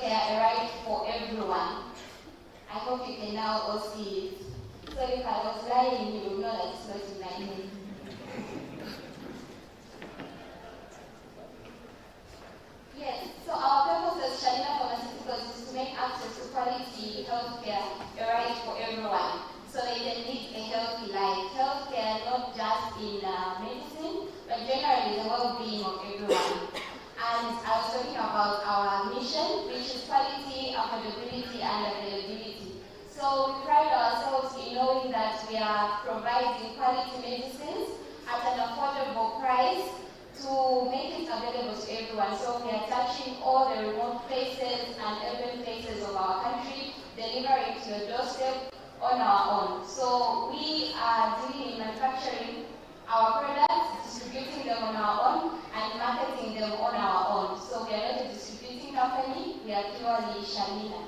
healthcare a right for everyone. I hope you can now all see it. So if I was lying, you would know that it's not in my head. Yes, so our purpose as Shalina Pharmaceuticals is to make access to quality healthcare a right for everyone, so they can lead a healthy life. Healthcare not just in medicine, but generally the well-being of everyone. And I was talking about our mission, which is quality, affordability, and availability. So we pride ourselves in knowing that we are providing quality medicines at an affordable price to make it available to everyone. So we are touching all the remote places and urban places of our country, delivering to your doorstep on our own. So we are dealing in manufacturing our products, distributing them on our own, and marketing them on our own. So we are not a distributing company, we are purely Shalina.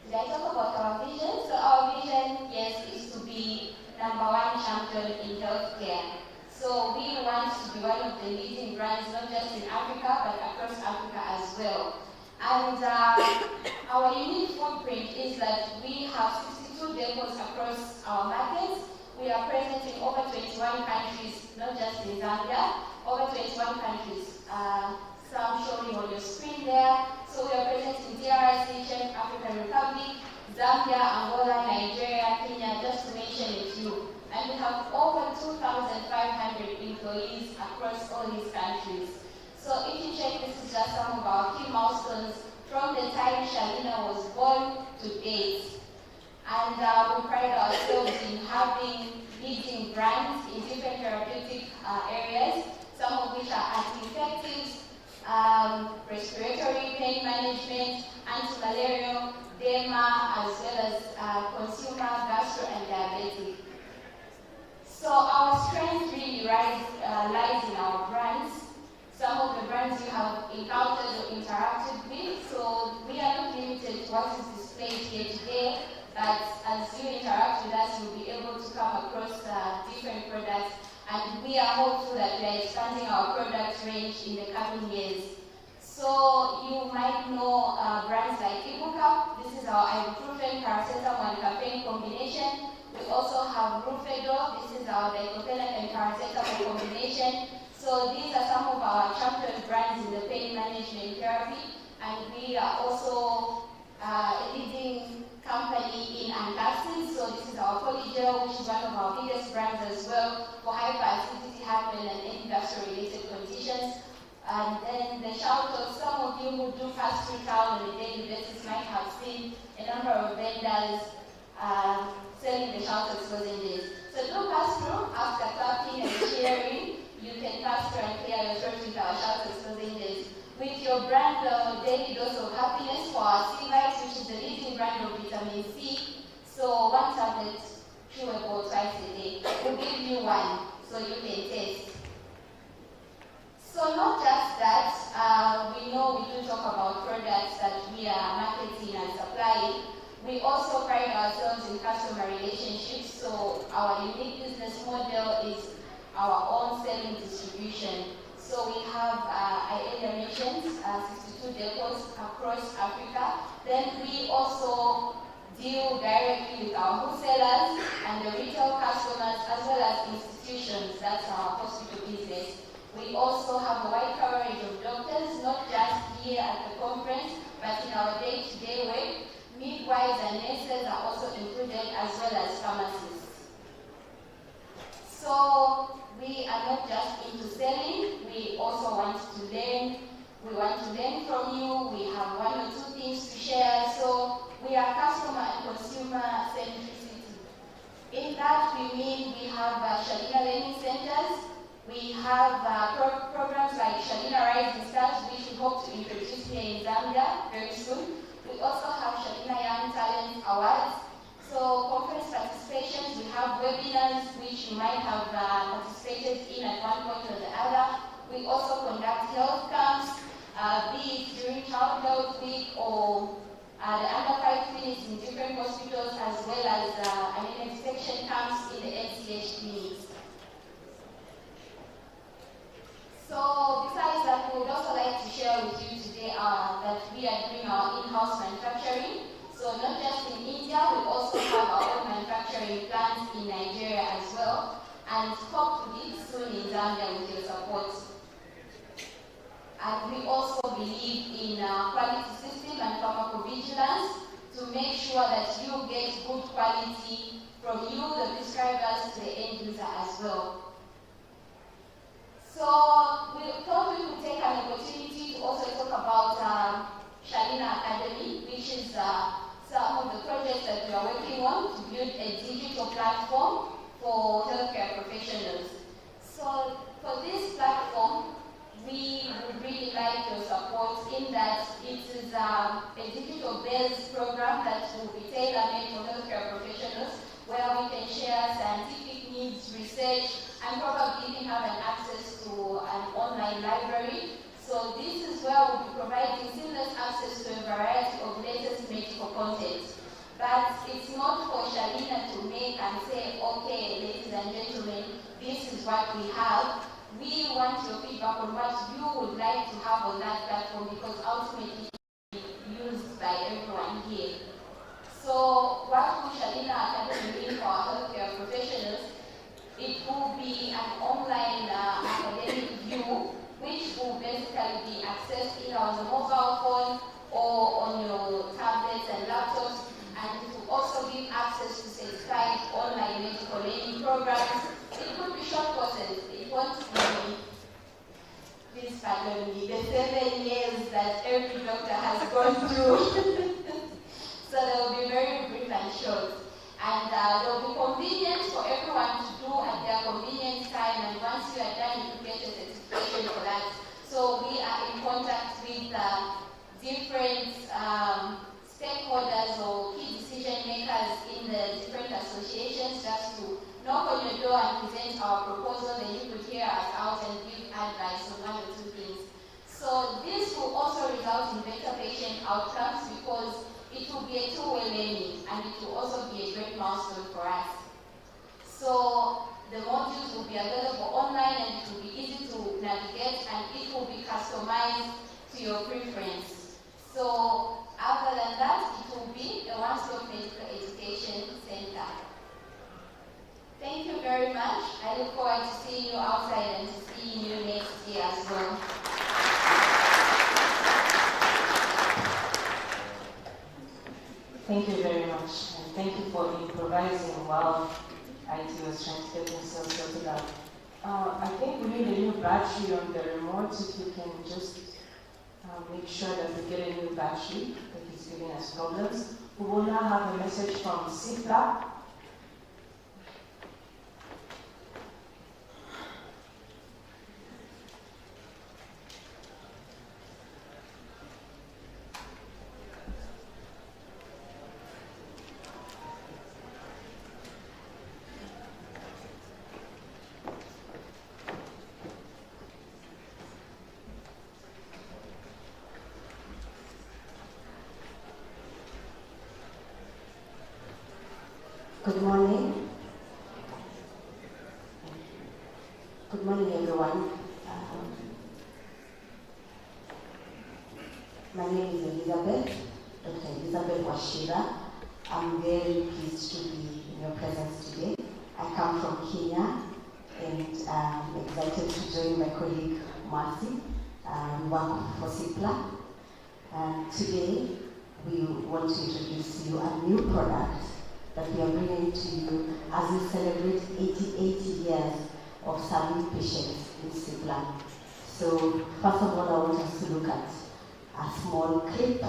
Did I talk about our vision? So our vision, yes, is to be #1 champion in healthcare. So we want to be one of the leading brands, not just in Africa, but across Africa as well. And our unique footprint is that we have 62 depots across our markets. We are present in over 21 countries, not just in Zambia, over 21 countries. Some showing on your screen there. So we are present in DRC, Czech African Republic, Zambia, Angola, Nigeria, Kenya, just to mention a few. And we have over 2,500 employees across all these countries. So if you check, this is just some of our key milestones from the time Shalina was born to date. And we pride ourselves in having leading brands in different therapeutic areas, some of which are anti-infectives, respiratory pain management, anti-malarial, derma, as well as consumer, gastro, and diabetic. So our strength really lies in our brands. Some of the brands you have encountered or interacted with, so we are not limited to what is displayed here today, but as you interact with us, you'll be able to come across different products, and we are hopeful that we are expanding our product range in the coming years. So you might know brands like Ibuka. This is our ibuprofen, paracetamol, and caffeine combination. We also have Rufedo. This is our diclofenac and paracetamol combination. So these are some of our champion brands in the pain management therapy, and we are also a leading company in antacids. So this is our polygel, which is one of our biggest brands as well for hyperacidity, heartburn, and any gastro-related conditions. And then the shout-out, some of you who do pass-through town on a daily basis might have seen a number of vendors selling the shout-out lozenges. So do pass through after clapping and cheering. You can pass through and clear your throat with our shout-out lozenges. With your brand daily dose of happiness for our C-Vites, which is the leading brand of vitamin C. So 1 tablet, chewable twice a day. We'll give you one so you can taste. So not just that, we know we do talk about products that we are marketing and supplying. We also pride ourselves in customer relationships. So our unique business model is our own selling distribution. So we have, I earlier mentioned, 62 depots across Africa. Then we also deal directly with our wholesalers and the retail customers, as well as institutions. That's our hospital business. We also have a wide coverage of doctors, not just here at the conference, but in our day-to-day work. Midwives and nurses are also included, as well as pharmacists. So we are not just into selling, we also want to learn. We want to learn from you. We have 1 or 2 things to share. So we are customer and consumer centricity. In that we mean we have Shalina Learning Centers. We have programs like Shalina Rising Stars, which we hope to introduce here in Zambia very soon. We also have Shalina Young Talent Awards. So conference participations, we have webinars which you might have participated in at one point or the other. We also conduct health camps, be it during Child Health Week or the under 5 clinics in different hospitals, as well as inspection camps in the NCH clinics. So besides that, we would also like to share with you today that we are doing our in-house manufacturing. So not just in India, we also have our own manufacturing plants in Nigeria as well, and hopefully soon in Zambia with your support. And we also believe in quality system and pharmacovigilance to make sure that you get good quality from you, the prescribers, to the end user as well. So we thought we could take an opportunity to also talk about Shalina Academy, which is some of the projects that we are working on to build a digital platform for healthcare professionals. So for this platform, we would really like your support in that it is a digital-based program that will be tailor-made for healthcare professionals, where we can share scientific needs, research, and probably even have an access to an online library. So this is where we'll be providing seamless access to a variety of latest medical content. But it's not for Shalina to make and say, okay, ladies and gentlemen, this is what we have. We want your feedback on what you would like to have on that platform, because ultimately it's used by everyone here. So what will Shalina Academy mean for our healthcare professionals? It will be an online academic view, which will basically be accessed either on the mobile phone or on your tablets and laptops, and it will also give access to certified online medical learning programs. It could be short courses. It won't be, please pardon me, the 7 years that every doctor has gone through. So they will be very brief and short. And they will be convenient for everyone to do at their convenient time, and once you are done, you get a certification for that. So we are in contact with different stakeholders or key decision makers in the different associations, just to knock on your door and present our proposal, and you could hear us out and give advice on one or two things. So this will also result in better patient outcomes, because it will be a two-way learning, and it will also be a great milestone for us. So the modules will be available online, and it will be easy to navigate, and it will be customized to your preference. So other than that, it will be a one-stop medical education center. Thank you very much. I look forward to seeing you outside and to seeing you next year as well. Thank you very much, and thank you for improvising while IT was trying to get themselves sorted out. I think we need a new battery on the remote. If you can just make sure that we get a new battery that is giving us problems. We will now have a message from CIPLA. Good morning. Good morning, everyone. My name is Elizabeth, Dr. Elizabeth Washira. I'm very pleased to be in your presence today. I come from Kenya, and I'm excited to join my colleague Marcy. We work for CIPLA. And today, we want to introduce you a new product that we are bringing to you as we celebrate 80 years of serving patients in CIPLA. So first of all, I want us to look at a small clip.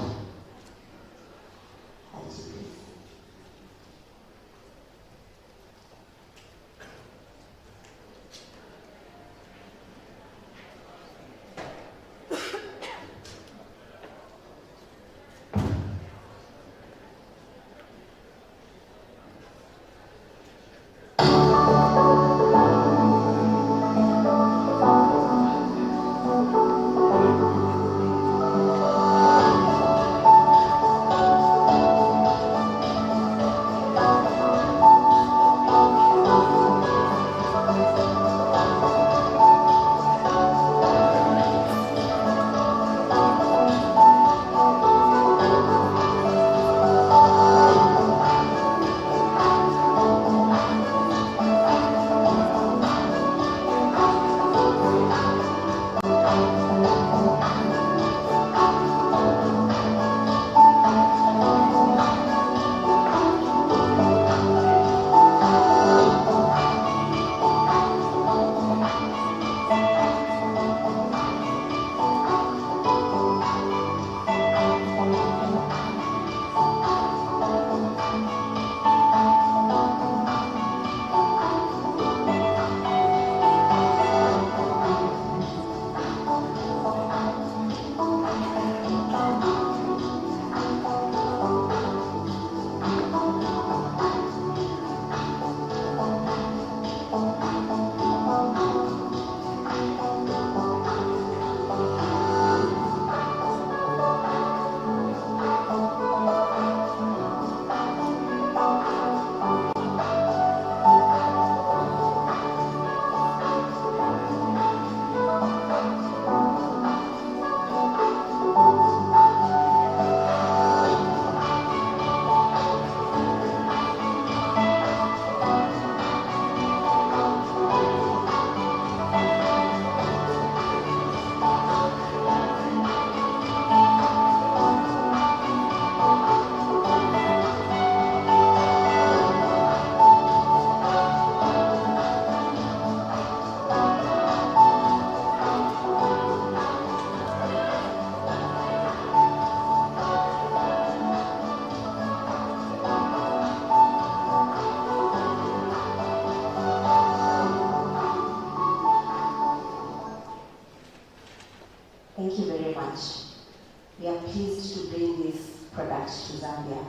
product to Zambia,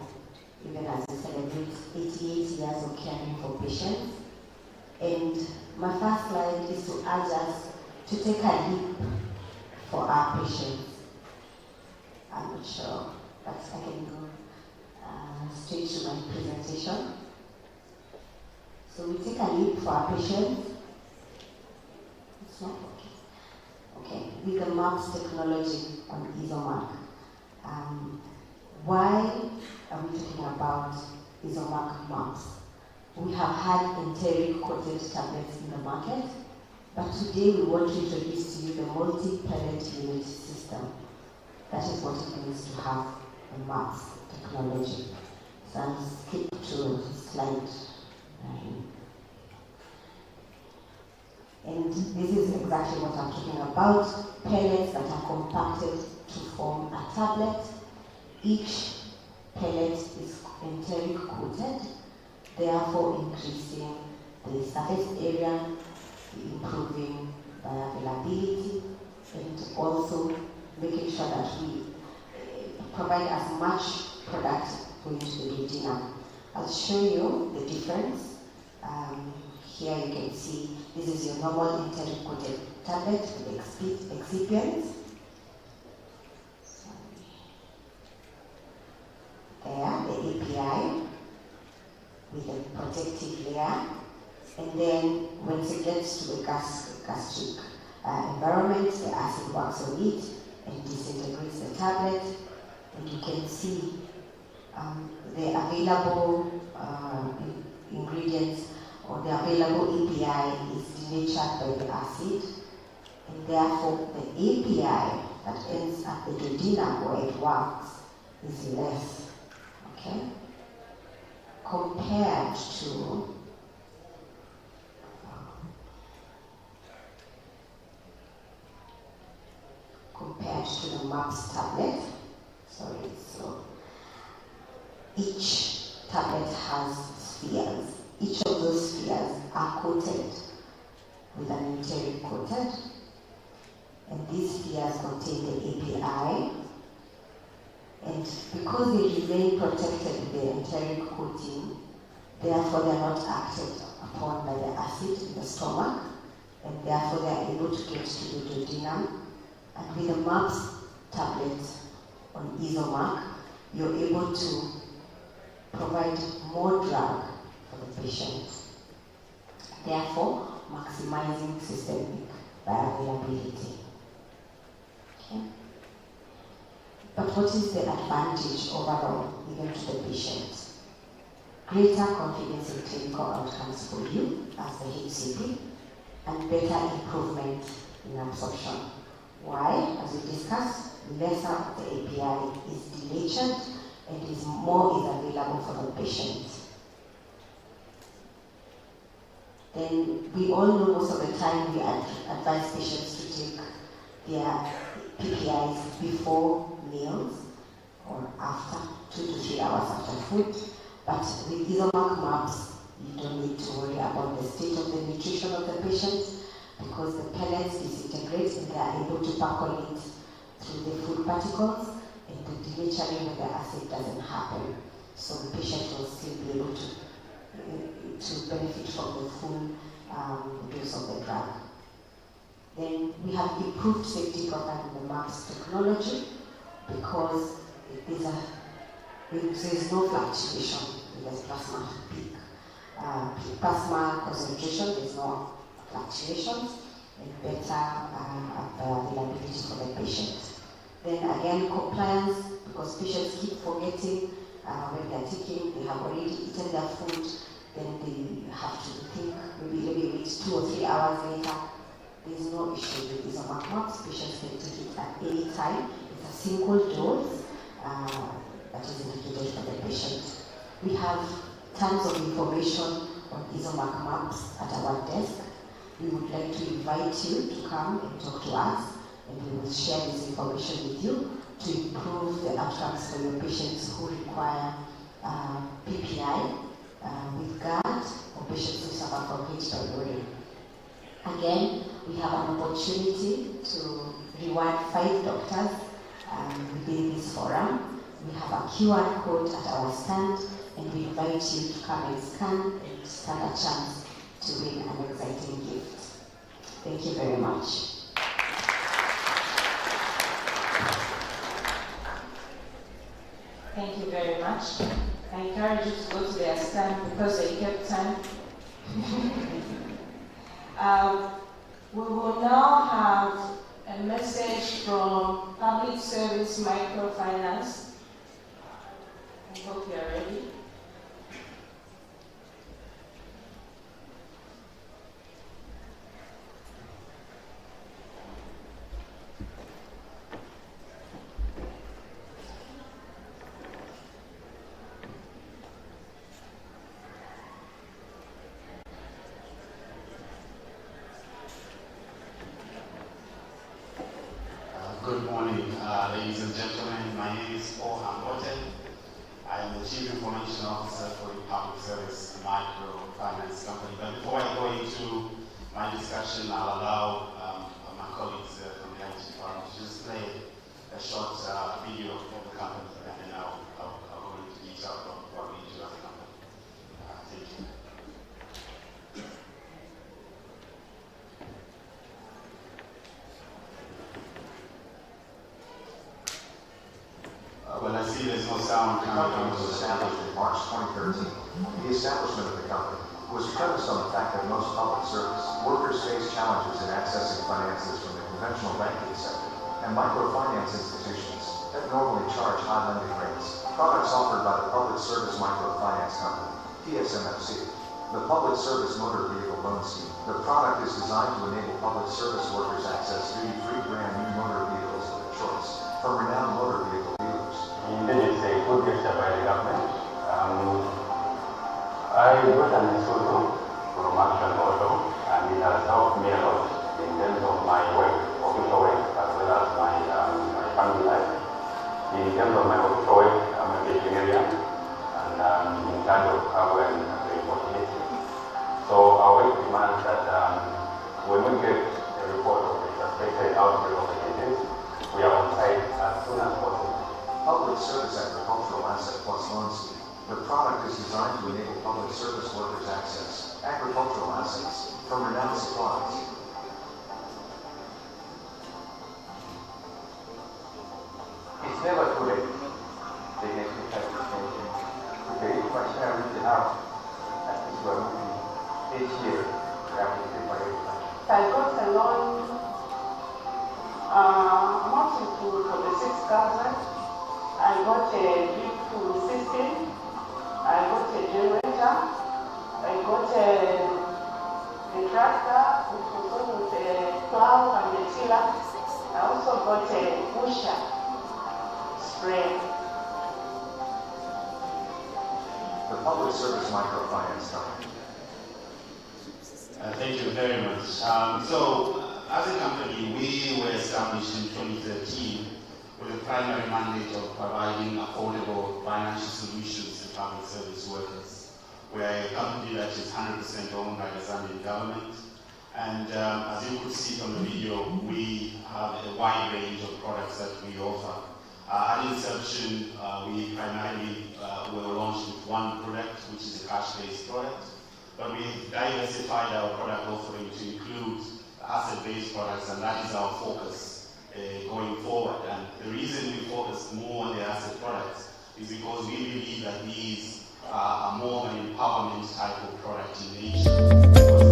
even as we celebrate 88 years of caring for patients. And my first slide is to urge us to take a leap for our patients. I'm not sure, but I can go straight to my presentation. So we take a leap for our patients. It's not working. Okay, with the MAPS technology on Isomark. Why are we talking about Isomark MAPS? We have had enteric coated tablets in the market, but today we want to introduce to you the multi-pellet unit system. That is what it means to have a MAPS technology. So I'll skip to slide 9. And this is exactly what I'm talking about. Pellets that are compacted to form a tablet. Each pellet is enteric coated, therefore increasing the surface area, improving bioavailability, and also making sure that we provide as much product going to the duodenum. I'll show you the difference. Here you can see this is your normal enteric coated tablet with excipients. There, the API with a protective layer, and then once it gets to the gastric environment, the acid works on it and disintegrates the tablet, and you can see the available ingredients or the available API is denatured by the acid, and therefore the API that ends at the duodenum where it works is less. Okay? Compared to the MAPS tablet. Sorry, so each tablet has spheres. Each of those spheres are coated with an enteric coated, and these spheres contain the API. And because they remain protected with the enteric coating, therefore they are not acted upon by the acid in the stomach, and therefore they are able to get to the duodenum. And with the MAPS tablet on Isomark, you're able to provide more drug for the patient, therefore maximizing systemic bioavailability. Okay. But what is the advantage overall, even to the patient? Greater confidence in clinical outcomes for you as the HCP, and better improvement in absorption. Why? As we discussed, lesser of the API is denatured and more is available for the patient. Then we all know most of the time we advise patients to take their PPIs before meals or after, 2 to 3 hours after food. But with Isomark MAPS, you don't need to worry about the state of the nutrition of the patient, because the pellets disintegrate and they are able to percolate through the food particles, and the denaturing of the acid doesn't happen. So the patient will still be able to benefit from the full dose of the drug. Then we have improved safety profile in the MAPS technology, because there is no fluctuation in the plasma peak. Plasma concentration, there is no fluctuations, and better availability for the patient. Then again, compliance, because patients keep forgetting when they are taking, they have already eaten their food, then they have to think, maybe wait 2 or 3 hours later. There is no issue with Isomark MAPS. Patients can take it at any time. It's a single dose that is indicated for the patient. We have tons of information on Isomark MAPS at our desk. We would like to invite you to come and talk to us, and we will share this information with you to improve the outcomes for your patients who require PPI with GAD, or patients who suffer from H. pylori. Again, we have an opportunity to reward 5 doctors within this forum. We have a QR code at our stand, and we invite you to come and stand a chance to win an exciting gift. Thank you very much. Thank you very much. I encourage you to go to their stand because they kept time. We will now have a message from Public Service Microfinance. I hope you are ready. Good morning, ladies and gentlemen. My name is Paul Hambote. I am the Chief Information Officer for the Public Service Microfinance Company. But before I go into my discussion, I'll allow my colleagues from the IT department to just play a short video of the company, and then I'll go into detail of what we do as a company. Thank you. When I see there's no sound, the company was established in March 2013. The establishment of the company was premised on the fact that most public service workers face challenges in accessing finances from the conventional banking sector and microfinance institutions that normally charge high lending rates. Products offered by the Public Service Microfinance Company, PSMFC, the Public Service Motor Vehicle Loan Scheme. The product is designed to enable public service workers access duty-free brand new motor vehicles of their choice from renowned motor vehicle dealers. Indeed, it's a good gesture by the government. I got an Isuzu from Action Auto, and it has helped me a lot in terms of my work, official work, as well as my family life. In terms of my official work, I'm a veterinarian, and I'm in charge of cargo and reporting. So our work demands that when we get a report of a suspected outbreak of the disease, we are on site as soon as possible. Public Service Agricultural Asset Plus Loan Scheme. The product is designed to enable public service workers access agricultural assets from renowned suppliers. It's never too late to get to type of attention. Okay, question I reached out at this moving each year. We have to prepare. I got a loan amounting to 46,000. I got a drip system, I got a generator, I got a tractor which was on with a plow and a tiller. I also got a pusher spray. The Public Service Microfinance Company. Thank you very much. So, as a company, we were established in 2013 with the primary mandate of providing affordable financial solutions to public service workers. We are a company that is 100% owned by the Zambian government. And as you could see from the video, we have a wide range of products that we offer. At inception, we primarily were launched with one product, which is a cash-based product. But we diversified our product offering to include asset-based products, and that is our focus going forward. And the reason we focus more on the asset products is because we believe that these are more of an empowerment type of product in nature. Because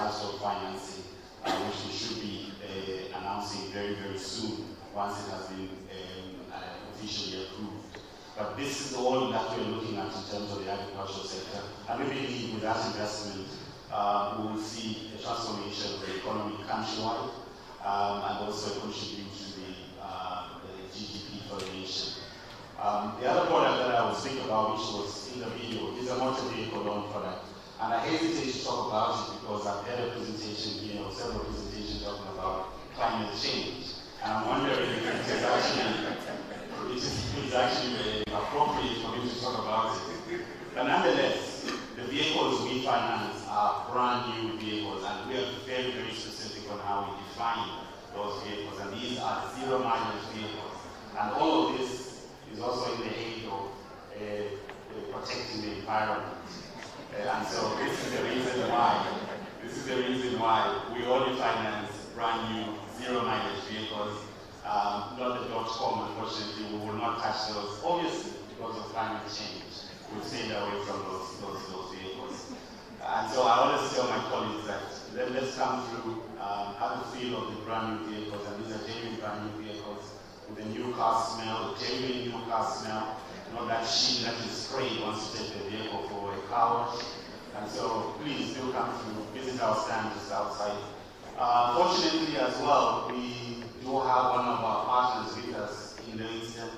types of financing, which we should be announcing very, very soon once it has been officially approved. But this is all that we're looking at in terms of the agricultural sector. And we believe with that investment, we will see a transformation of the economy countrywide and also contribute to the GDP for the nation. The other product that I will speak about, which was in the video, is a motor vehicle loan product. And I hesitate to talk about it because I've had a presentation here, or several presentations talking about climate change. And I'm wondering if it is actually appropriate for me to talk about it. But nonetheless, the vehicles we finance are brand new vehicles, and we are very, very specific on how we define those vehicles. And these are zero mileage vehicles. And all of this is also in the aid of protecting the environment. And so this is the reason why we only finance brand new zero mileage vehicles. Not the .com, unfortunately, we will not touch those, obviously, because of climate change. We've stayed away from those vehicles. And so I always tell my colleagues that let's come through, have a feel of the brand new vehicles, and these are genuine brand new vehicles with a new car smell, a genuine new car smell, not that shit that is sprayed once you take the vehicle for a car wash. And so please do come through, visit our stand just outside. Fortunately as well, we do have one of our partners with us in Livingston,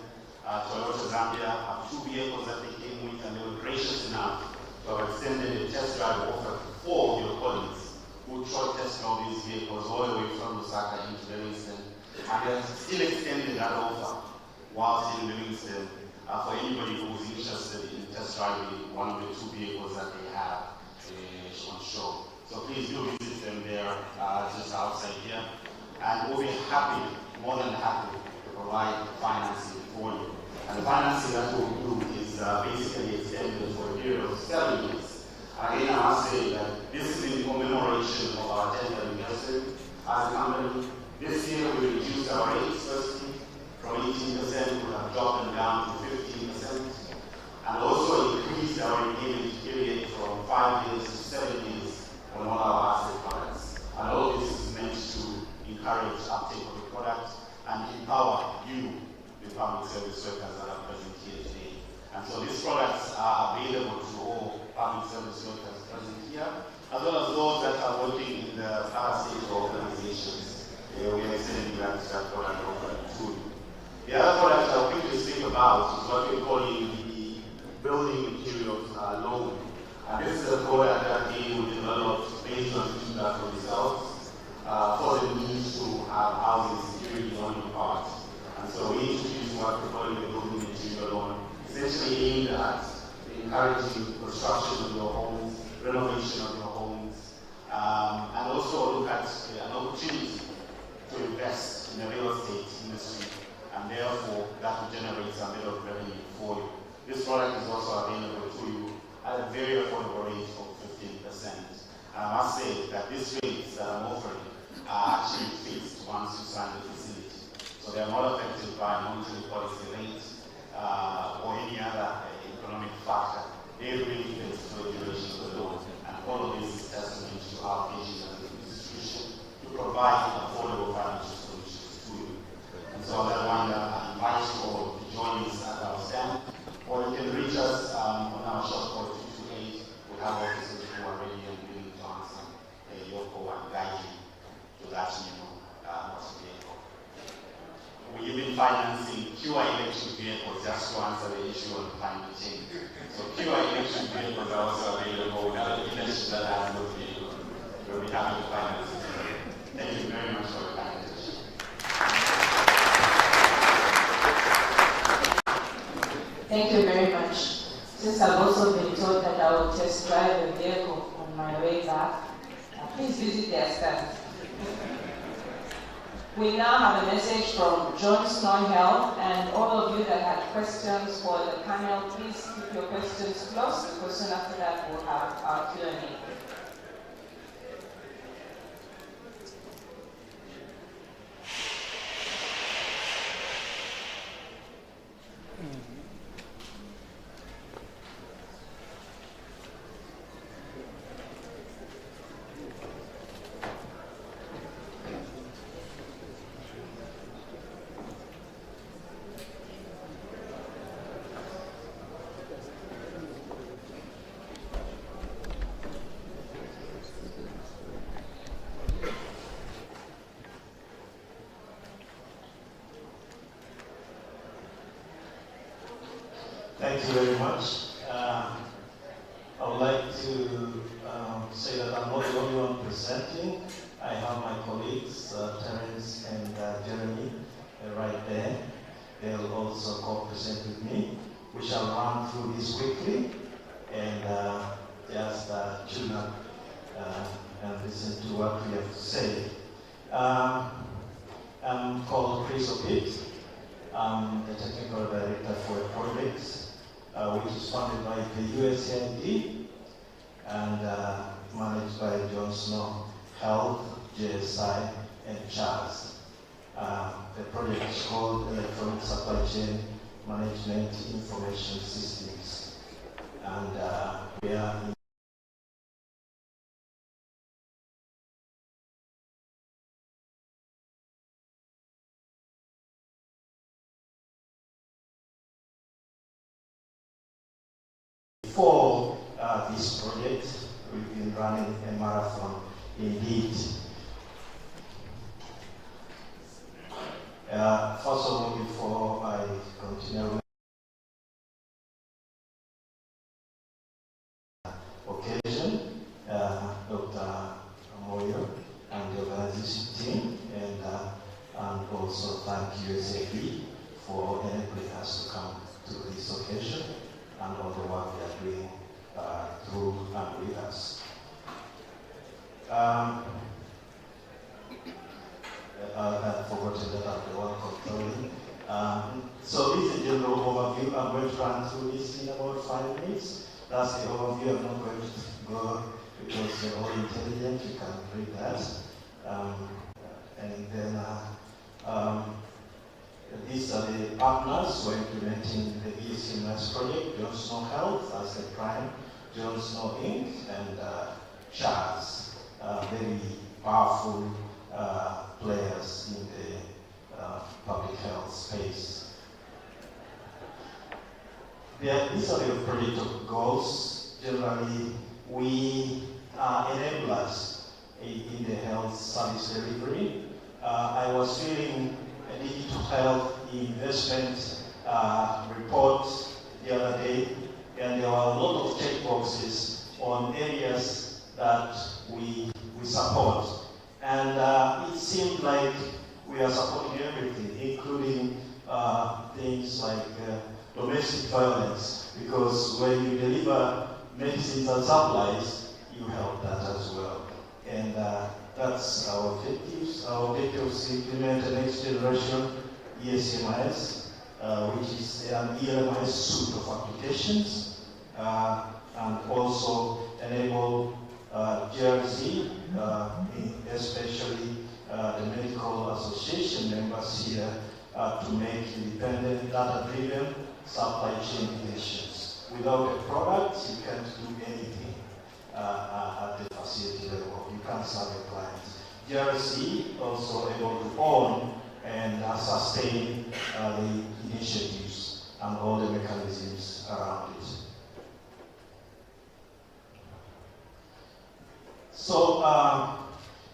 Toyota Zambia, have two vehicles that they came with, and they were gracious enough to have extended a test drive offer to 4 of your colleagues who short test drove these vehicles all the way from Lusaka into Livingston. And they have still extended that offer whilst in Livingston for anybody who is interested in test driving one of the 2 vehicles that they have on show. So please do visit them there just outside here. And we'll be happy, more than happy, to provide financing for you. And the financing that we'll do is basically extended for a period of 7 years. Again, I must say that this is in commemoration of our 10th anniversary as a company. This year we reduced our rates firstly from 18%, we have dropped them down to 15%, and also increased our repayment period from 5 years to 7 years on all our asset products. And all this is meant to encourage uptake of the product and empower you, the public service workers that are present here today. And so these products are available to all public service workers present here, as well as those that are working in the parastate organizations. We are extending that product over to you. The other product I'll quickly speak about is what we're calling the building materials loan. And this is a product that we will develop based on feedback from results for the need to have housing security on your part. And so we introduced what we're calling the building material loan, essentially aimed at encouraging construction of your homes, renovation of your homes, and also look at an opportunity to invest in the real estate industry, and therefore that will generate some bit of revenue for you. This product is also available to you at a very affordable rate of 15%. And I must say that these rates that I'm offering are actually fixed once you sign the facility. So they are not affected by monetary policy rates or any other economic factor. They really fixed for the duration of the loan. And all of this is testament to our vision as an institution to provide affordable financial solutions to you. And so I want to invite you all to join us at our stand, or you can reach us on our short call 228. We have officers who are ready and willing to answer your call and guide you to that new motor vehicle. We've been financing QR electric vehicles just to answer the issue on climate change. So QR electric vehicles are also available. We have a dealership that has those vehicles. We'll be happy to finance it. Thank you very much for your time. Thank you very much. Since I've also been told that I will test drive the vehicle on my way back, please visit their stand. We now have a message from John Snoyhel, and all of you that had questions for the panel, please keep your questions close, because soon after that we'll have our Q&A. Thank you very much. I would like to say that I'm not the only one presenting. I have my colleagues, Terence and Jeremy, right there. They'll also co-present with me. We shall run through this quickly and just tune up and listen to what we have to say. I'm called Chris O'Pitt. I'm the Technical Director for a project which is funded by the USAID and managed by John Snow Health, JSI, and CHARS. The project is called Electronic Supply Chain Management Information Systems. And we are in before this project, we've been running a marathon indeed. First of all, before I continue, occasion, Dr. Moyo and the organization team, and also thank USAID for enabling us to come to this occasion and all the work they are doing through and with us. I've forgotten that I'm the one controlling. So this is a general overview. I'm going to run through this in about 5 minutes. That's the overview. I'm not going to go because you're all intelligent. You can read that. And then these are the partners who are implementing the ECMS project: John Snow Health as the prime, John Snow Inc., and CHARS, very powerful players in the public health space. These are the project goals. Generally, we are enablers in the health service delivery. I was reading a digital health investment report the other day, and there were a lot of checkboxes on areas that we support. And it seemed like we are supporting everything, including things like domestic violence, because when you deliver medicines and supplies, you help that as well. And that's our objectives. Our objective is to implement the next generation ESMIS, which is an ELMIS suite of applications, and also enable GRC, especially the medical association members here, to make independent, data-driven supply chain decisions. Without a product, you can't do anything at the facility level. You can't serve a client. GRC also able to own and sustain the initiatives and all the mechanisms around it. So,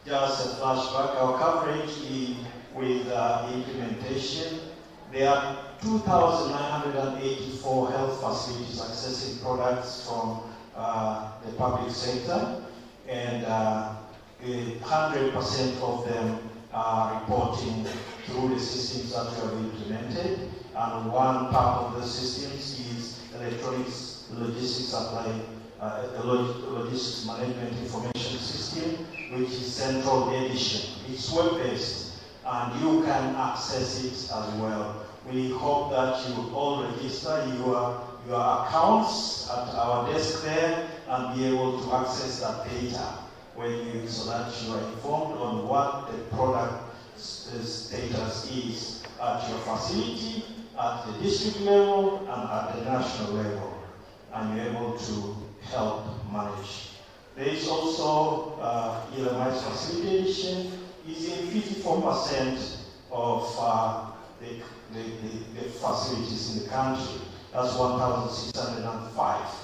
just a flashback, our coverage with implementation. There are 2,984 health facilities accessing products from the public sector, and 100% of them are reporting through the systems that we have implemented. And one part of the systems is electronics logistics supply, logistics management information system, which is central edition. It's web-based, and you can access it as well. We hope that you all register your accounts at our desk there and be able to access that data so that you are informed on what the product status is at your facility, at the district level, and at the national level, and you're able to help manage. There is also ELMI's facility edition is in 54% of the facilities in the country. That's 1,605.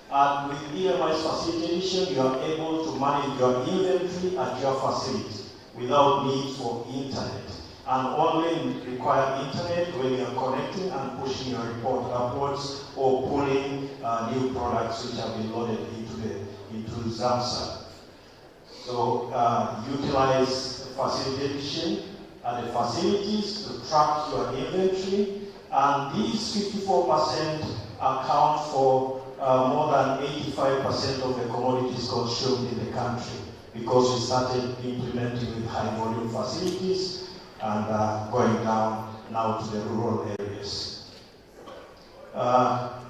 And with ELMI's facility edition, you are able to manage your inventory at your facility without need for internet. and only require internet when you are connecting and pushing your report upwards or pulling new products which have been loaded into Zamsa. So utilize facilitation at the facilities to track your inventory, and these 54% account for more than 85% of the commodities consumed in the country, because we started implementing with high volume facilities and going down now to the rural areas.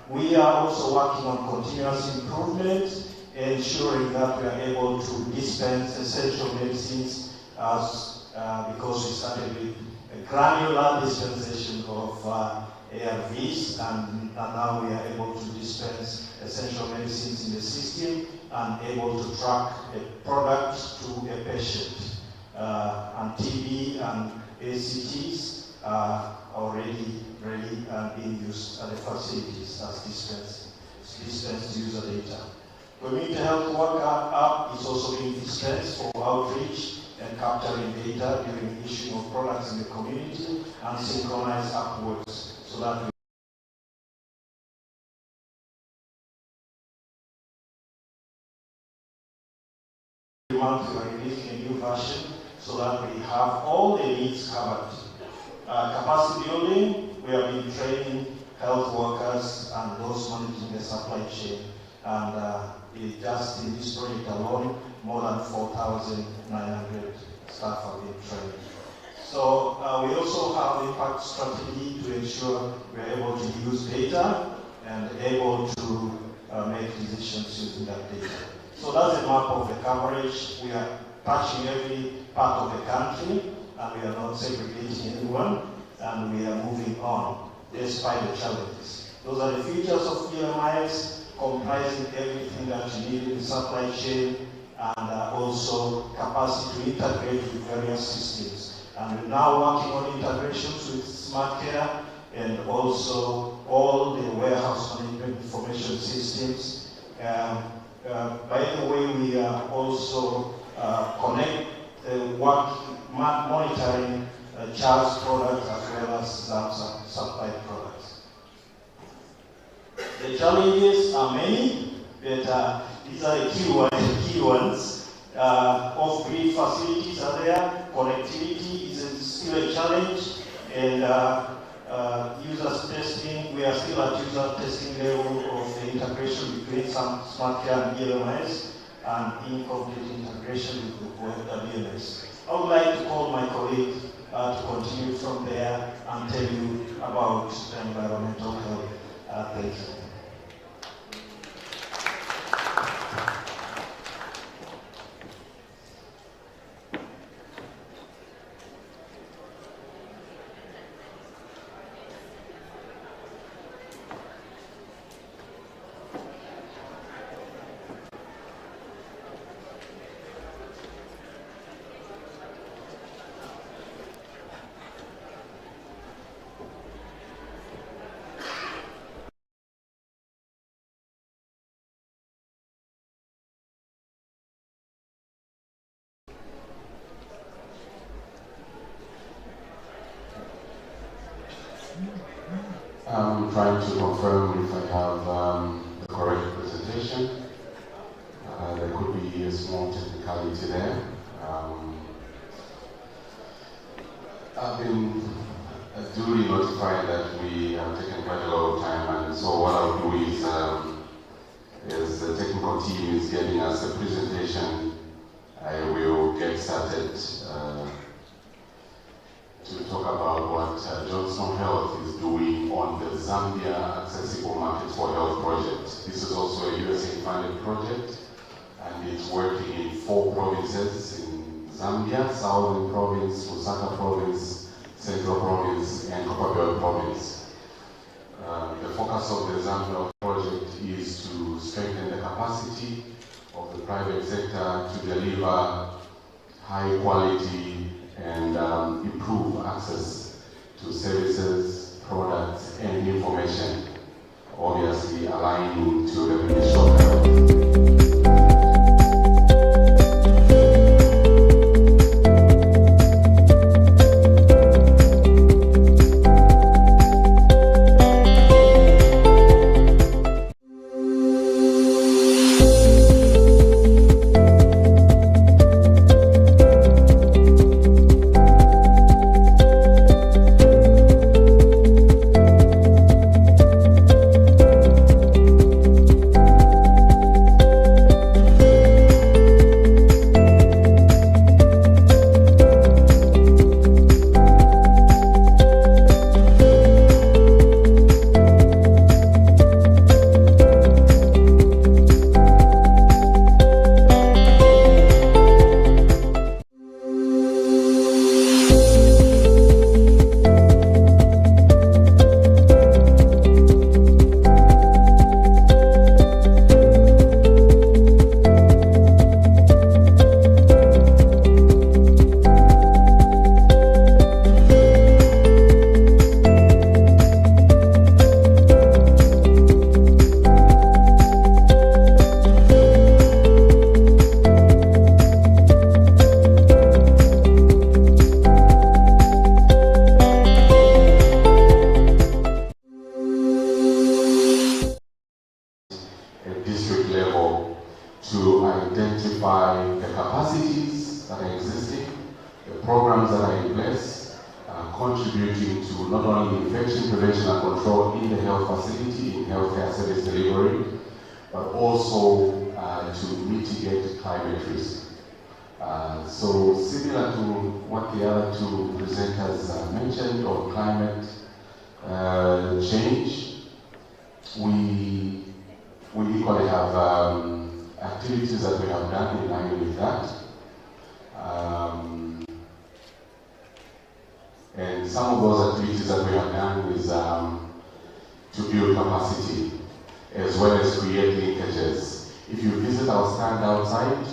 We are also working on continuous improvement, ensuring that we are able to dispense essential medicines because we started with a granular dispensation of ARVs, and now we are able to dispense essential medicines in the system and able to track a product to a patient. And TB and ACTs are already being used at the facilities as dispensed user data. Community Health Worker app is also being dispensed for outreach and capturing data during issuing of products in the community and synchronize upwards so that every month we are releasing a new version so that we have all the needs covered. Capacity building, we have been training health workers and those managing the supply chain, and just in this project alone, more than 4,900 staff have been trained. So we also have impact strategy to ensure we are able to use data and able to make decisions using that data. So that's a map of the coverage. We are touching every part of the country, and we are not segregating anyone, and we are moving on despite the challenges. Those are the features of EMIS, comprising everything that you need in the supply chain, and also capacity to integrate with various systems. And we're now working on integrations with Smart Care and also all the warehouse management information systems. By the way, we are also monitoring Charles products as well as Zamsa supplied products. The challenges are many, but these are the key ones. Off-grid facilities are there. Connectivity is still a challenge, and users testing. We are still at user testing level of the integration between some Smart Care and EMIS, and incomplete integration with the WMS. I would like to call my colleague to continue from there and tell you about environmental health. Thank you. I'm trying to confirm if I have the correct presentation. There could be a small technicality there. I've been duly notified that we have taken quite a lot of time, and so what I'll do is the technical team is getting us a presentation. I will get started to talk about what Johnson Health is doing on the Zambia Accessible Markets for Health project. This is also a USA-funded project, and it's working in 4 provinces in Zambia: Southern Province, Lusaka Province, Central Province, and Copperbelt Province. The focus of the Zambia project is to strengthen the capacity of the private sector to deliver high quality and improve access to services, products, and information, obviously aligning to the Ministry of Health. The programs that are in place are contributing to not only infection prevention and control in the health facility, in healthcare service delivery, but also to mitigate climate risk. So similar to what the other two presenters mentioned on climate change, we equally have activities that we have done in line with that. And some of those activities that we have done is to build capacity as well as create linkages. If you visit our stand outside,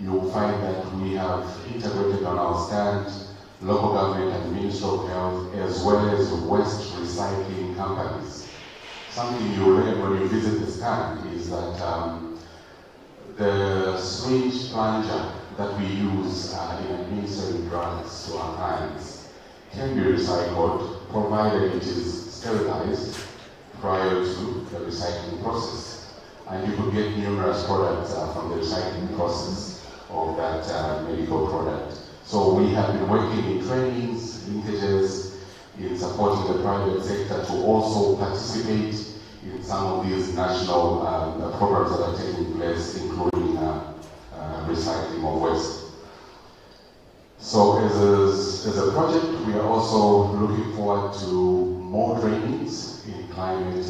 you'll find that we have integrated on our stand local government and Ministry of Health as well as waste recycling companies. Something you learn when you visit the stand is that the syringe plunger that we use in administering drugs to our clients can be recycled provided it is sterilized prior to the recycling process. And you could get numerous products from the recycling process of that medical product. So we have been working in trainings, linkages, in supporting the private sector to also participate in some of these national programs that are taking place, including recycling of waste. So as a project, we are also looking forward to more trainings in climate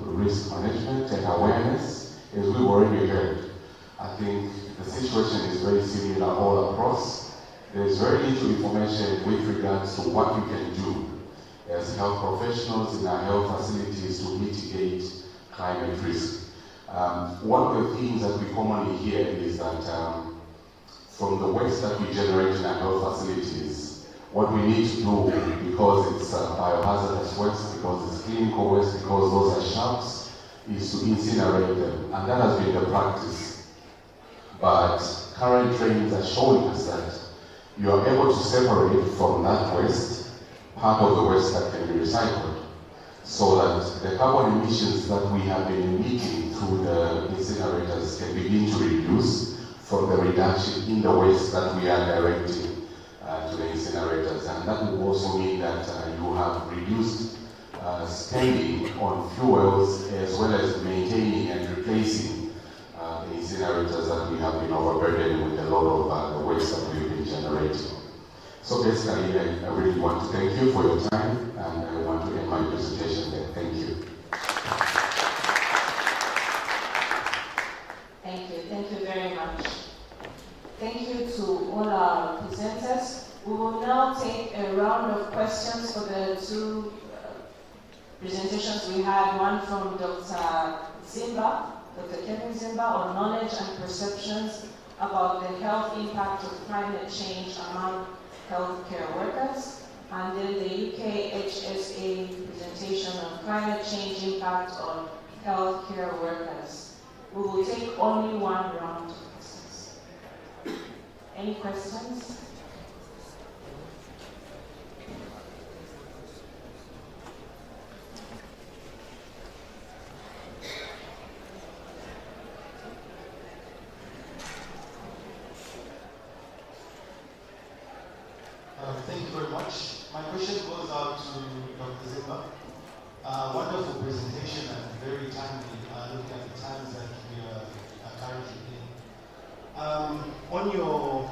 risk management and awareness. As we've already heard, I think the situation is very similar all across. There is very little information with regards to what you can do as health professionals in our health facilities to mitigate climate risk. One of the things that we commonly hear is that from the waste that we generate in our health facilities, what we need to do, because it's biohazardous waste, because it's clinical waste, because those are sharps, is to incinerate them. And that has been the practice. But current trainings are showing us that you are able to separate from that waste part of the waste that can be recycled, so that the carbon emissions that we have been emitting through the incinerators can begin to reduce from the reduction in the waste that we are directing to the incinerators. And that will also mean that you have reduced spending on fuels as well as maintaining and replacing the incinerators that we have been overburdened with a lot of the waste that we've been generating. So basically, I really want to thank you for your time, and I want to end my presentation there. Thank you. Thank you very much. Thank you to all our presenters. We will now take a round of questions for the two presentations we had, one from Dr. Zimba, Dr. Kevin Zimba, on knowledge and perceptions about the health impact of climate change among healthcare workers, and then the UK HSA presentation on climate change impact on healthcare workers. We will take only one round of questions. Any questions? Thank you very much. My question goes out to Dr. Zimba. Wonderful presentation and very timely, looking at the times that we are currently in. On your,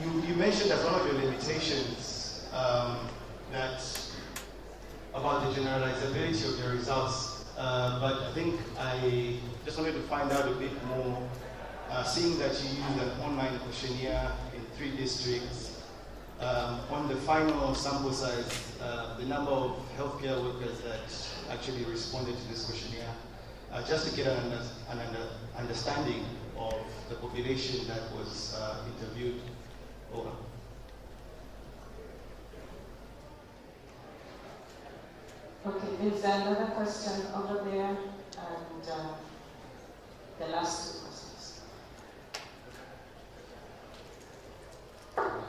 you mentioned as one of your limitations that about the generalizability of your results, but I think I just wanted to find out a bit more, seeing that you used an online questionnaire in 3 districts. On the final sample size, the number of healthcare workers that actually responded to this questionnaire, just to get an understanding of the population that was interviewed. Over. Okay, there's another question over there, and the last 2 questions. Hello,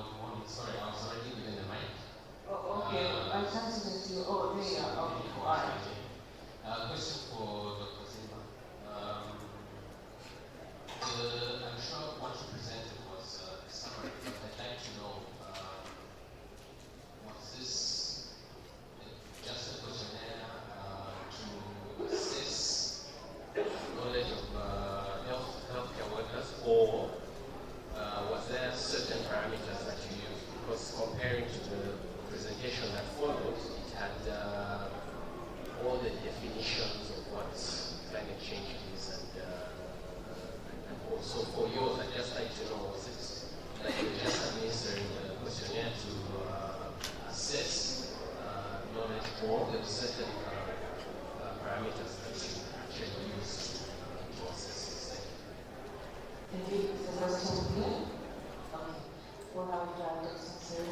good morning. Sorry, I was already given the mic. Oh, okay. I transferred it to you. Oh, there you are. Okay, all right. Question for Dr. Zimba. I'm sure what you presented Thank you. Is the question clear? Okay. We'll have Dr. Sensei.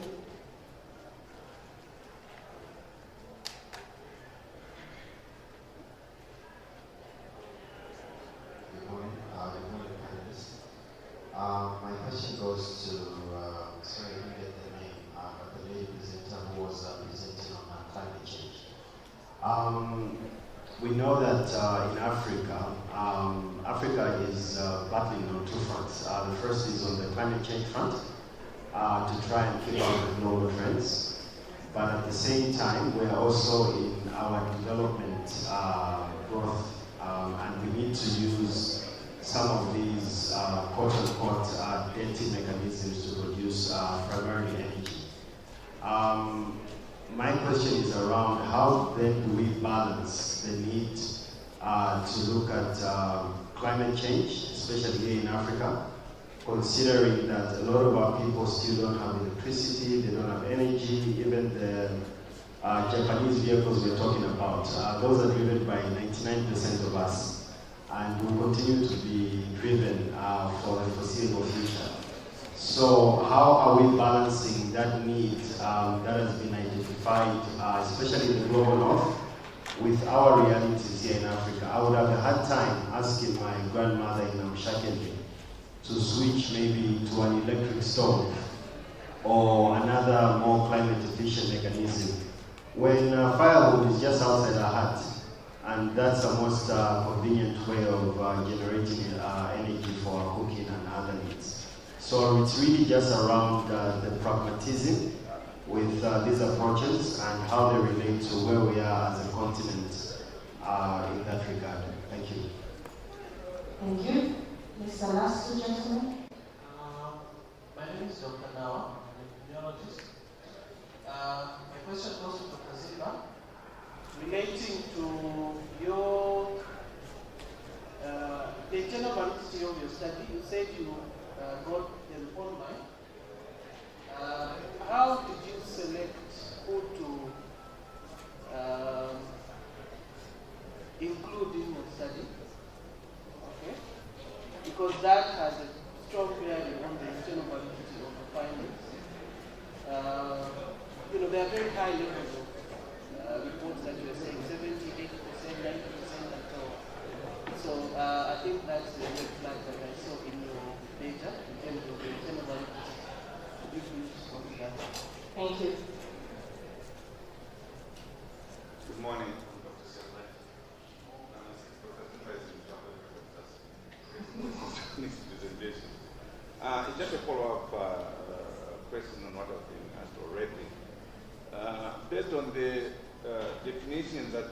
Good morning, panelists. My question goes to, sorry, I didn't get the name, but the lady presenter who was presenting on climate change. We know that in Africa, Africa is battling on two fronts. The first is on the climate change front, to try and keep up with global trends. But at the same time, we are also in our development growth, and we need to use some of these quote-unquote dirty mechanisms to produce primary energy. My question is around how then do we balance the need to look at climate change, especially here in Africa, considering that a lot of our people still don't have electricity, they don't have energy, even the Japanese vehicles we're talking about, those are driven by 99% of us, and will continue to be driven for the foreseeable future. So how are we balancing that need that has been identified, especially in the global north, with our realities here in Africa? I would have a hard time asking my grandmother in Amshakende to switch maybe to an electric stove or another more climate efficient mechanism when firewood is just outside her hut, and that's the most convenient way of generating energy for cooking and other needs. So it's really just around the pragmatism with these approaches and how they relate to where we are as a continent in that regard. Thank you. Thank you. Yes, the last two gentlemen. My name is Dr. Nawa. I'm an epidemiologist. My question goes to Dr. Zimba, relating to your the general validity of your study. You said you got them online. How did you select who to include in your study? Okay, because that has a strong bearing on the internal validity of the findings. There are very high levels of reports that you are saying 70, 80%, 90%, and so on. So I think that's the red flag that I saw in your data in terms of the internal validity. If you respond to that. Thank you. Good morning. Next presentation. It's just a follow-up question on what I've been asked already. Based on the definitions that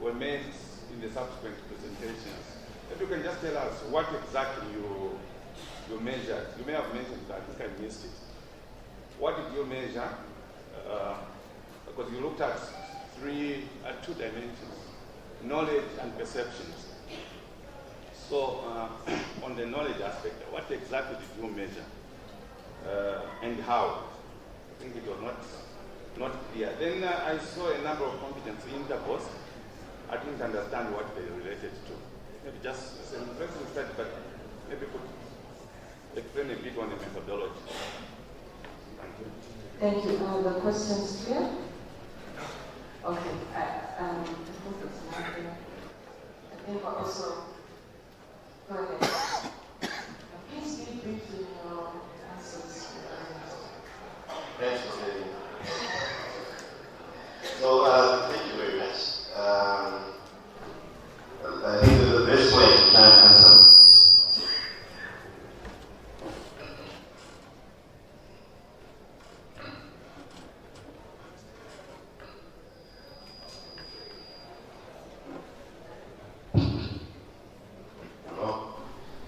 were made in the subsequent presentations, if you can just tell us what exactly you measured. You may have mentioned that, I think I missed it. What did you measure? Because you looked at two dimensions, knowledge and perceptions. So on the knowledge aspect, what exactly did you measure and how? I think it was not clear. Then I saw a number of competence intervals. I didn't understand what they related to. Maybe just it's an interesting study, but maybe could explain a bit on the methodology. Thank you. Thank you. Are the questions clear? Okay. I think also, go ahead. Please be brief in your answers. Thanks for saying. So, thank you very much. I think the best way to try and answer.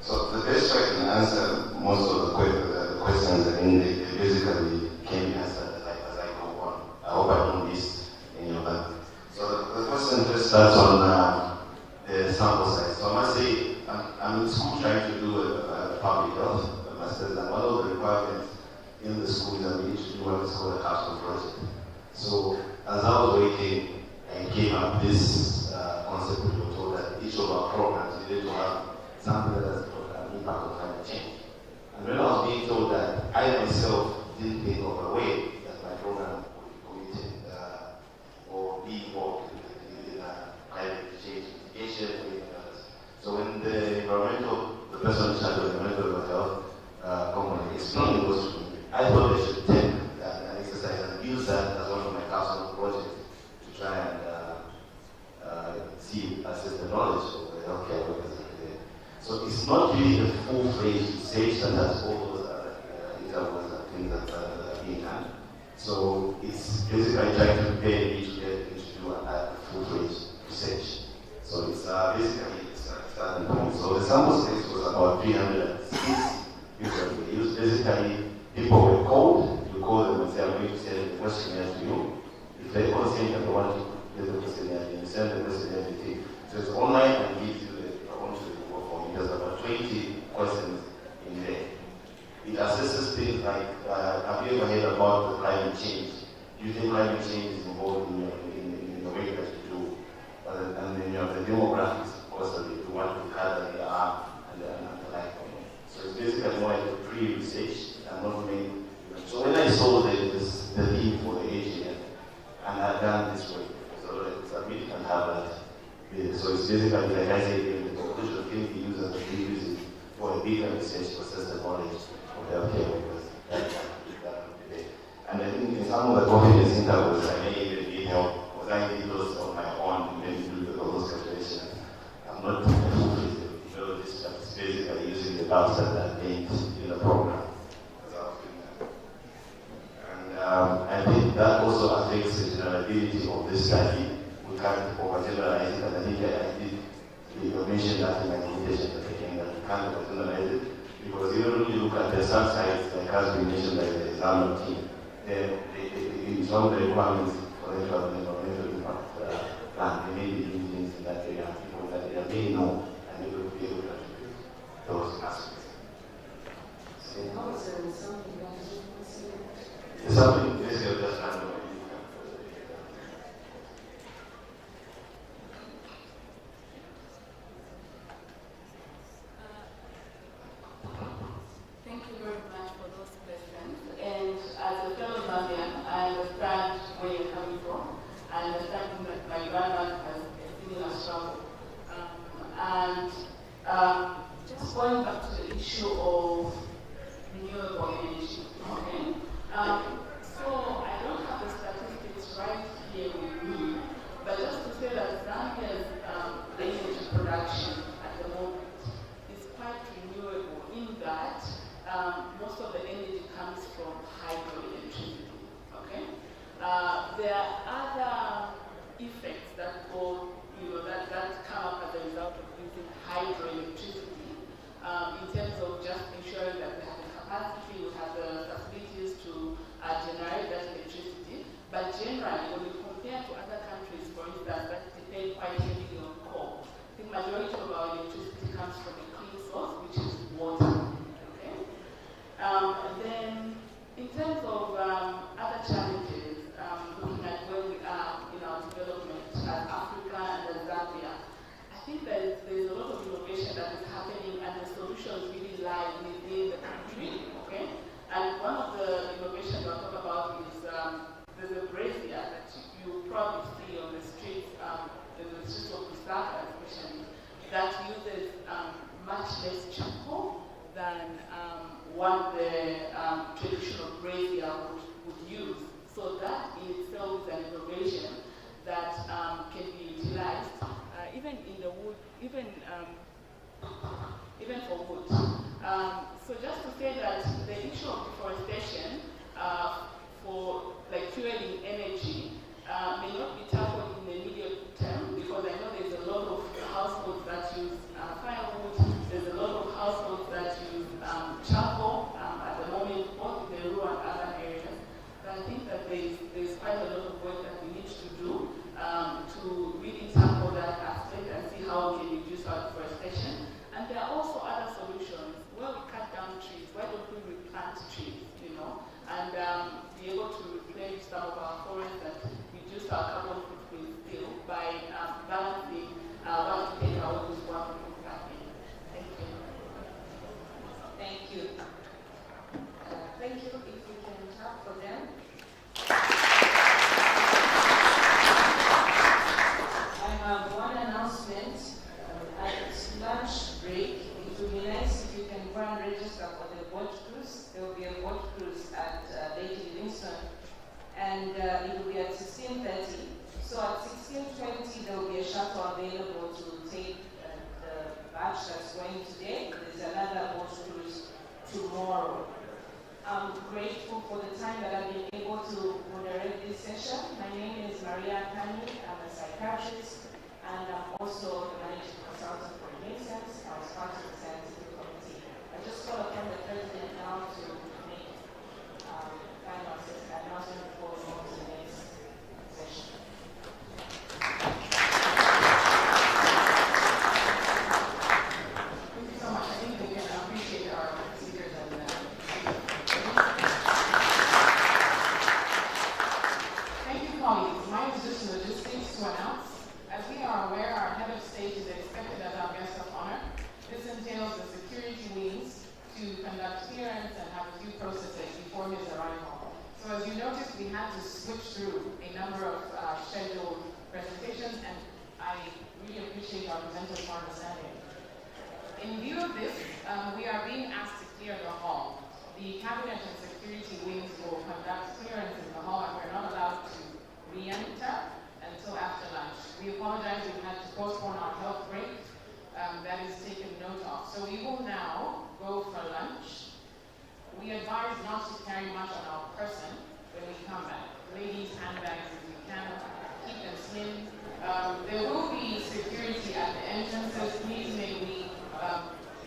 So the best way to answer most of the questions, I think they basically can be answered as I go on. I hope I don't miss any of them. So the question just starts on the sample size. So I must say, I'm in school trying to do a public health master's, and one of the requirements in the school is that we need to do what is called a capstone project. So as I was waiting, I came up with this concept. We were told that each of our programs needed to have something that has impact of climate change. And when I was being told that, I myself didn't think of a way that my program would be committed or be involved in climate change mitigation or anything else. So when the person in charge of the environmental health company explained those to me, I thought they should take that exercise and use that as one of my personal projects to try and assess the knowledge of the healthcare workers there. So it's not really a full-fledged research that has all those examples and things that are being done. So it's basically trying to prepare me to get into do a full-fledged research. So it's basically it's a starting point. So the sample space was about 306 people. We used basically people were called. You call them and say, I'm going to send the questionnaire to you. If they all say that they want to get the questionnaire, you send the questionnaire to you. So it's online and gives you the report form. There's about 20 questions in there. It assesses things like, have you ever heard about the climate change? Do you think climate change is involved in the way that you do? And then you have the demographics, of course, that you want to cut the arm and the like. So it's basically more like a pre-research and not main. So when I saw the need for the AGM, and I've done this way, so it's a bit can have that. So it's basically, like I said, the conclusion can be used as a pre for a bigger research to assess the knowledge of the healthcare workers. And I think in some of the confidence intervals, I may even need help, because I need those on my own, maybe do all those calculations. I'm not a full-fledged methodologist, but it's basically using the data that are made in the program. And I think that also affects the generality of this study. We can't overgeneralize it, and I think I did mention that in my presentation at the beginning, that we can't overgeneralize it, because even when you look at the subsites, like has been mentioned by the Zambia team, it's one of the requirements for them to have an environmental impact plan. They may be doing things in that area, people that they may know, and they will be able to attribute those aspects. Something basically just random. Thank you very much for those questions. And as a fellow Zambian, I understand where you're coming from. I understand that my grandmother has a similar struggle. Just going back to the issue of renewable energy, okay? So I don't have the statistics right here with me, but just to say that Zambia's energy production at the moment is quite renewable in that most of the energy comes from hydroelectricity, okay? There are other effects that go, that come up as a result of using hydroelectricity in terms of just ensuring that we have the capacity, we have the facilities to generate that electricity. But generally, when we compare to other countries, for instance, that depend quite heavily on coal, the majority of our electricity comes from a clean source, which is water. Okay? Then, in terms of other challenges, looking at where we are in our development as Africa and as Zambia, I think there's a lot of innovation that is happening, and the solutions really lie within the country. Okay? And one of the innovations I'll talk about is there's a brazier that you probably see on the streets, in the streets of Lusaka especially, that uses much less charcoal than what the traditional brazier would use. So that in itself is an innovation that can be utilized even in the wood, even for wood. So just to say that the issue of deforestation for like fueling energy may not be tackled in the immediate term, because I know there's a lot of households that use firewood, there's a lot of households that use charcoal at the moment, both in the rural and urban areas. But I think that there's quite a lot of work that we need to do to really tackle that aspect and see how we can reduce our deforestation. And there are also other solutions. Where we cut down trees, why don't we replant trees? register for the boat cruise. There will be a boat cruise at Lake Livingston, and it will be at 16:30. So at 16:20, there will be a shuttle available to take the batch that's going today. There's another boat cruise tomorrow. I'm grateful for the time that I've been able to moderate this session. My name is Maria Kani. I'm a psychiatrist, and I'm also the managing consultant for Renaissance. I was part of the scientific committee. I just call upon the president now to make final announcement before we move to the next session. Thank you so much. I think again, I appreciate our speakers and thank you, colleagues. Mine is just logistics to announce. As we are aware, our head of state is expected as our guest of honor. This entails the security wings to conduct clearance and have a few processes before his arrival. So as you noticed, we had to switch through a number of scheduled presentations, and I really appreciate our presenters for understanding. In view of this, we are being asked to clear the hall. The cabinet and security wings will conduct clearance in the hall, and we're not allowed to re-enter until after lunch. We apologize, we had to postpone our health break. That is taken note of. So we will now go for lunch. We advise not to carry much on our person when we come back. Ladies' handbags, if we can, keep them slim. There will be security at the entrances. Please may we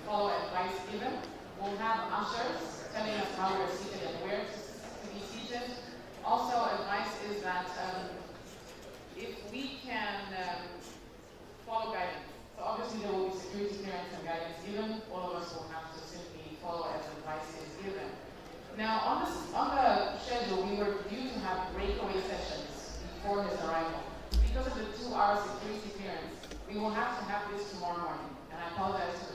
follow advice given. We'll have ushers telling us how we're seated and where to be seated. Also, advice is that if we can follow guidance. So obviously there will be security clearance and guidance given. All of us will have to simply follow as advice is given. Now, on the schedule, we were due to have breakaway sessions before his arrival. Because of the 2-hour security clearance, we will have to have this tomorrow morning. And I apologize to the